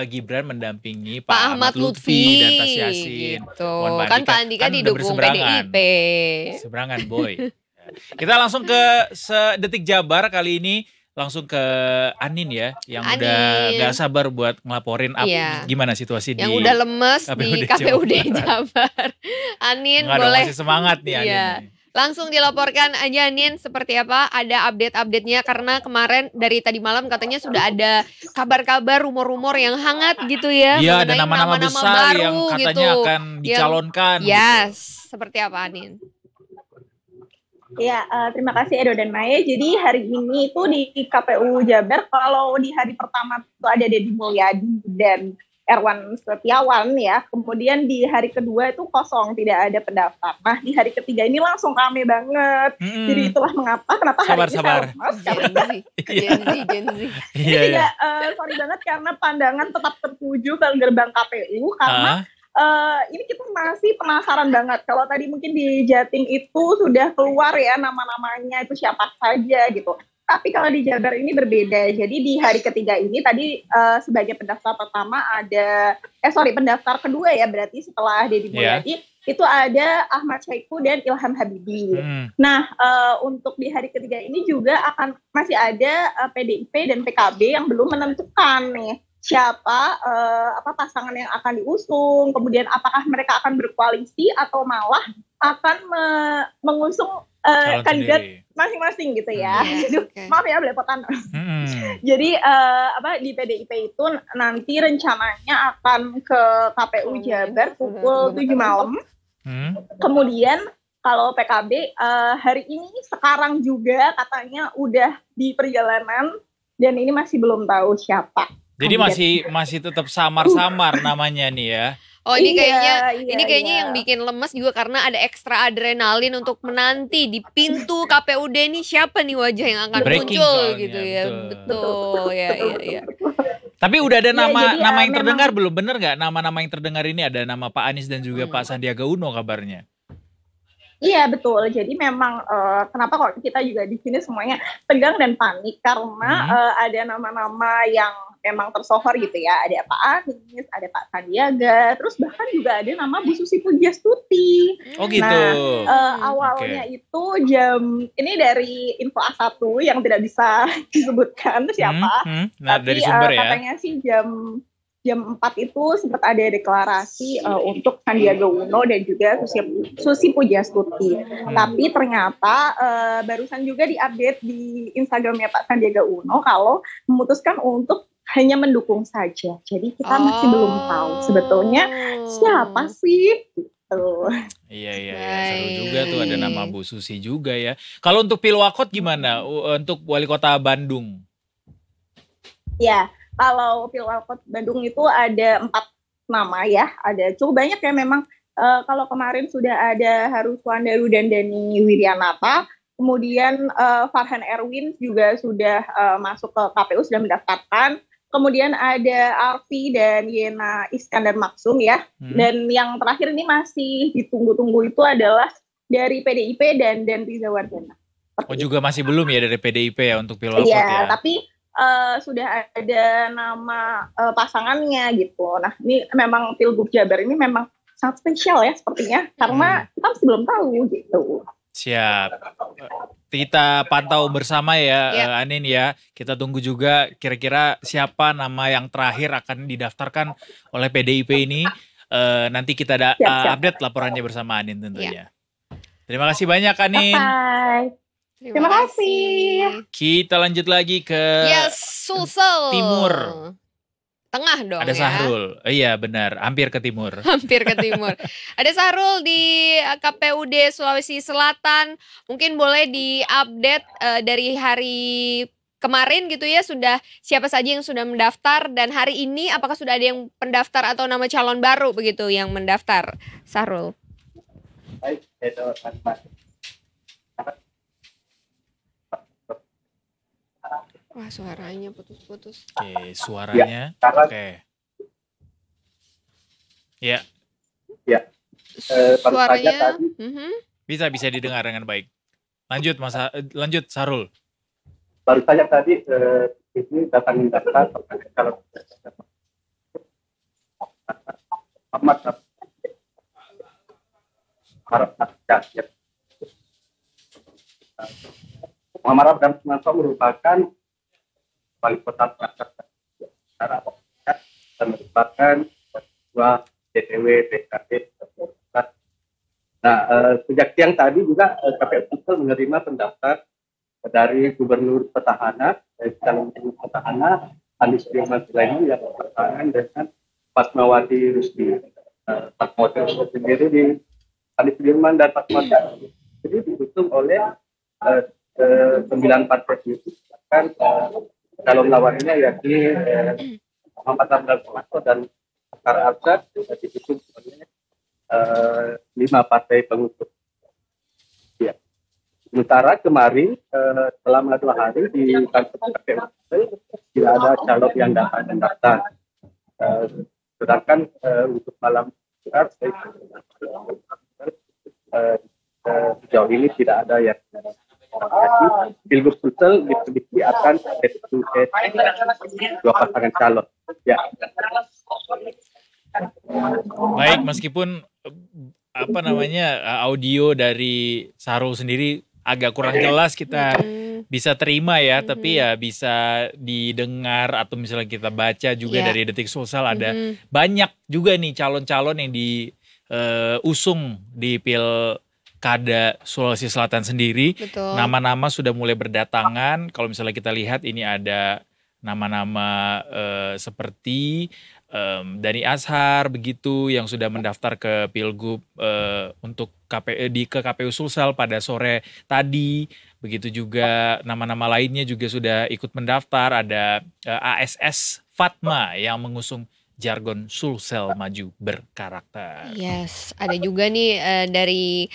Gibran mendampingi Pak Ahmad Lutfi dan Tas Yassin. Gitu. Kan Pak Andika didukung PDIP. Seberangan boy. Kita langsung ke Detik Jabar kali ini. Langsung ke Anin ya, yang udah gak sabar buat ngelaporin gimana situasi yang di udah lemes di KPUD Jabar. Anin boleh masih semangat nih Anin. Langsung dilaporkan aja Anin seperti apa, ada update-update-nya karena kemarin dari tadi malam katanya sudah ada kabar-kabar rumor-rumor yang hangat gitu ya. Iya, ada nama-nama besar yang katanya gitu, akan dicalonkan. Yes, seperti apa Anin? Ya, terima kasih Edo dan Maya. Jadi hari ini itu di KPU Jabar, kalau di hari pertama itu ada Deddy Mulyadi dan Erwan Setiawan ya. Kemudian di hari kedua itu kosong, tidak ada pendaftar. Nah di hari ketiga ini langsung rame banget. Jadi itulah kenapa hari ini sabar. Gen Z. Ini juga sorry banget karena pandangan tetap tertuju ke gerbang KPU karena ini kita masih penasaran banget. Kalau tadi mungkin di Jatim itu sudah keluar ya nama-namanya itu siapa saja gitu. Tapi kalau di Jabar ini berbeda. Jadi di hari ketiga ini tadi sebagai pendaftar pertama ada, pendaftar kedua ya berarti setelah Deddy Mulyadi itu ada Ahmad Syahiku dan Ilham Habibie. Nah untuk di hari ketiga ini juga akan masih ada PDIP dan PKB yang belum menentukan nih siapa pasangan yang akan diusung, kemudian apakah mereka akan berkoalisi atau malah akan mengusung kandidat masing-masing gitu ya. Maaf ya belepotan. Jadi di PDIP itu nanti rencananya akan ke KPU Jabar pukul 7 malam. Kemudian kalau PKB hari ini sekarang juga katanya udah di perjalanan dan ini masih belum tahu siapa. Jadi masih tetap samar-samar namanya nih ya. Oh ini kayaknya yang bikin lemes juga karena ada ekstra adrenalin untuk menanti di pintu KPUD ini siapa nih wajah yang akan muncul gitu ya. Betul. Ya. Tapi udah ada nama yang terdengar belum? Bener nggak nama-nama yang terdengar ini ada nama Pak Anies dan juga Pak Sandiaga Uno kabarnya? Iya betul. Jadi memang kenapa kok kita juga di sini semuanya tegang dan panik karena ada nama-nama yang memang tersohor gitu ya. Ada Pak Anies, ada Pak Sandiaga, terus bahkan juga ada nama Bu Susi Pujiastuti. Oh gitu. Nah, awalnya itu ini dari info A1 yang tidak bisa disebutkan siapa. Nah, tapi dari sumber ya. Katanya sih jam 4 itu sempat ada deklarasi untuk Sandiaga Uno dan juga Susi Pujiastuti. Tapi ternyata barusan juga diupdate di Instagramnya Pak Sandiaga Uno kalau memutuskan untuk hanya mendukung saja. Jadi kita masih belum tahu sebetulnya siapa sih. Gitu. Iya, seru juga tuh ada nama Bu Susi juga ya. Kalau untuk Pilwakot gimana untuk Wali Kota Bandung? Ya. Kalau Pilwakot Bandung itu ada 4 nama ya, ada cukup banyak ya memang. Kalau kemarin sudah ada Haruswan Daru dan Dani Wiryanata, kemudian Farhan Erwin juga sudah masuk ke KPU, sudah mendaftarkan. Kemudian ada Arfi dan Yena Iskandar Maksum ya, dan yang terakhir ini masih ditunggu-tunggu itu adalah dari PDIP dan Riza Wardana. Oh juga masih belum ya dari PDIP ya untuk Pilwakot ya? Iya, tapi sudah ada nama pasangannya gitu. Nah ini memang Pilgub Jabar ini memang sangat spesial ya sepertinya karena kita masih belum tahu gitu. Siap. Kita pantau bersama ya Anin ya. Kita tunggu juga kira-kira siapa nama yang terakhir akan didaftarkan oleh PDIP ini. Nanti kita update laporannya bersama Anin tentunya. Terima kasih banyak Anin. Bye. Terima kasih. Kita lanjut lagi ke Sulsel. Timur. Tengah dong ada Sahrul. Iya benar, hampir ke timur. Hampir ke timur. Ada Sahrul di KPUD Sulawesi Selatan. Mungkin boleh diupdate dari hari kemarin gitu ya, sudah siapa saja yang sudah mendaftar dan hari ini apakah sudah ada yang pendaftar atau nama calon baru begitu yang mendaftar, Sahrul? Baik, Wah suaranya putus-putus. Oke, suaranya. Oke. Ya. Suaranya. Bisa didengar dengan baik. Lanjut Sahrul. Baru saja tadi ini datang daftar kalau Muhammad Abraham Sumanto merupakan wali kota Jakarta dan merupakan ketua DPW PKB. Nah, sejak siang tadi juga KPU menerima pendaftar dari Gubernur Petahana, calon Gubernur Petahana Anies Firman Sulaiman yang berpasangan dengan Fatmawati Rusdi. Fatmawati Rusdi sendiri di Anies Firman dan Fatmawati jadi didukung oleh 9 partai itu kan calon lawannya yakni Muhammad Ramdan Pomanto dan Akar Arsad didukung oleh 5 partai pengusung. Ya. Sementara kemarin selama 2 hari di kantor KPU tidak ada calon yang dapat mendaftar. Sedangkan untuk malam sejauh ini tidak ada yang Pilgub Sulsel diprediksi akan dua pasangan calon. Ya. Baik, meskipun audio dari Sahrul sendiri agak kurang jelas kita bisa terima ya, tapi ya bisa didengar atau misalnya kita baca juga dari Detik Sosial ada banyak juga nih calon-calon yang diusung di Pilkada Sulawesi Selatan sendiri. Betul. Nama-nama sudah mulai berdatangan. Kalau misalnya kita lihat ini ada nama-nama seperti Dani Azhar begitu yang sudah mendaftar ke Pilgub untuk ke KPU Sulsel pada sore tadi. Begitu juga nama-nama lainnya juga sudah ikut mendaftar. Ada ASS Fatma yang mengusung jargon Sulsel maju berkarakter. Yes, ada juga nih dari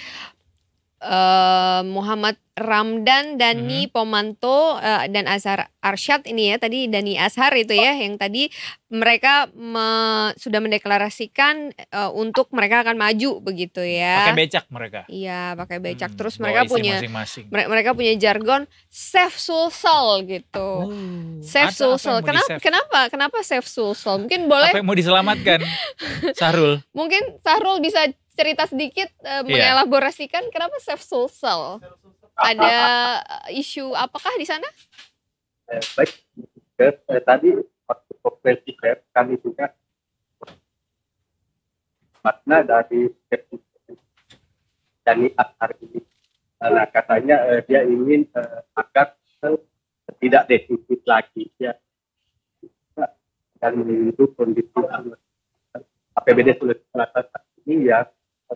Muhammad Ramdan, Dani Pomanto, dan Azhar Arsyad ini ya, tadi Dani Azhar itu ya, yang tadi mereka sudah mendeklarasikan untuk mereka akan maju begitu ya. Pakai becak mereka. Iya, pakai becak. Terus mereka punya masing-masing. mereka punya jargon Save Sulsel gitu. Save Sulsel. Kenapa Save Sulsel? Mungkin boleh. Apa yang mau diselamatkan? Sahrul. Mungkin Sahrul bisa cerita sedikit mengelaborasikan kenapa Save Sulsel. Ada isu apakah di sana? Baik, tadi waktu konferensi pers kami juga makna dari Dani Azhar ini. Nah, katanya dia ingin agar tidak defisit lagi ya, dan menunggu kondisi APBD Sulawesi Selatan ini ya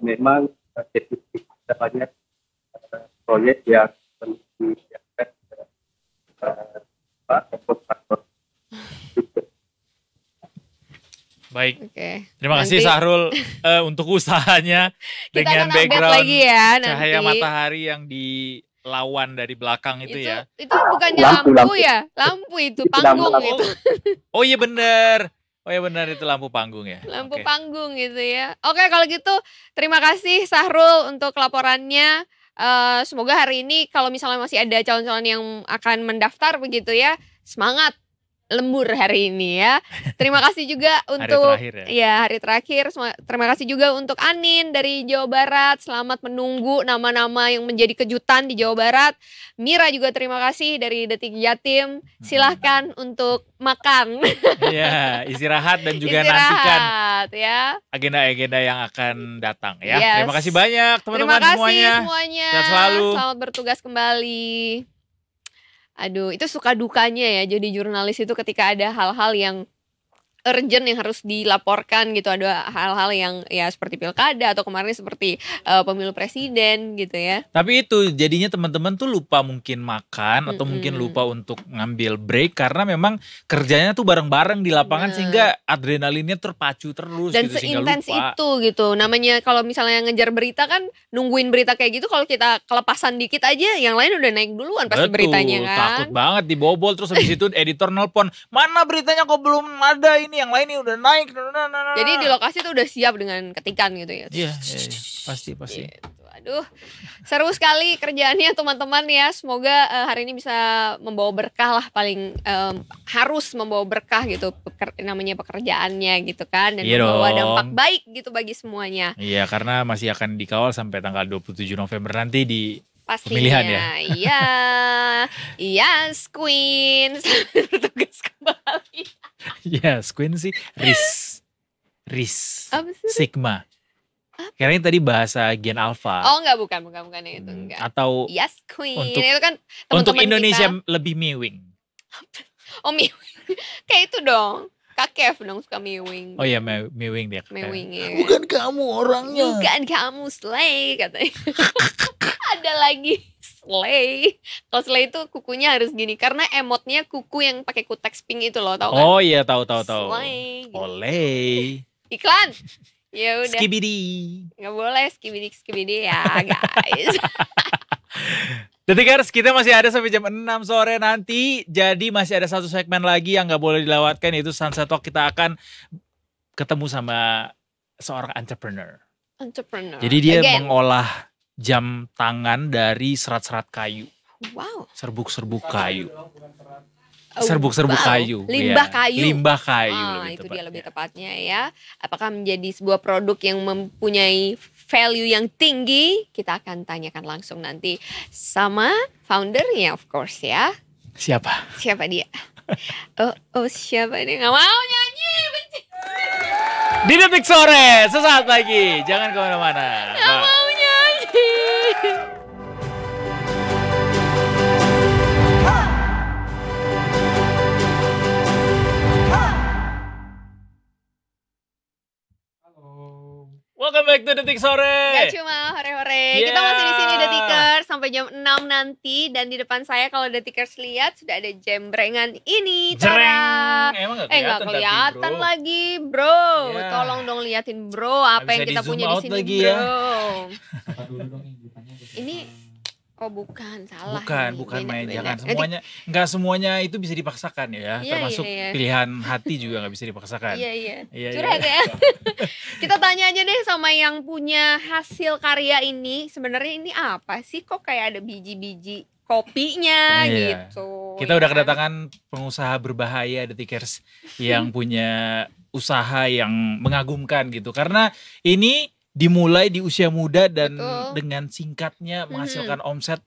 memang defisit banyak proyek yang Baik. Oke. Terima kasih Sahrul untuk usahanya dengan background lagi ya, cahaya matahari yang dilawan dari belakang itu ya. Itu bukannya lampu ya? Lampu itu panggung itu. Oh iya benar. Oh ya benar, itu lampu panggung ya. Lampu panggung gitu ya. Oke, kalau gitu terima kasih Sahrul untuk laporannya. Semoga hari ini kalau misalnya masih ada calon-calon yang akan mendaftar begitu ya, semangat lembur hari ini ya. Terima kasih juga untuk hari terakhir. Terima kasih juga untuk Anin dari Jawa Barat. Selamat menunggu nama-nama yang menjadi kejutan di Jawa Barat. Mira juga terima kasih dari Detik Jatim. Silahkan untuk makan. Iya, istirahat dan juga nantikan ya agenda-agenda yang akan datang ya. Yes. Terima kasih banyak teman-teman semuanya. Sehat selalu. Selamat bertugas kembali. Aduh, itu suka dukanya ya jadi jurnalis itu ketika ada hal-hal yang urgent yang harus dilaporkan gitu. Ada hal-hal yang ya seperti pilkada atau kemarin seperti pemilu presiden gitu ya. Tapi itu jadinya teman-teman tuh lupa mungkin makan atau mungkin lupa untuk ngambil break karena memang kerjanya tuh bareng-bareng di lapangan sehingga adrenalinnya terpacu terus dan gitu, seintens itu gitu. Namanya kalau misalnya ngejar berita kan nungguin berita kayak gitu, kalau kita kelepasan dikit aja yang lain udah naik duluan pasti beritanya kan. Takut banget dibobol terus habis itu editor nelpon, "Mana beritanya kok belum ada ini, yang lain ini udah naik." Jadi di lokasi tuh udah siap dengan ketikan gitu ya. Iya, pasti. Gitu. Aduh, seru sekali kerjaannya teman-teman ya. Semoga hari ini bisa membawa berkah lah, paling harus membawa berkah gitu namanya pekerjaannya gitu kan, dan membawa dampak baik gitu bagi semuanya. Iya, karena masih akan dikawal sampai tanggal 27 November nanti di pastinya, pemilihan ya. Iya. Yes, Queen. Selamat bertugas kembali. Yes, Queen sih RIS. Sigma. Kayaknya tadi bahasa Gen Alpha. Oh enggak, bukan yang itu enggak. Atau Yes, Queen. Untuk, itu kan untuk Indonesia kita lebih miwing. Oh, miwing. Kayak itu dong. Kak Kev dong suka miwing. Oh iya, miwing dia. Miwing ya. Bukan kamu orangnya. Bukan kamu Slay katanya. Ada lagi Slay. Kalau Slay itu kukunya harus gini karena emotnya kuku yang pakai kutex pink itu loh, tau kan? Oh iya, tahu. Slay. Gitu. Oleh. Iklan. Ya udah. Skibidi. Nggak boleh skibidi ya guys. Detikers, kita masih ada sampai jam 6 sore nanti. Jadi masih ada satu segmen lagi yang nggak boleh dilewatkan, yaitu Sunset Talk. Kita akan ketemu sama seorang entrepreneur. Jadi dia mengolah jam tangan dari serat-serat kayu. Wow. Serbuk-serbuk kayu. Serbuk-serbuk kayu. Limbah kayu. Limbah kayu. Itu dia lebih tepatnya ya. Apakah menjadi sebuah produk yang mempunyai value yang tinggi? Kita akan tanyakan langsung nanti sama foundernya of course ya. Siapa dia? Siapa dia? Gak mau nyanyi. Di Detik Sore, sesaat lagi. Jangan kemana-mana. Gak mau nyanyi. Welcome back to Detik Sore. Gak cuma hore-hore. Yeah. Kita masih di sini Detikers sampai jam 6 nanti, dan di depan saya kalau Detikers lihat sudah ada jembrengan ini. Jreng. Emang gak kelihatan lagi, bro. Yeah. Tolong dong liatin, bro, apa yang kita punya di sini, bro. Ya. Ini Oh bukan, salah. Bukan main, jangan semuanya, nggak semuanya itu bisa dipaksakan ya, termasuk pilihan hati juga nggak bisa dipaksakan. Iya. Curhat ya. Kita tanya aja deh sama yang punya hasil karya ini, sebenarnya ini apa sih, kok kayak ada biji-biji kopinya gitu. Kita udah kedatangan pengusaha berbahaya Detikers yang punya usaha yang mengagumkan gitu, karena ini dimulai di usia muda dan dengan singkatnya menghasilkan omset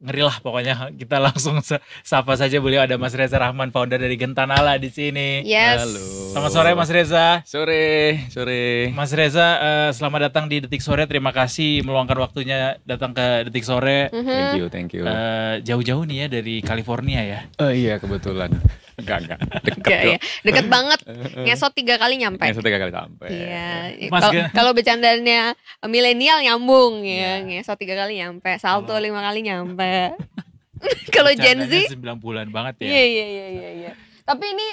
ngeri lah pokoknya. Kita langsung sapa saja beliau, ada Mas Reza Rahman, founder dari Gentanala di sini. Halo. Selamat sore Mas Reza. Sore. Mas Reza, selamat datang di Detik Sore. Terima kasih meluangkan waktunya datang ke Detik Sore. Thank you. Jauh-jauh nih ya dari California ya. Iya kebetulan. Enggak. Deket banget. Ngesot 3 kali nyampe. Iya. Kalau bercandanya milenial nyambung ya. Ngesot 3 kali nyampe. Salto 5 kali nyampe. Kalau Gen Z 9 bulan banget ya. Iya. Tapi ini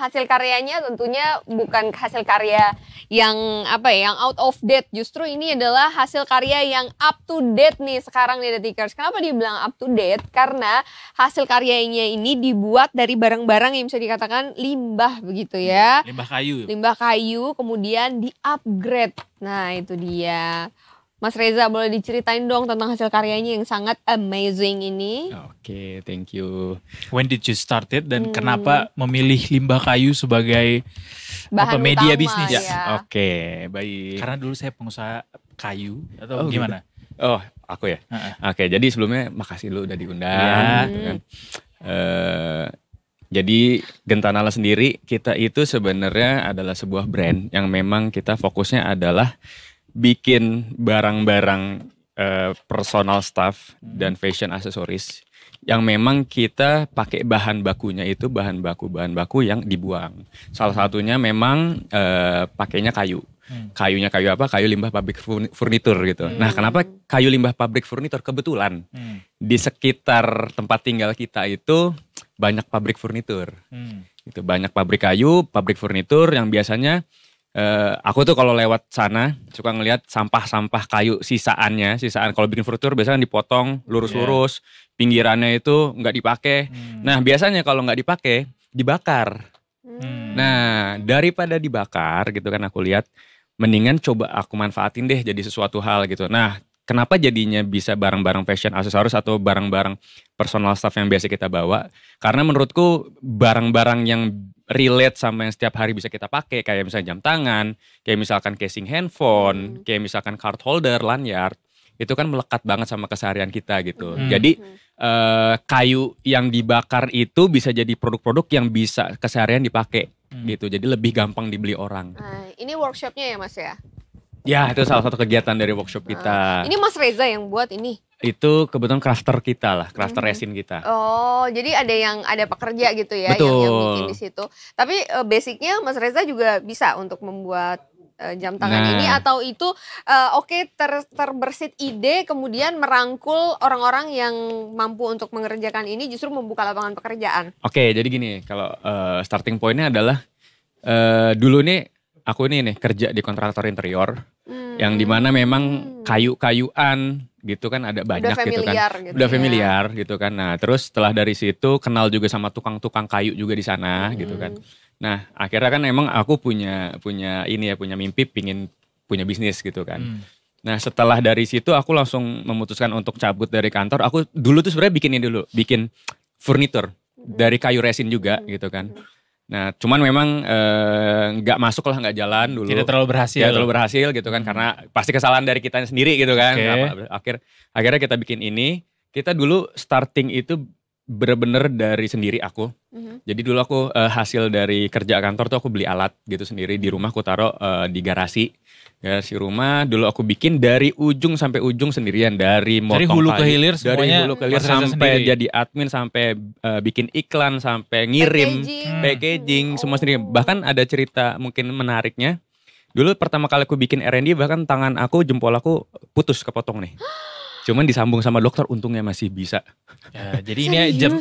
hasil karyanya tentunya bukan hasil karya yang yang out of date. Justru ini adalah hasil karya yang up to date nih sekarang nih Detikers. Kenapa dibilang up to date? Karena hasil karyanya ini dibuat dari barang-barang yang bisa dikatakan limbah begitu ya. Limbah kayu kemudian di-upgrade. Nah, itu dia. Mas Reza, boleh diceritain dong tentang hasil karyanya yang sangat amazing ini? Oke, thank you. When did you start it dan kenapa memilih limbah kayu sebagai bahan media utama, bisnis? Ya. Oke, baik. Karena dulu saya pengusaha kayu atau gimana? Gitu. Oh, aku ya? Oke, jadi sebelumnya makasih lu udah diundang. Gitu kan. Jadi Gentanala sendiri, kita itu sebenarnya adalah sebuah brand yang memang kita fokusnya adalah bikin barang-barang personal stuff dan fashion accessories yang memang kita pakai bahan bakunya itu bahan baku yang dibuang. Salah satunya memang pakainya kayu. Kayunya kayu apa? Kayu limbah pabrik furnitur gitu. Nah, kenapa kayu limbah pabrik furnitur? Kebetulan di sekitar tempat tinggal kita itu banyak pabrik furnitur. Gitu, banyak pabrik kayu, pabrik furnitur yang biasanya aku tuh kalau lewat sana suka ngelihat sampah-sampah kayu sisaan kalau bikin furnitur biasanya dipotong lurus-lurus, pinggirannya itu nggak dipakai. Nah biasanya kalau nggak dipakai dibakar. Nah daripada dibakar gitu kan, aku lihat mendingan coba aku manfaatin deh jadi sesuatu hal gitu. Nah kenapa jadinya bisa barang-barang fashion aksesoris atau barang-barang personal stuff yang biasa kita bawa? Karena menurutku barang-barang yang relate sama yang setiap hari bisa kita pakai, kayak misalnya jam tangan, kayak misalkan casing handphone, kayak misalkan card holder, lanyard, itu kan melekat banget sama keseharian kita gitu. Jadi kayu yang dibakar itu bisa jadi produk-produk yang bisa keseharian dipakai gitu. Jadi lebih gampang dibeli orang. Ini workshopnya ya Mas ya? Ya itu salah satu kegiatan dari workshop kita. Ini Mas Reza yang buat ini? Itu kebetulan crafter kita lah, crafter resin kita. Oh, jadi ada pekerja gitu ya yang bikin di situ. Tapi basicnya Mas Reza juga bisa untuk membuat jam tangan ini, atau itu terbersit ide kemudian merangkul orang-orang yang mampu untuk mengerjakan ini justru membuka lapangan pekerjaan. Oke, jadi gini, kalau starting pointnya adalah dulu nih aku ini kerja di kontraktor interior yang dimana memang kayu-kayuan gitu kan ada banyak gitu kan. Udah familiar gitu kan. Nah, terus setelah dari situ kenal juga sama tukang-tukang kayu juga di sana gitu kan. Nah, akhirnya kan emang aku punya mimpi pingin punya bisnis gitu kan. Nah, setelah dari situ aku langsung memutuskan untuk cabut dari kantor. Aku dulu tuh sebenarnya bikin furnitur dari kayu resin juga gitu kan. Nah, cuman memang nggak masuk lah, nggak jalan dulu. Tidak terlalu berhasil gitu kan, karena pasti kesalahan dari kita sendiri gitu kan. Akhirnya kita bikin ini. Kita dulu starting itu bener-bener dari sendiri aku. Jadi dulu aku hasil dari kerja kantor tuh aku beli alat gitu sendiri di rumah, aku taruh di garasi rumah. Dulu aku bikin dari ujung sampai ujung sendirian, dari motong hulu ke hilir semuanya, dari hulu ke hilir sampai jadi admin, sampai bikin iklan, sampai ngirim, packaging semua sendiri. Bahkan ada cerita mungkin menariknya. Dulu pertama kali aku bikin R&D bahkan tangan aku, jempol aku putus kepotong nih. Cuman disambung sama dokter, untungnya masih bisa. Ya, jadi ini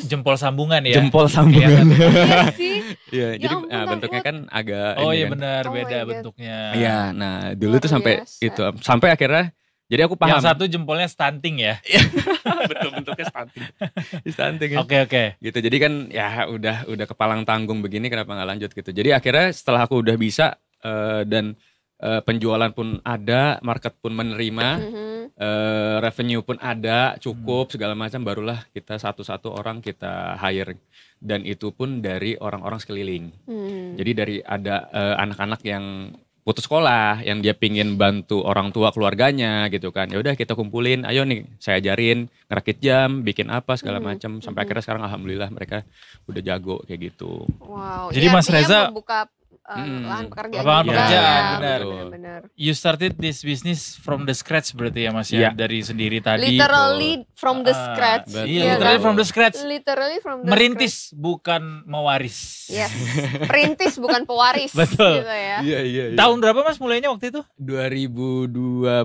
jempol sambungan ya? Jempol sambungan. Iya, jadi bentuknya kan agak... Oh iya benar, beda bentuknya. Iya, nah dulu tuh sampai akhirnya Jadi aku paham. Yang satu jempolnya stunting ya. Betul, bentuknya stunting. Stunting ya. Oke. Gitu. Jadi kan ya udah kepalang tanggung begini, kenapa nggak lanjut gitu. Jadi akhirnya setelah aku udah bisa dan penjualan pun ada, market pun menerima, revenue pun ada, cukup segala macam, barulah kita satu-satu orang kita hire. Dan itu pun dari orang-orang sekeliling. Jadi dari ada anak-anak yang putus sekolah, yang dia pingin bantu orang tua keluarganya gitu kan. Ya udah kita kumpulin, ayo nih saya ajarin ngerakit jam, bikin apa segala macam. Sampai akhirnya sekarang alhamdulillah mereka udah jago kayak gitu. Wow. Jadi Mas Reza membuka lahan pekerjaan. Lapangan juga. pekerjaan, Ya, benar. You started this business from the scratch berarti ya Mas ya, dari sendiri tadi. Literally from the scratch. Iya, literally from the scratch. Literally from the Merintis bukan mewaris. Yes. Perintis bukan pewaris. Betul. Gitu ya. Iya. Tahun berapa Mas mulainya waktu itu? 2020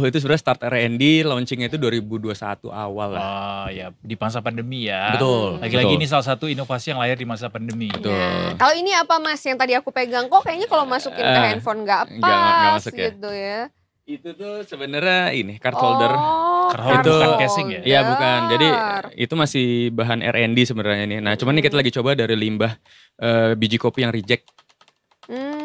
itu sebenarnya start R&D, launchingnya itu 2021 awal lah. Oh ya, di masa pandemi ya. Betul. Lagi-lagi ini salah satu inovasi yang lahir di masa pandemi. Betul. Nah, kalau ini apa Mas yang tadi aku pegang, kok kayaknya kalau masukin ke handphone nggak pas masuk gitu ya. Itu tuh sebenarnya ini card holder. Card holder bukan casing ya? Iya bukan. Jadi itu masih bahan R&D sebenarnya ini. Nah, cuman ini kita lagi coba dari limbah biji kopi yang reject.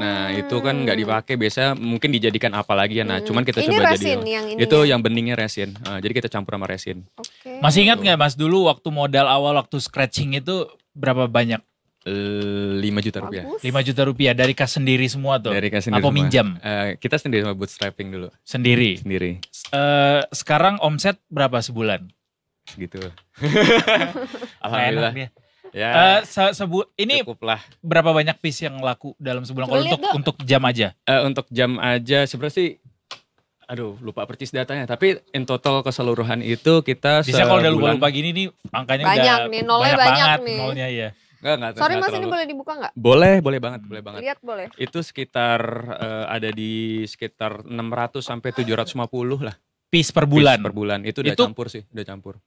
Nah, itu kan nggak dipakai, biasa mungkin dijadikan apa lagi ya. Nah, cuman kita Ini coba resin jadi yang ini itu ya? yang beningnya resin. Jadi kita campur sama resin. Masih ingat nggak Mas dulu waktu modal awal waktu scratching itu berapa banyak? 5 juta rupiah. 5 juta rupiah dari kas sendiri semua tuh? Dari kas sendiri Apa semua. minjam? Kita sendiri sama bootstrapping dulu. Sendiri? Sendiri. Sekarang omset berapa sebulan? Gitu. Alhamdulillah. Enak dia. Ya, ini cukuplah. Berapa banyak piece yang laku dalam sebulan? Kalau untuk jam aja? Untuk jam aja sebenarnya sih, aduh lupa percis datanya. Tapi in total keseluruhan itu kita bisa kalau udah lupa-lupa gini nih angkanya banyak udah nih, nolnya banyak banget nih. nolnya ya. Enggak Sorry Mas, ini boleh dibuka nggak? Boleh banget. Lihat boleh. Itu sekitar ada di sekitar 600 sampai 750 lah. Piece per bulan. Piece per bulan. Itu udah campur sih, udah campur.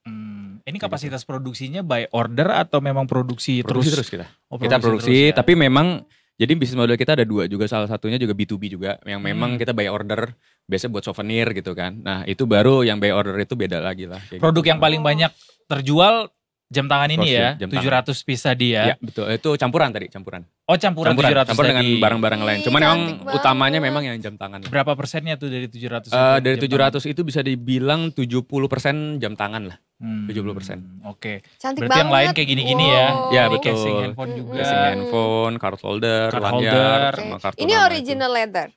Ini kapasitas produksinya by order atau memang produksi terus kita? Kita produksi, tapi memang jadi bisnis model kita ada dua juga, salah satunya juga B2B juga, yang memang kita by order, biasa buat souvenir gitu kan. Nah itu baru yang by order itu beda lagi lah. Produk gitu. yang paling banyak terjual jam tangan ini ya, 700 piece tadi ya. Ya betul, itu campuran tadi, campuran. Oh campuran 700 campur dengan tadi. barang-barang lain. Cuman memang utamanya memang yang jam tangan. Berapa persennya tuh dari 700? Dari 700 itu bisa dibilang 70% jam tangan lah. 70%. Oke. Cantik berarti banget. yang lain kayak gini-gini ya. Ya Ini betul. casing handphone juga. Casing handphone, card holder, holder. sama kartu Ini nama original leather.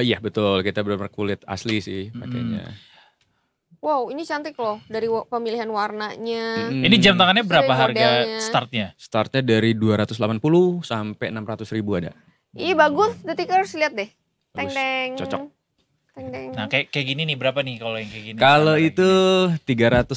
Iya betul, kita benar-benar kulit asli sih pakainya. Wow, ini cantik loh dari pemilihan warnanya. Ini jam tangannya berapa Dari harga modelnya. startnya? Startnya dari 280 sampai 600 ribu ada. Ih bagus, detikers lihat deh. Bagus, Teng-teng. cocok. Teng-teng. Nah kayak gini nih berapa nih kalau yang kayak gini? Kalau itu 380.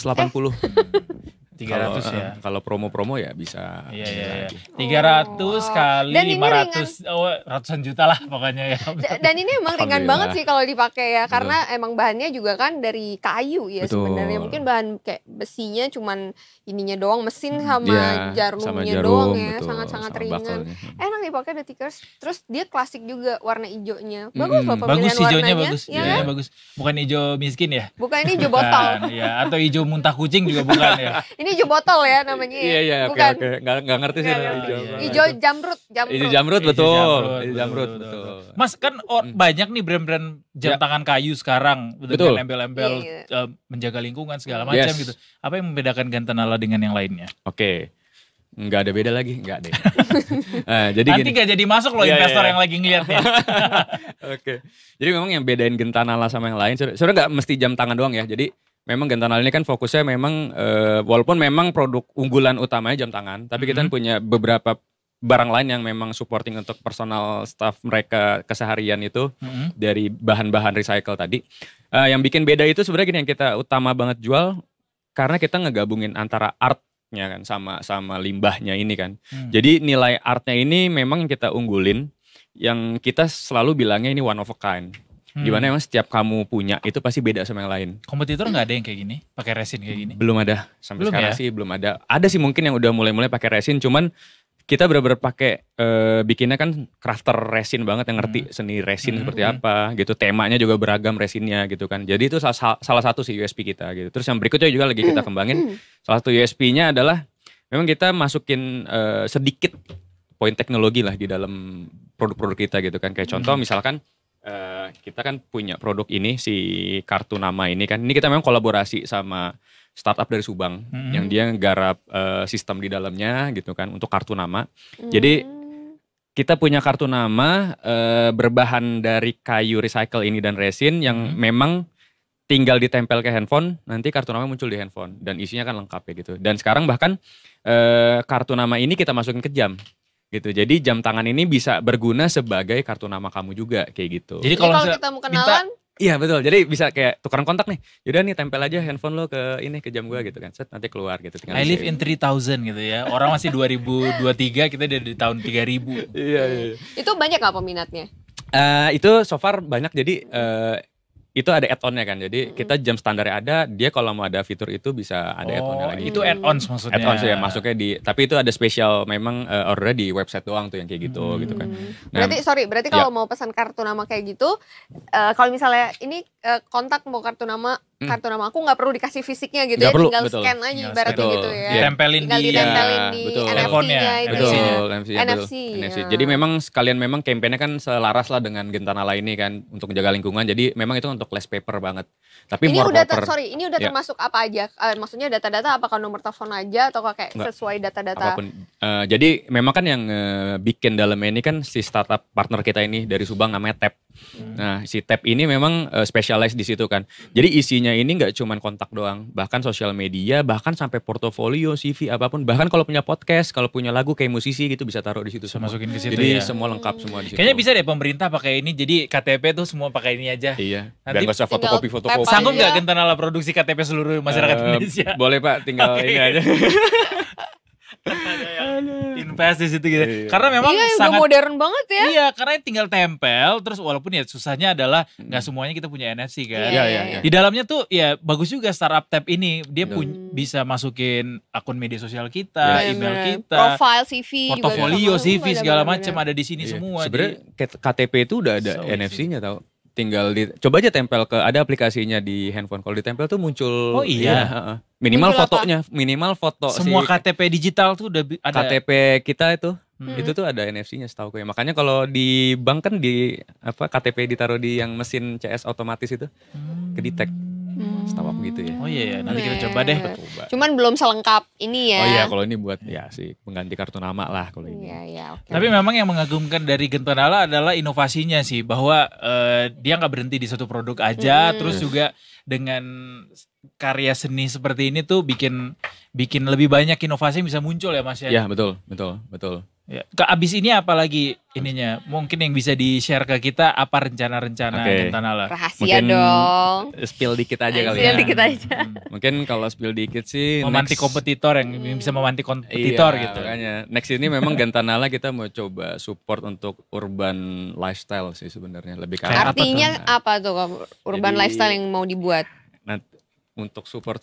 300 ya. Kalau promo-promo ya bisa. Iya. 300 kali Dan ini 500, ratusan juta lah pokoknya ya. Dan ini emang ringan banget sih kalau dipakai ya, karena emang bahannya juga kan dari kayu ya sebenarnya. Mungkin bahan kayak besinya cuman ininya doang, mesin sama jarumnya doang ya, sangat-sangat ringan. Enak dipakai detikers. Terus dia klasik juga warna hijaunya. Bagus loh pemilihan bagus hijaunya, warnanya. bagus. Iya kan? Bagus. Bukan hijau miskin ya? Bukan ini hijau botol. Ya, atau hijau muntah kucing juga bukan ya. Ini hijau botol ya namanya. Iya, bukan. oke. Nggak ngerti sih. Hijau jamrut. Hijau jamrut betul. Hijau jamrut betul. Mas kan banyak nih brand-brand jam tangan kayu sekarang, betul. Embel-embel menjaga lingkungan segala macam gitu. Apa yang membedakan Gantanala dengan yang lainnya? Oke. Nggak ada beda lagi, nggak deh. Jadi nanti nggak jadi masuk loh investor yang lagi ngeliat nih. Oke. Jadi memang yang bedain Gantanala sama yang lain, sebenarnya nggak mesti jam tangan doang ya. Jadi memang Gantanala ini kan fokusnya memang walaupun memang produk unggulan utamanya jam tangan, tapi kita punya beberapa barang lain yang memang supporting untuk personal staff mereka keseharian itu dari bahan-bahan recycle tadi. Yang bikin beda itu sebenarnya gini, yang kita utama banget jual karena kita ngegabungin antara artnya kan sama limbahnya ini kan. Jadi nilai artnya ini memang yang kita unggulin, yang kita selalu bilangnya ini one of a kind. Dimana emang setiap kamu punya itu pasti beda sama yang lain. Kompetitor nggak ada yang kayak gini, pakai resin kayak gini? Belum ada sampai belum sekarang sih belum ada. Ada sih mungkin yang udah mulai pakai resin, cuman kita benar-benar pakai bikinnya kan crafter resin banget yang ngerti seni resin seperti apa gitu. Temanya juga beragam resinnya gitu kan. Jadi itu salah satu sih USP kita gitu. Terus yang berikutnya juga lagi kita kembangin. Salah satu USP-nya adalah memang kita masukin sedikit poin teknologi lah di dalam produk-produk kita gitu kan. Kayak contoh misalkan kita kan punya produk ini si kartu nama ini kan. Ini kita memang kolaborasi sama startup dari Subang yang dia garap sistem di dalamnya gitu kan untuk kartu nama. Jadi kita punya kartu nama berbahan dari kayu recycle ini dan resin yang memang tinggal ditempel ke handphone, nanti kartu nama muncul di handphone dan isinya kan lengkap ya gitu. Dan sekarang bahkan kartu nama ini kita masukin ke jam gitu. Jadi jam tangan ini bisa berguna sebagai kartu nama kamu juga kayak gitu. Jadi kalau kita mau kenalan, iya betul, jadi bisa kayak tukeran kontak nih. Yaudah nih tempel aja handphone lo ke ini ke jam gue gitu kan. Set nanti keluar gitu. I live in 3000 gitu ya. Orang masih 2023, kita udah di tahun 3000. Iya. Itu banyak gak peminatnya? Itu so far banyak, jadi itu ada add-on-nya kan. Jadi kita jam standarnya ada, dia kalau mau ada fitur itu bisa ada add-on-nya lagi. Itu add-ons maksudnya. Add-ons ya masuknya tapi itu ada spesial memang ordernya di website doang tuh yang kayak gitu gitu kan. Nah, berarti kalau mau pesan kartu nama kayak gitu, kalau misalnya ini kontak mau kartu nama aku nggak perlu dikasih fisiknya gitu gak ya, perlu, tinggal betul. scan aja ibaratnya gitu ya. Ditempelin tinggal ditempelin di NFC-nya itu. NFC. Jadi memang sekalian memang campaign-nya kan selaras lah dengan Gentanala ini kan untuk menjaga lingkungan. Jadi memang itu untuk less paper banget. Tapi ini more udah paper. ini udah termasuk apa aja? Maksudnya data-data apakah nomor telepon aja atau kayak sesuai data-data? Apapun. Jadi memang kan yang bikin dalamnya ini kan si startup partner kita ini dari Subang namanya Tap. Nah si Tap ini memang specialize di situ kan. Jadi isinya ini nggak cuma kontak doang, bahkan sosial media, bahkan sampai portofolio, CV apapun, bahkan kalau punya podcast, kalau punya lagu kayak musisi gitu bisa taruh di situ semua. Masukin ke situ. Jadi ya. semua lengkap semua di situ. Kayaknya bisa deh pemerintah pakai ini, jadi KTP tuh semua pakai ini aja. Iya. Nanti dan gak usah fotokopi. Sanggup nggak Gentanala produksi KTP seluruh masyarakat Indonesia? Boleh Pak, tinggal ini aja. Invest di situ gitu. Karena memang udah sangat modern banget ya. Iya, karena tinggal tempel. Terus walaupun ya susahnya adalah nggak semuanya kita punya NFC kan. Iya. Di dalamnya tuh ya bagus juga startup Tap ini. Dia bisa masukin akun media sosial kita, email kita, profile, CV, portofolio, CV segala macam ada di sini semua. Sebenarnya KTP itu udah ada NFC-nya tau. Tinggal coba aja tempel ada aplikasinya di handphone. Kalau ditempel tuh muncul. Oh iya. Minimal fotonya, minimal foto. Semua KTP digital tuh udah ada. KTP kita itu tuh ada NFC-nya setahu gue. Makanya kalau di bank kan KTP ditaruh di yang mesin CS otomatis itu ke-detect. Setahu aku gitu ya. Oh iya, nanti kita coba deh. Cuman belum selengkap ini ya. Oh iya, kalau ini buat ya sih pengganti kartu nama lah kalau ini. Iya. Okay. Tapi memang yang mengagumkan dari Gentanala adalah inovasinya sih, bahwa dia nggak berhenti di satu produk aja, terus juga dengan karya seni seperti ini tuh bikin lebih banyak inovasi yang bisa muncul ya Mas ya. Iya, betul. Ya. Abis ini apa lagi ininya? Mungkin yang bisa di-share ke kita apa rencana-rencana Gentanala? Rahasia mungkin dong. Spill dikit aja kali Spill ya. dikit aja. Mungkin kalau spill dikit sih memantik kompetitor yang bisa memantik kompetitor gitu. Makanya next ini memang Gentanala kita mau coba support untuk urban lifestyle sih sebenarnya, lebih ke artinya apa tuh urban lifestyle yang mau dibuat? Untuk support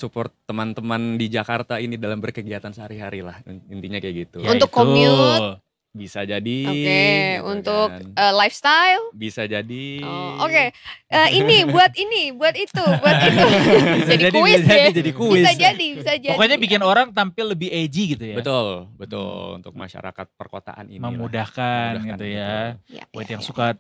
teman-teman di Jakarta ini dalam berkegiatan sehari-hari lah, intinya kayak gitu. Ya, untuk commute bisa jadi. Oke, gitu untuk kan. Lifestyle bisa jadi. Oke. Ini buat itu. Jadi kuis deh. Bisa jadi. Pokoknya bikin orang tampil lebih edgy gitu ya. Betul. Untuk masyarakat perkotaan ini. Memudahkan gitu ya. Buat yang suka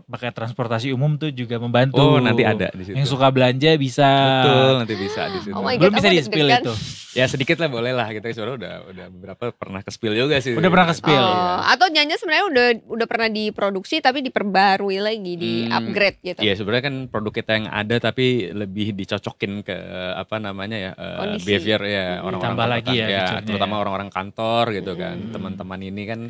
pakai transportasi umum tuh juga membantu. Oh, nanti ada di situ. Yang suka belanja bisa. Betul, nanti bisa di situ. Belum bisa di-spill itu. Ya sedikit lah boleh lah, kita sebenarnya udah beberapa pernah ke-spill juga sih. Udah pernah ke-spill. Atau nyanyi sebenarnya udah pernah diproduksi tapi diperbarui lagi, di upgrade gitu. Iya, sebenarnya kan produk kita yang ada tapi lebih dicocokin ke behavior ya orang-orang tambah lagi ya, terutama orang-orang kantor gitu kan. Teman-teman ini kan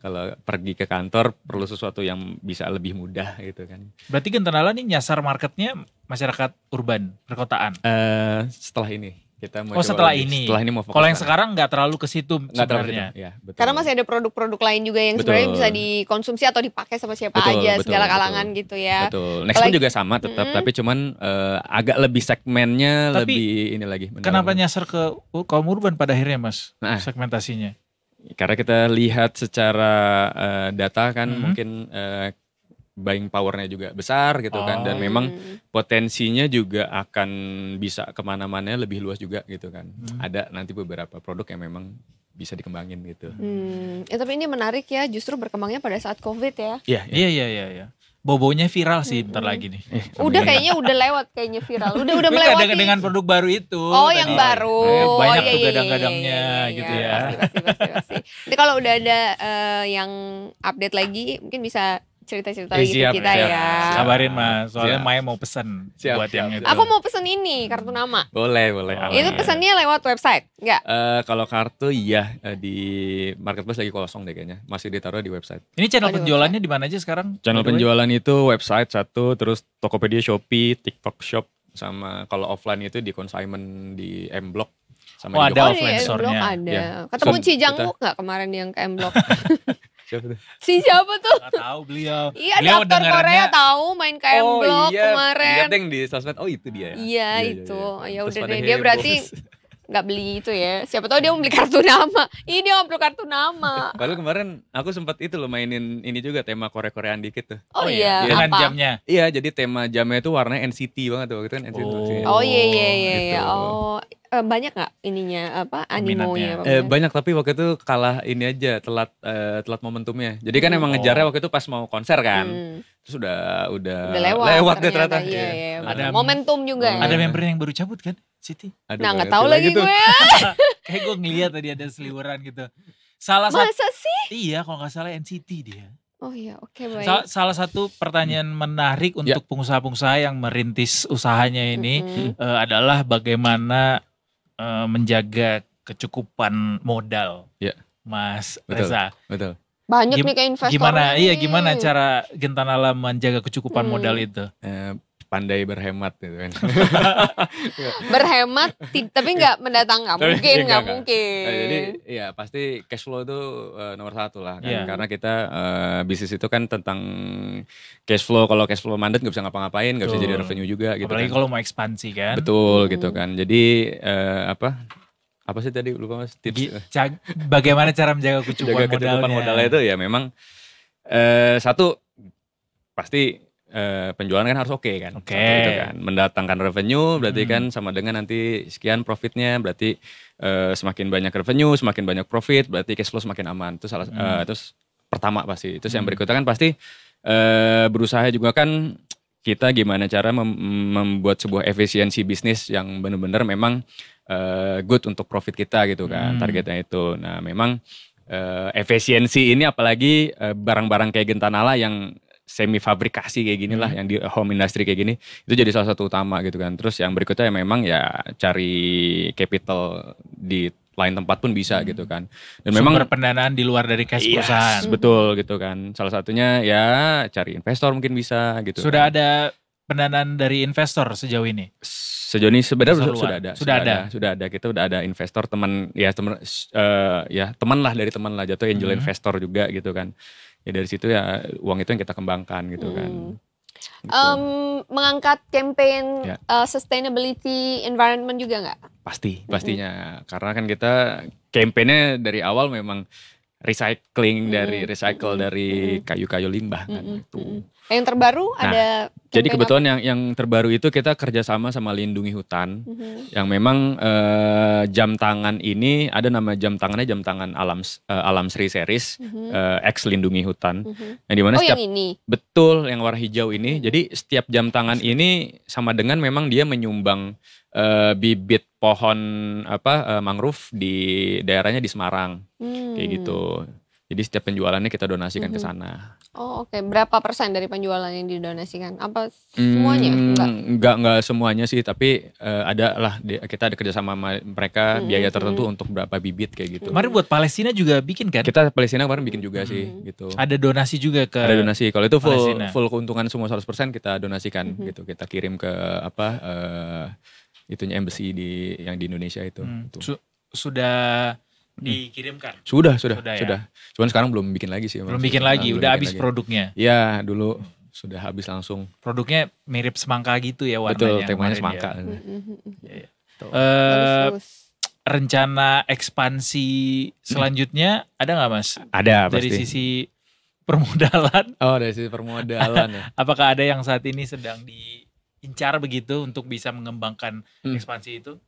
kalau pergi ke kantor perlu sesuatu yang bisa lebih mudah gitu kan. Berarti Gentanala nih nyasar marketnya masyarakat urban, perkotaan. Setelah ini kita mau setelah ini mau fokus. Kalau yang sekarang nggak terlalu ke situ sebenarnya. Ya, betul. Karena masih ada produk-produk lain juga yang sebenarnya bisa dikonsumsi atau dipakai sama siapa aja, segala kalangan gitu ya. Betul. Next pun juga sama tetap, tapi cuman agak lebih segmennya lebih ini lagi. Kenapa nyasar ke kaum urban pada akhirnya Mas segmentasinya? Karena kita lihat secara data kan mungkin buying powernya juga besar gitu kan, dan memang potensinya juga akan bisa kemana-mana lebih luas juga gitu kan. Ada nanti beberapa produk yang memang bisa dikembangin gitu. Tapi ini menarik ya, justru berkembangnya pada saat COVID ya. Iya. Bobonya viral sih bentar lagi nih. Udah kayaknya udah lewat kayaknya viral. Udah melewati. Dengan produk baru itu. Oh, yang baru. Banyak tuh gadang-gadangnya gitu ya. Pasti. Jadi kalau udah ada yang update lagi, mungkin bisa cerita-cerita lagi ke kita ya. Kabarin Mas, soalnya Maya mau pesen buat yang itu. Aku mau pesen ini, kartu nama. Boleh. Itu pesannya lewat website, enggak? Kalau kartu iya, di marketplace lagi kosong deh kayaknya. Masih ditaruh di website. Ini channel penjualannya di mana aja sekarang? Channel penjualan itu website satu, terus Tokopedia, Shopee, TikTok Shop, sama kalau offline itu di consignment di M-Block. Sama ada offline store-nya. Ada. Ketemu Cijangwook enggak kemarin yang ke M-Block? Siapa tuh? Siapa tuh? Gak tahu beliau. Iya, ada aktor Korea tahu main ke M-Block kemarin. Lihat yang di sosmed. Oh itu dia ya. Iya itu. Ya udah deh, dia berarti nggak beli itu ya. Siapa tahu dia mau beli kartu nama. Ini dia nggak perlu kartu nama. Padahal kemarin aku sempat itu loh mainin ini juga tema Korea-Koreaan dikit tuh. Oh iya. Dengan jamnya. Iya, jadi tema jamnya itu warnanya NCT banget tuh, waktu itu kan NCT. Oh iya. Oh banyak nggak ininya animonya? Banyak, tapi waktu itu kalah ini aja, telat momentumnya. Jadi kan emang ngejarnya waktu itu pas mau konser kan. Terus udah lewat deh ternyata. Iya. Ada momentum juga ya. Ada member yang baru cabut kan, Siti? Nah nggak tahu lagi gue. Kayak gue ngeliat tadi ada seliweran gitu. Masa sih? Iya, kalau nggak salah NCT dia. Oh iya, oke baik. Salah satu pertanyaan menarik untuk pengusaha-pengusaha yang merintis usahanya ini adalah bagaimana menjaga kecukupan modal, Mas Reza. Betul. Banyak nih kayak investor. Gimana cara Gentanala menjaga kecukupan modal itu? Pandai berhemat gitu kan. Berhemat tapi nggak mendatang, nggak mungkin. Jadi ya pasti cash flow itu nomor satu lah kan. Karena kita bisnis itu kan tentang cash flow. Kalau cash flow mandat nggak bisa ngapa-ngapain, nggak bisa jadi revenue juga gitu. Apalagi kalau mau ekspansi kan. Betul gitu kan. Jadi apa sih tadi lupa Mas tips? Bagaimana cara menjaga kecukupan modalnya itu ya memang satu pasti penjualan kan harus oke kan. Gitu kan. Mendatangkan revenue berarti kan sama dengan nanti sekian profitnya, berarti semakin banyak revenue, semakin banyak profit, berarti cash flow semakin aman. Itu terus pertama pasti. Terus yang berikutnya kan pasti berusaha juga kan kita gimana cara membuat sebuah efisiensi bisnis yang benar-benar memang good untuk profit kita gitu kan, targetnya itu. Nah memang efisiensi ini apalagi barang-barang kayak Gentanala yang semi fabrikasi kayak gini lah, yang di home industry kayak gini, itu jadi salah satu utama gitu kan. Terus yang berikutnya ya memang ya cari capital di lain tempat pun bisa gitu kan. Dan memang pendanaan di luar dari cash perusahaan. Betul gitu kan. Salah satunya ya cari investor mungkin bisa gitu. Sudah ada pendanaan dari investor sejauh ini? Sejauh ini sebenarnya sudah ada. Kita udah ada investor teman lah dari teman lah, jatuh angel investor juga gitu kan. Ya dari situ ya uang itu yang kita kembangkan gitu kan. Gitu. Mengangkat campaign sustainability environment juga nggak? Pastinya. Karena kan kita campaignnya dari awal memang recycling dari kayu-kayu limbah kan. Gitu. Yang terbaru ada. Jadi kebetulan yang terbaru itu kita kerjasama sama Lindungi Hutan, yang memang jam tangan ini ada nama jam tangan Alam Sri Series, ex Lindungi Hutan. Yang dimana yang ini? Betul, yang warna hijau ini. Jadi setiap jam tangan ini sama dengan memang dia menyumbang bibit pohon mangrove di daerahnya di Semarang, kayak gitu. Jadi setiap penjualannya kita donasikan ke sana. Oh oke. Berapa persen dari penjualan yang didonasikan? Apa semuanya? Enggak semuanya sih, tapi ada lah kita ada kerjasama sama mereka biaya tertentu untuk berapa bibit kayak gitu. Kemarin buat Palestina juga bikin kan? Kita Palestina kemarin bikin juga sih gitu. Ada donasi juga ke Ada donasi. Kalau itu full keuntungan semua 100% kita donasikan gitu. Kita kirim ke itunya embassy yang di Indonesia itu. Sudah dikirimkan? Sudah. Ya? Cuman sekarang belum bikin lagi sih. Belum bikin lagi, udah habis produknya? Iya, dulu sudah habis langsung. Produknya mirip semangka gitu ya warnanya? Betul, temanya semangka. rencana ekspansi selanjutnya ada nggak Mas? Ada Dari pasti. sisi permodalan. Oh, dari sisi permodalan ya. Apakah ada yang saat ini sedang diincar begitu untuk bisa mengembangkan ekspansi itu?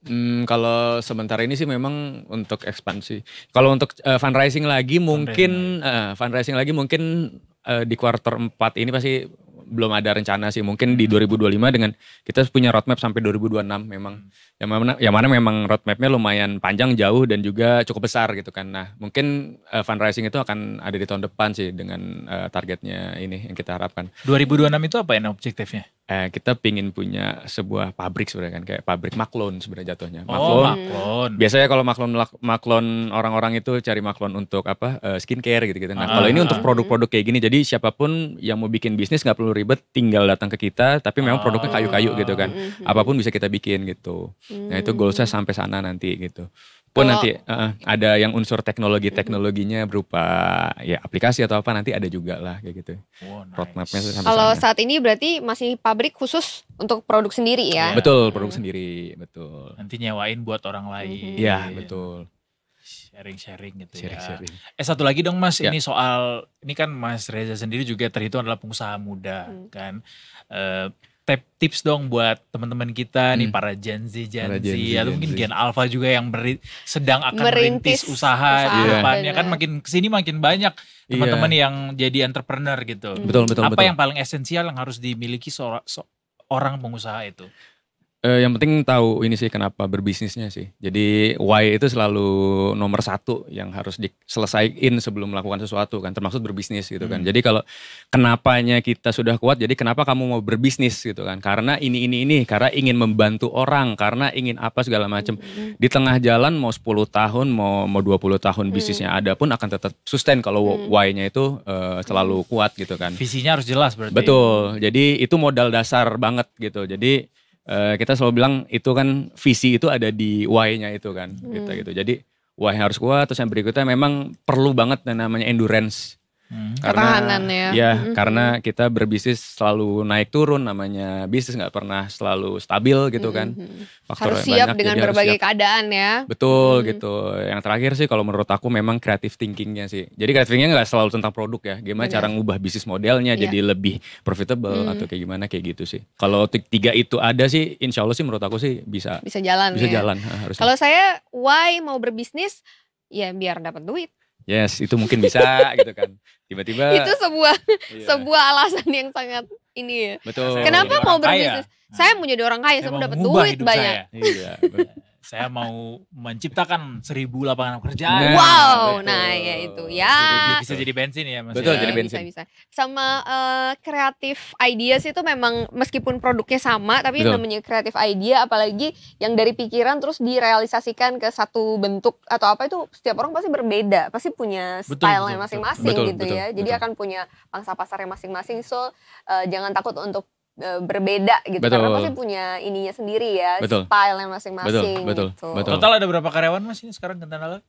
Kalau sementara ini sih memang untuk ekspansi. Kalau untuk fundraising lagi mungkin di kuartal 4 ini pasti belum ada rencana sih. Mungkin di 2025 dengan kita punya roadmap sampai 2026 memang. Yang mana memang roadmapnya lumayan panjang, jauh dan juga cukup besar gitu kan. Nah mungkin fundraising itu akan ada di tahun depan sih dengan targetnya ini yang kita harapkan. 2026 itu apa yang objektifnya? Kita pingin punya sebuah pabrik sebenarnya kan, kayak pabrik maklon sebenarnya jatuhnya. Maklon. Biasanya kalau maklon orang-orang itu cari maklon untuk skincare gitu-gitu. Nah kalau ini untuk produk-produk kayak gini, jadi siapapun yang mau bikin bisnis nggak perlu ribet, tinggal datang ke kita. Tapi memang produknya kayu-kayu gitu kan. Apapun bisa kita bikin gitu. Nah itu goalsnya sampai sana nanti gitu. Pun nanti ada yang unsur teknologinya berupa ya aplikasi atau apa nanti ada juga lah kayak gitu. Nice. Roadmapnya sampai Kalau sana. saat ini berarti masih pabrik khusus untuk produk sendiri ya? Betul, produk sendiri, betul. Nanti nyewain buat orang lain. Iya, betul. Sharing-sharing gitu Sharing-sharing. ya. Satu lagi dong Mas, Ya. ini soal, ini kan Mas Reza sendiri juga terhitung adalah pengusaha muda kan. Tips dong buat teman-teman kita nih para Gen Z atau mungkin Gen Alpha juga yang sedang akan merintis usaha di depannya kan, makin kesini makin banyak teman-teman yang jadi entrepreneur gitu. Betul. Apa yang paling esensial yang harus dimiliki seorang pengusaha itu? Yang penting tahu ini sih kenapa berbisnisnya sih. Jadi why itu selalu nomor 1 yang harus diselesaikan sebelum melakukan sesuatu kan, termasuk berbisnis gitu kan. Jadi kalau kenapanya kita sudah kuat, jadi kenapa kamu mau berbisnis gitu kan? Karena ini, karena ingin membantu orang, karena ingin apa segala macam. Di tengah jalan mau 10 tahun, mau 20 tahun bisnisnya ada pun akan tetap sustain kalau why-nya itu selalu kuat gitu kan. Visinya harus jelas berarti. Betul. Jadi itu modal dasar banget gitu. Jadi kita selalu bilang itu kan visi itu ada di why-nya itu kan gitu. Jadi why harus kuat, terus yang berikutnya memang perlu banget yang namanya endurance. Ketahanan ya. Karena kita berbisnis selalu naik turun, namanya bisnis nggak pernah selalu stabil gitu kan. Faktor Harus siap banyak, dengan jadi harus berbagai siap. keadaan ya. Betul gitu. Yang terakhir sih kalau menurut aku memang creative thinkingnya sih. Jadi creative thinkingnya nggak selalu tentang produk ya. Gimana cara ngubah bisnis modelnya jadi lebih profitable atau kayak gimana kayak gitu sih. Kalau 3 itu ada sih, insya Allah sih menurut aku sih bisa jalan. jalan. Kalau saya why mau berbisnis ya biar dapat duit. Yes, itu mungkin bisa gitu kan. Tiba-tiba Itu sebuah alasan yang sangat ini ya. betul. Kenapa mau kaya. berbisnis? Saya mau jadi orang kaya, saya mau dapat duit banyak. Iya. Saya mau menciptakan 1000 lapangan pekerjaan. Wow, betul. nah ya itu ya. Bisa jadi bensin ya Mas. Betul, ya? jadi bensin. Bisa. Sama kreatif ideas itu memang meskipun produknya sama, tapi Betul. namanya kreatif idea, apalagi yang dari pikiran terus direalisasikan ke satu bentuk atau apa, itu setiap orang pasti berbeda, pasti punya style-nya masing-masing gitu ya. Jadi akan punya pangsa pasarnya masing-masing. So jangan takut untuk berbeda gitu, Betul. karena pasti punya ininya sendiri ya, Betul. style-nya masing-masing. Betul. Gitu. Betul. Total ada berapa karyawan Mas ini sekarang Kentanala?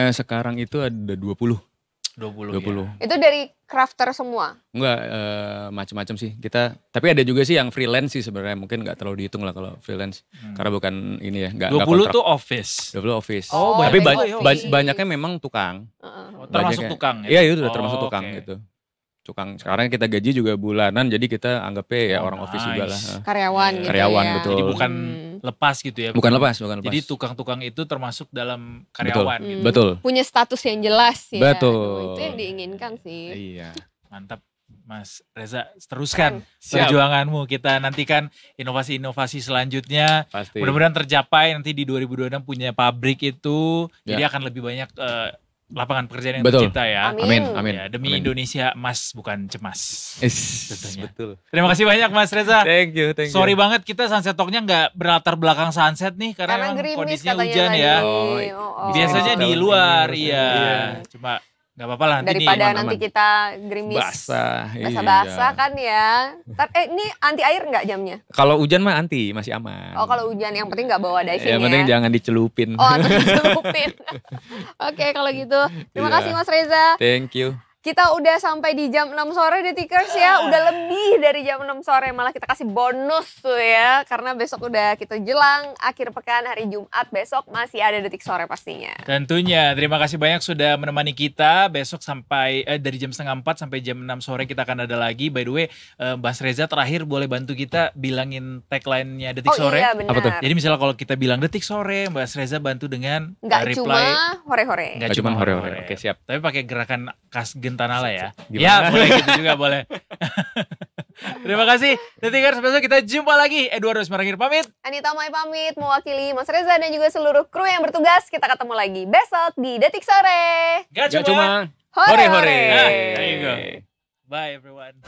Sekarang itu ada 20. 20. Ya. Itu dari crafter semua? Enggak, macam-macam sih. Tapi ada juga sih yang freelance sih sebenarnya, mungkin nggak terlalu dihitung lah kalau freelance. Karena bukan ini ya, nggak 20 kontrak. tuh office. 20 office. Oh, Tapi banyak banyaknya memang tukang. Termasuk Banyaknya. tukang ya? Iya, itu udah termasuk tukang oke. gitu. Tukang. Sekarang kita gaji juga bulanan, jadi kita anggapnya ya orang office juga lah. Karyawan gitu Karyawan, ya. betul. Jadi bukan lepas gitu ya? Bukan lepas. Jadi tukang-tukang itu termasuk dalam karyawan gitu. Betul. Punya status yang jelas ya. Betul. Itu yang diinginkan sih. Iya. Mantap Mas Reza, teruskan Siap. perjuanganmu. Kita nantikan inovasi-inovasi selanjutnya. Pasti. Mudah-mudahan tercapai nanti di 2026 punya pabrik itu. Ya. Jadi akan lebih banyak lapangan pekerjaan yang Betul. tercipta ya. Amin. Ya, demi Amin. Indonesia emas bukan cemas. Tentunya. Betul. Terima kasih banyak Mas Reza. Thank you. Sorry banget kita Sunset Talk-nya nggak berlatar belakang sunset nih karena memang gerimis kondisinya katanya hujan tadi. ya. Oh. Biasanya di luar, iya. Cuma nggak apa-apa lah. nanti Daripada nih, nanti kita gerimis Basah. basah-basah kan ya. Ini anti air nggak jamnya? Kalau hujan mah anti, masih aman. Oh kalau hujan yang penting nggak bawa diving Yang penting ya. jangan dicelupin. Oh, atau dicelupin. Oke kalau gitu. Terima Iya. kasih Mas Reza. Thank you. Kita udah sampai di jam 6 sore Detikers ya. Udah lebih dari jam 6 sore. Malah kita kasih bonus tuh ya. Karena besok udah kita jelang akhir pekan hari Jumat. Besok masih ada Detik Sore pastinya. Tentunya. Terima kasih banyak sudah menemani kita. Besok sampai dari jam 3:30 sampai jam 6 sore kita akan ada lagi. By the way, Mas Reza terakhir boleh bantu kita bilangin tagline-nya Detik Sore. Iya benar. Apa tuh? Jadi misalnya kalau kita bilang Detik Sore, Mas Reza bantu dengan Nggak reply. cuma hore-hore. Nggak cuma hore-hore. Oke, siap. Tapi pakai gerakan khas Gentanala ya. Gimana? Ya boleh gitu juga boleh. Terima kasih. Detikers, besok kita jumpa lagi. Eduardo Smaragir pamit. Anita Mai pamit mewakili Mas Reza dan juga seluruh kru yang bertugas. Kita ketemu lagi besok di Detik Sore. Gak Gak cuma hore-hore. Nah, there you go. Bye everyone.